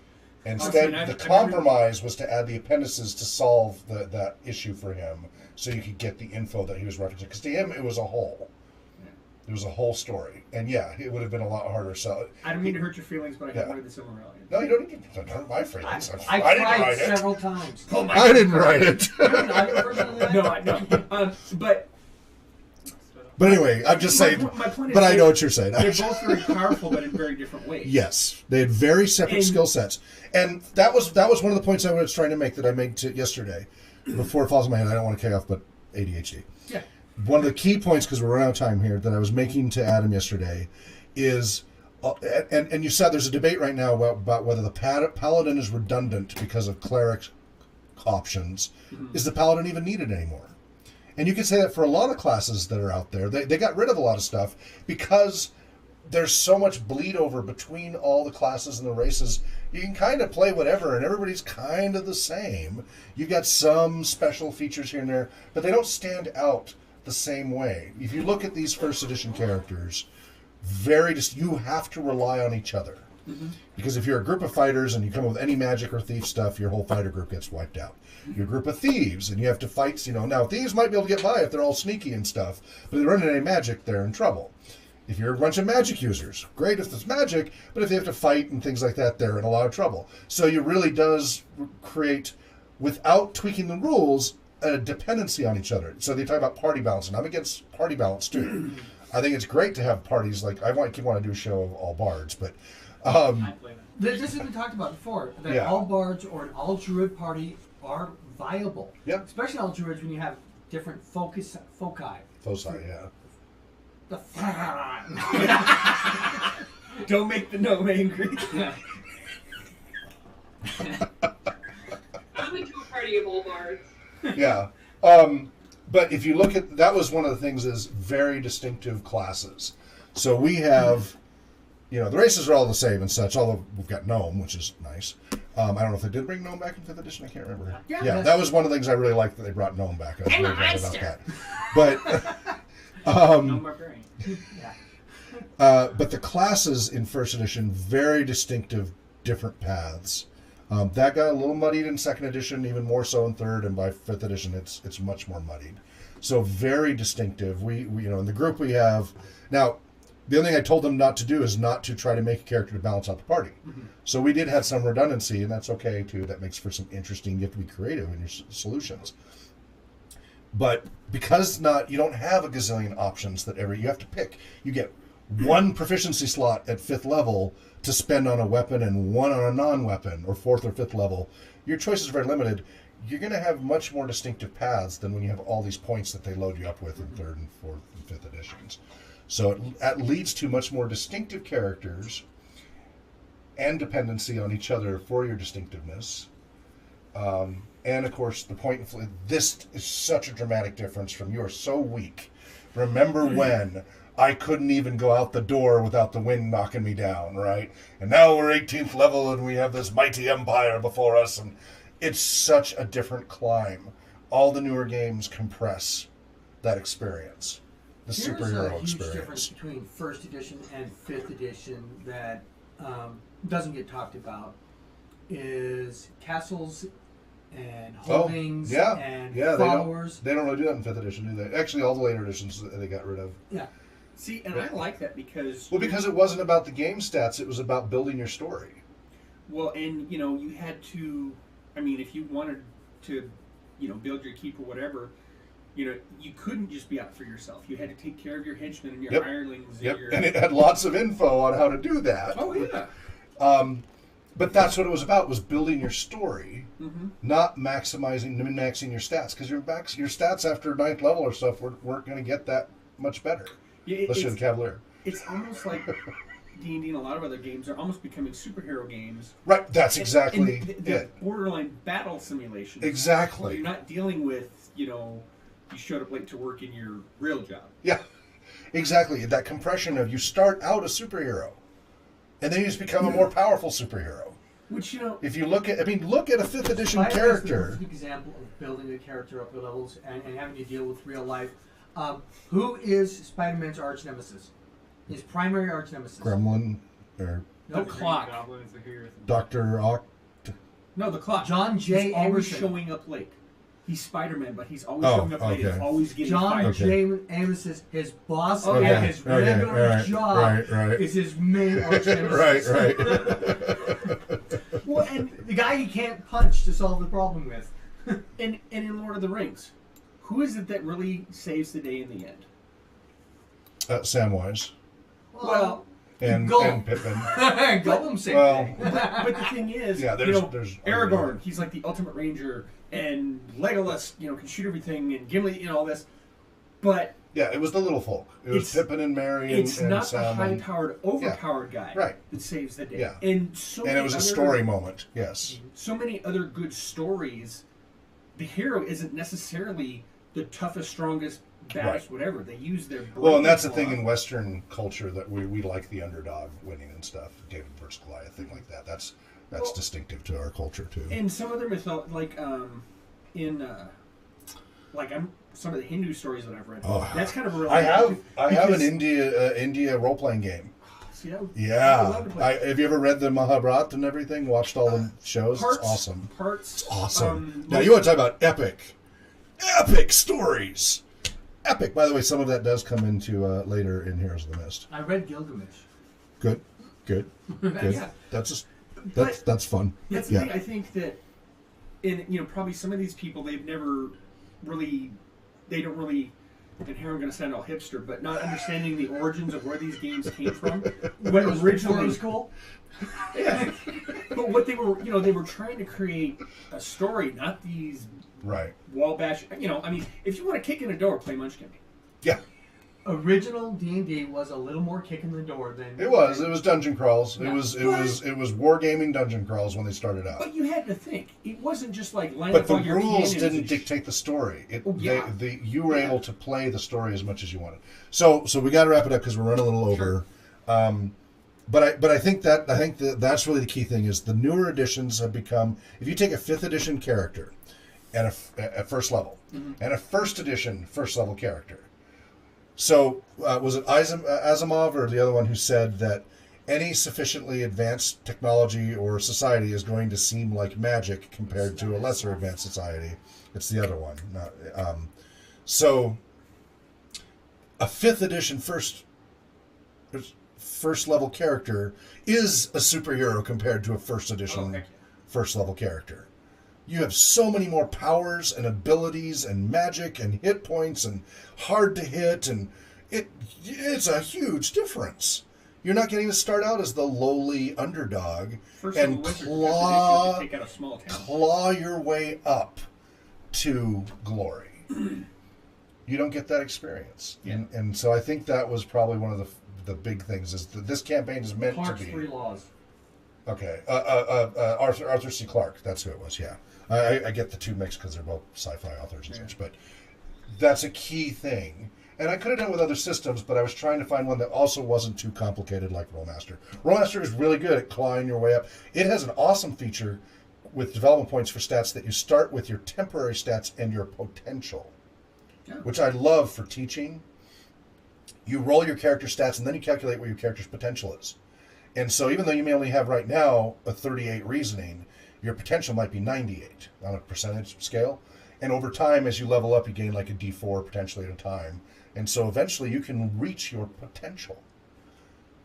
Instead, Okay, the I've compromise was to add the appendices to solve that issue for him, so you could get the info that he was referencing. Because to him, it was a whole. It was a whole story, and yeah, it would have been a lot harder to sell. I don't mean to hurt your feelings, but I Yeah. haven't read the Silmarillion. No, you don't need to hurt my feelings. I I didn't tried write it. several times. Oh my I didn't write it. I personally No. But But anyway, I'm just saying. my point is, But I know what you're saying. they're both very powerful, but in very different ways. Yes, they had very separate And- skill sets, and that was one of the points I was trying to make that I made yesterday. Before it falls in my head, I don't want to kick off, but ADHD. Yeah. One of the key points, because we're running out of time here, that I was making to Adam yesterday is, and you said there's a debate right now about whether the paladin is redundant because of cleric options. Is the paladin even needed anymore? And you can say that for a lot of classes that are out there. They got rid of a lot of stuff because there's so much bleed over between all the classes and the races. You can kind of play whatever, and everybody's kind of the same. You've got some special features here and there, but they don't stand out the same way. If you look at these first edition characters, you have to rely on each other. Mm-hmm. Because if you're a group of fighters and you come up with any magic or thief stuff, your whole fighter group gets wiped out. You're a group of thieves and you have to fight, now thieves might be able to get by if they're all sneaky and stuff, but if they run into any magic, they're in trouble. If you're a bunch of magic users, great if there's magic, but if they have to fight and things like that, they're in a lot of trouble. So it really does create, without tweaking the rules, a dependency on each other. So they talk about party balance, and I'm against party balance too. I think it's great to have parties, like I want to do a show of all bards, but this has been talked about before, that all bards or an all druid party are viable. Yep. Especially all druids when you have different foci. Foci, yeah. The Don't make the gnome angry. I'm into a party of all bards. Yeah. But if you look at, that was one of the things, is very distinctive classes. So we have, the races are all the same and such, although we've got gnome, which is nice. I don't know if they did bring gnome back in 5th edition, I can't remember. Yeah, that was one of the things I really liked, that they brought gnome back. I was really glad about that. But, No barbarian. but the classes in 1st edition, very distinctive, different paths. That got a little muddied in 2nd edition, even more so in 3rd, and by 5th edition, it's much more muddied. So very distinctive. We in the group we have now. The only thing I told them not to do is not to try to make a character to balance out the party. Mm-hmm. So we did have some redundancy, and that's okay too. That makes for some interesting. You have to be creative in your solutions. But because you don't have a gazillion options that you have to pick. You get one proficiency slot at 5th level to spend on a weapon and one on a non-weapon, or 4th or 5th level. Your choices are very limited. You're going to have much more distinctive paths than when you have all these points that they load you up with in 3rd and 4th and 5th editions. So it leads to much more distinctive characters and dependency on each other for your distinctiveness. And of course, the point, this is such a dramatic difference from you are so weak. Remember when I couldn't even go out the door without the wind knocking me down, right? And now we're 18th level and we have this mighty empire before us, and it's such a different climb. All the newer games compress that experience. The superhero Here's a huge experience. difference between 1st edition and 5th edition that doesn't get talked about is castles and holdings and followers. They don't really do that in 5th edition, do they? Actually, all the later editions they got rid of. Yeah. See, and I like that because... Well, because it wasn't about the game stats, it was about building your story. Well, and, you had to... I mean, if you wanted to, build your keep or whatever... you couldn't just be out for yourself. You had to take care of your henchmen and your hirelings. And it had lots of info on how to do that. Oh, yeah. But that's what it was about, was building your story, Mm-hmm. not min-maxing your stats. Because your stats after 9th level or stuff weren't going to get that much better. Yeah, Unless you're the Cavalier. It's almost like D&D and a lot of other games are almost becoming superhero games. Right, that's exactly they're it. borderline battle simulations. Exactly. You're not dealing with, you showed up late to work in your real job. Yeah, exactly. That compression of you start out a superhero, and then you just become a more powerful superhero. Which, if you look at a 5th edition Spider-Man character. is the perfect example of building a character up to levels and having to deal with real life. Who is Spider-Man's arch nemesis? His primary arch nemesis? Gremlin, or The clock. Dr. Oct. No, the clock. John J. He's always Amerson. showing up late. He's Spider-Man, but he's always showing up late. okay. He's always getting John fired. J. Amerson, his boss Okay. at his regular job right. is his main arch nemesis. Right. Well, and the guy he can't punch to solve the problem with. And in Lord of the Rings, who is it that really saves the day in the end? Samwise. Well, And Gollum. Pippin. Gollum saved Well, but the thing is, there's Aragorn, he's like the ultimate ranger, and Legolas, can shoot everything, and Gimli, all this. But yeah, it was the little folk. It was Pippin and Merry and it's not Sam the high-powered, overpowered guy that saves the day. Yeah. And it was a story moment, yes. So many other good stories, the hero isn't necessarily the toughest, strongest, baddest, whatever. They use their brain. Well, and that's the thing in Western culture, that we like the underdog winning and stuff. David versus Goliath, thing like that. That's distinctive to our culture too. And some other some of the Hindu stories that I've read. Oh. That's kind of a real. I have an because- India role playing game. See, I would Yeah, love to play. have you ever read the Mahabharata and everything? Watched all the shows? Parts, It's awesome. Parts. It's awesome. Now most- you want to talk about epic stories. Epic. By the way, some of that does come into later in Heroes of the Mist. I read Gilgamesh. Good. Yeah. That's fun. That's the thing. I think that, probably some of these people they don't really, and here I'm going to sound all hipster, but not understanding the origins of where these games came from. When originally, school. yeah. But what they were trying to create a story, not these Right. wall bash. If you want to kick in a door, play Munchkin. Yeah. Original D&D was a little more kick in the door than It was dungeon crawls. Yeah. It was wargaming dungeon crawls when they started out. But you had to think it wasn't just like line But up the all your rules cannons didn't and dictate the story. Yeah. You were able to play the story as much as you wanted. So we got to wrap it up because we're running a little over. But I think that's really the key thing is the newer editions have become. If you take a 5th edition character and a first level and a first edition first level character. So was it Asimov or the other one who said that any sufficiently advanced technology or society is going to seem like magic compared to a lesser advanced society? It's the other one. So a 5th edition first level character is a superhero compared to a first edition first level character. You have so many more powers and abilities and magic and hit points and hard to hit, and it's a huge difference. You're not getting to start out as the lowly underdog First and level wizard, you take out a small town. claw your way up to glory. You don't get that experience. Yeah. And so I think that was probably one of the big things is that this campaign is meant Clark's to be. 3 laws. Okay. Arthur C. Clarke. That's who it was, yeah. I get the two mixed because they're both sci-fi authors and such, but that's a key thing. And I could have done it with other systems, but I was trying to find one that also wasn't too complicated like Rollmaster. Rollmaster is really good at clawing your way up. It has an awesome feature with development points for stats that you start with your temporary stats and your potential, which I love for teaching. You roll your character stats and then you calculate what your character's potential is. And so even though you may only have right now a 38 reasoning, your potential might be 98 on a percentage scale. And over time, as you level up, you gain like a D4 potentially at a time. And so eventually you can reach your potential.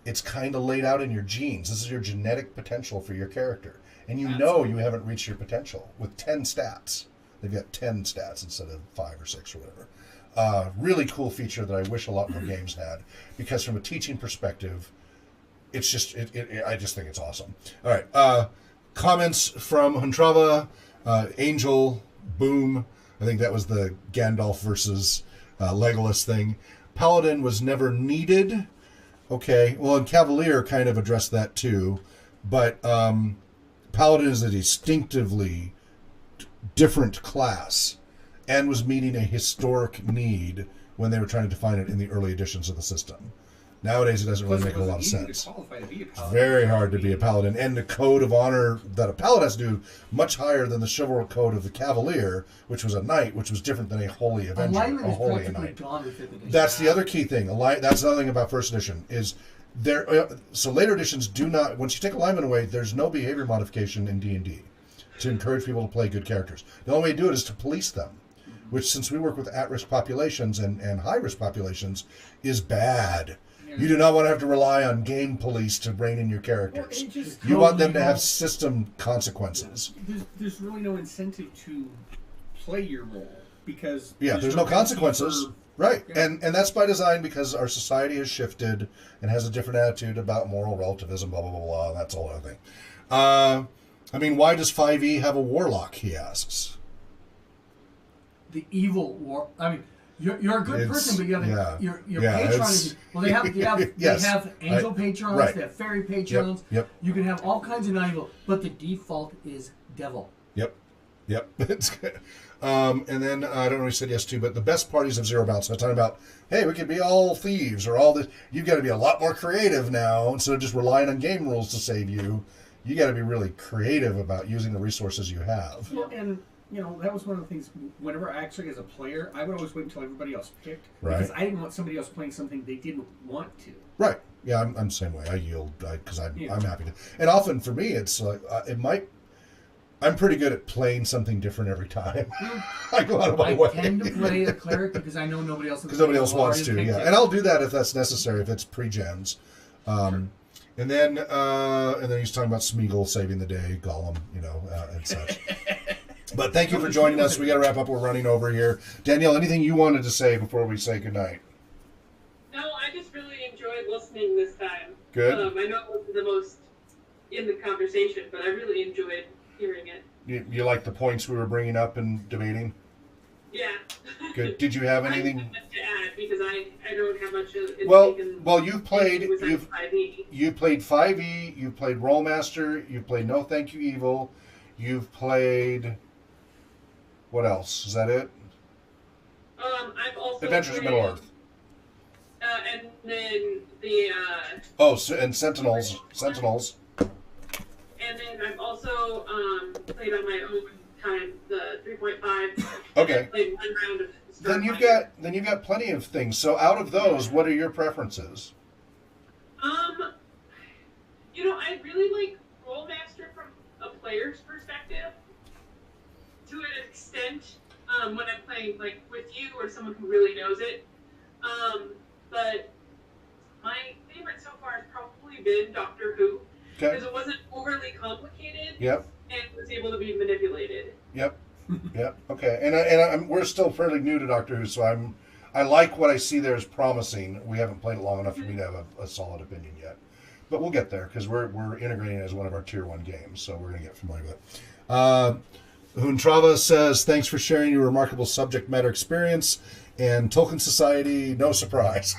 It's kind of laid out in your genes. This is your genetic potential for your character. And you know you haven't reached your potential with 10 stats. They've got 10 stats instead of 5 or 6 or whatever. Really cool feature that I wish a lot more games had. Because from a teaching perspective, it's just, I just think it's awesome. All right. Comments from Huntrava, Angel, Boom. I think that was the Gandalf versus Legolas thing. Paladin was never needed. Okay. Well, and Cavalier kind of addressed that too. But Paladin is a distinctively different class and was meeting a historic need when they were trying to define it in the early editions of the system. Nowadays, it doesn't really make a lot of sense. It's very hard to be a paladin, and the code of honor that a paladin has to do much higher than the chivalric code of the cavalier, which was a knight, which was different than a holy avenger, Alignment a is holy practically knight. gone with 5th edition. That's the other key thing. That's another thing about first edition is there. So later editions do not. Once you take alignment away, there's no behavior modification in D&D to encourage people to play good characters. The only way to do it is to police them, which since we work with at-risk populations and high-risk populations, is bad. You do not want to have to rely on game police to rein in your characters. You want them to have system consequences. There's really no incentive to play your role because there's no consequences. Right. Yeah. And that's by design because our society has shifted and has a different attitude about moral relativism, blah, blah, blah, blah, and that's all other thing. Why does 5e have a warlock, he asks. The evil war. You're a good person, but you have your patron. They have angel patrons, right. they have fairy patrons. Yep. You can have all kinds of non-evil, but the default is devil. Yep. It's good. And then I don't know what he said yes to, but the best parties have zero bounce. I'm talking about, hey, we could be all thieves or all this. You've got to be a lot more creative now instead of just relying on game rules to save you. You got to be really creative about using the resources you have. Well, and that was one of the things. Whenever actually, as a player, I would always wait until everybody else picked Right. because I didn't want somebody else playing something they didn't want to. Right. Yeah, I'm the same way. I yield because I'm Yeah. happy to. And often for me, it's like I'm pretty good at playing something different every time. I go out of my I way. tend to play a cleric because I know nobody else. Because nobody else wants to, yeah. And I'll do that if that's necessary, if it's pre-gens. And then he's talking about Smeagol saving the day, Gollum, and such. But thank you for joining us. We got to wrap up. We're running over here. Danielle, anything you wanted to say before we say goodnight? No, I just really enjoyed listening this time. Good. I know it wasn't the most in the conversation, but I really enjoyed hearing it. You like the points we were bringing up and debating? Yeah. Good. Did you have anything? I have much to add because I don't have much. Well, you've played. You've 5e. You played 5e. You've played Rollmaster. You've played No Thank You Evil. You've played. What else? Is that it? I've also Adventures of played, Middle Earth. And then the. And Sentinels. And then I've also played on my own time the 3.5. Okay. Played one round of. Then you've got plenty of things. So out of those, what are your preferences? I really like Rollmaster from a player's perspective. To an extent, when I'm playing like with you or someone who really knows it. But my favorite so far has probably been Doctor Who. Okay. Because it wasn't overly complicated. Yep. And was able to be manipulated. Yep. Okay. And we're still fairly new to Doctor Who, so I like what I see there as promising. We haven't played it long enough for me to have a solid opinion yet, but we'll get there because we're integrating it as one of our tier 1 games, so we're going to get familiar with it. Huntrava says, thanks for sharing your remarkable subject matter experience. And Tolkien Society, no surprise.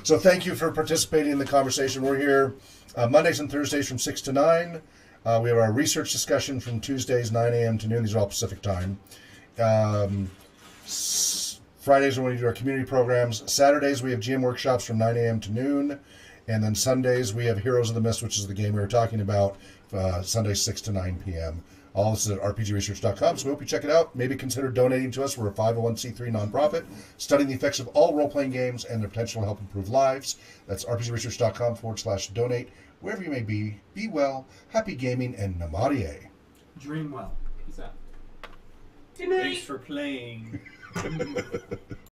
So thank you for participating in the conversation. We're here Mondays and Thursdays from 6 to 9. We have our research discussion from Tuesdays, 9 a.m. to noon. These are all Pacific time. Fridays when we do our community programs. Saturdays we have GM workshops from 9 a.m. to noon. And then Sundays we have Heroes of the Mist, which is the game we were talking about, Sundays 6 to 9 p.m. All this is at rpgresearch.com, so we hope you check it out. Maybe consider donating to us. We're a 501c3 nonprofit studying the effects of all role-playing games and their potential to help improve lives. That's rpgresearch.com/donate. Wherever you may be well, happy gaming, and namarie. Dream well. Peace out. Good night. Thanks for playing.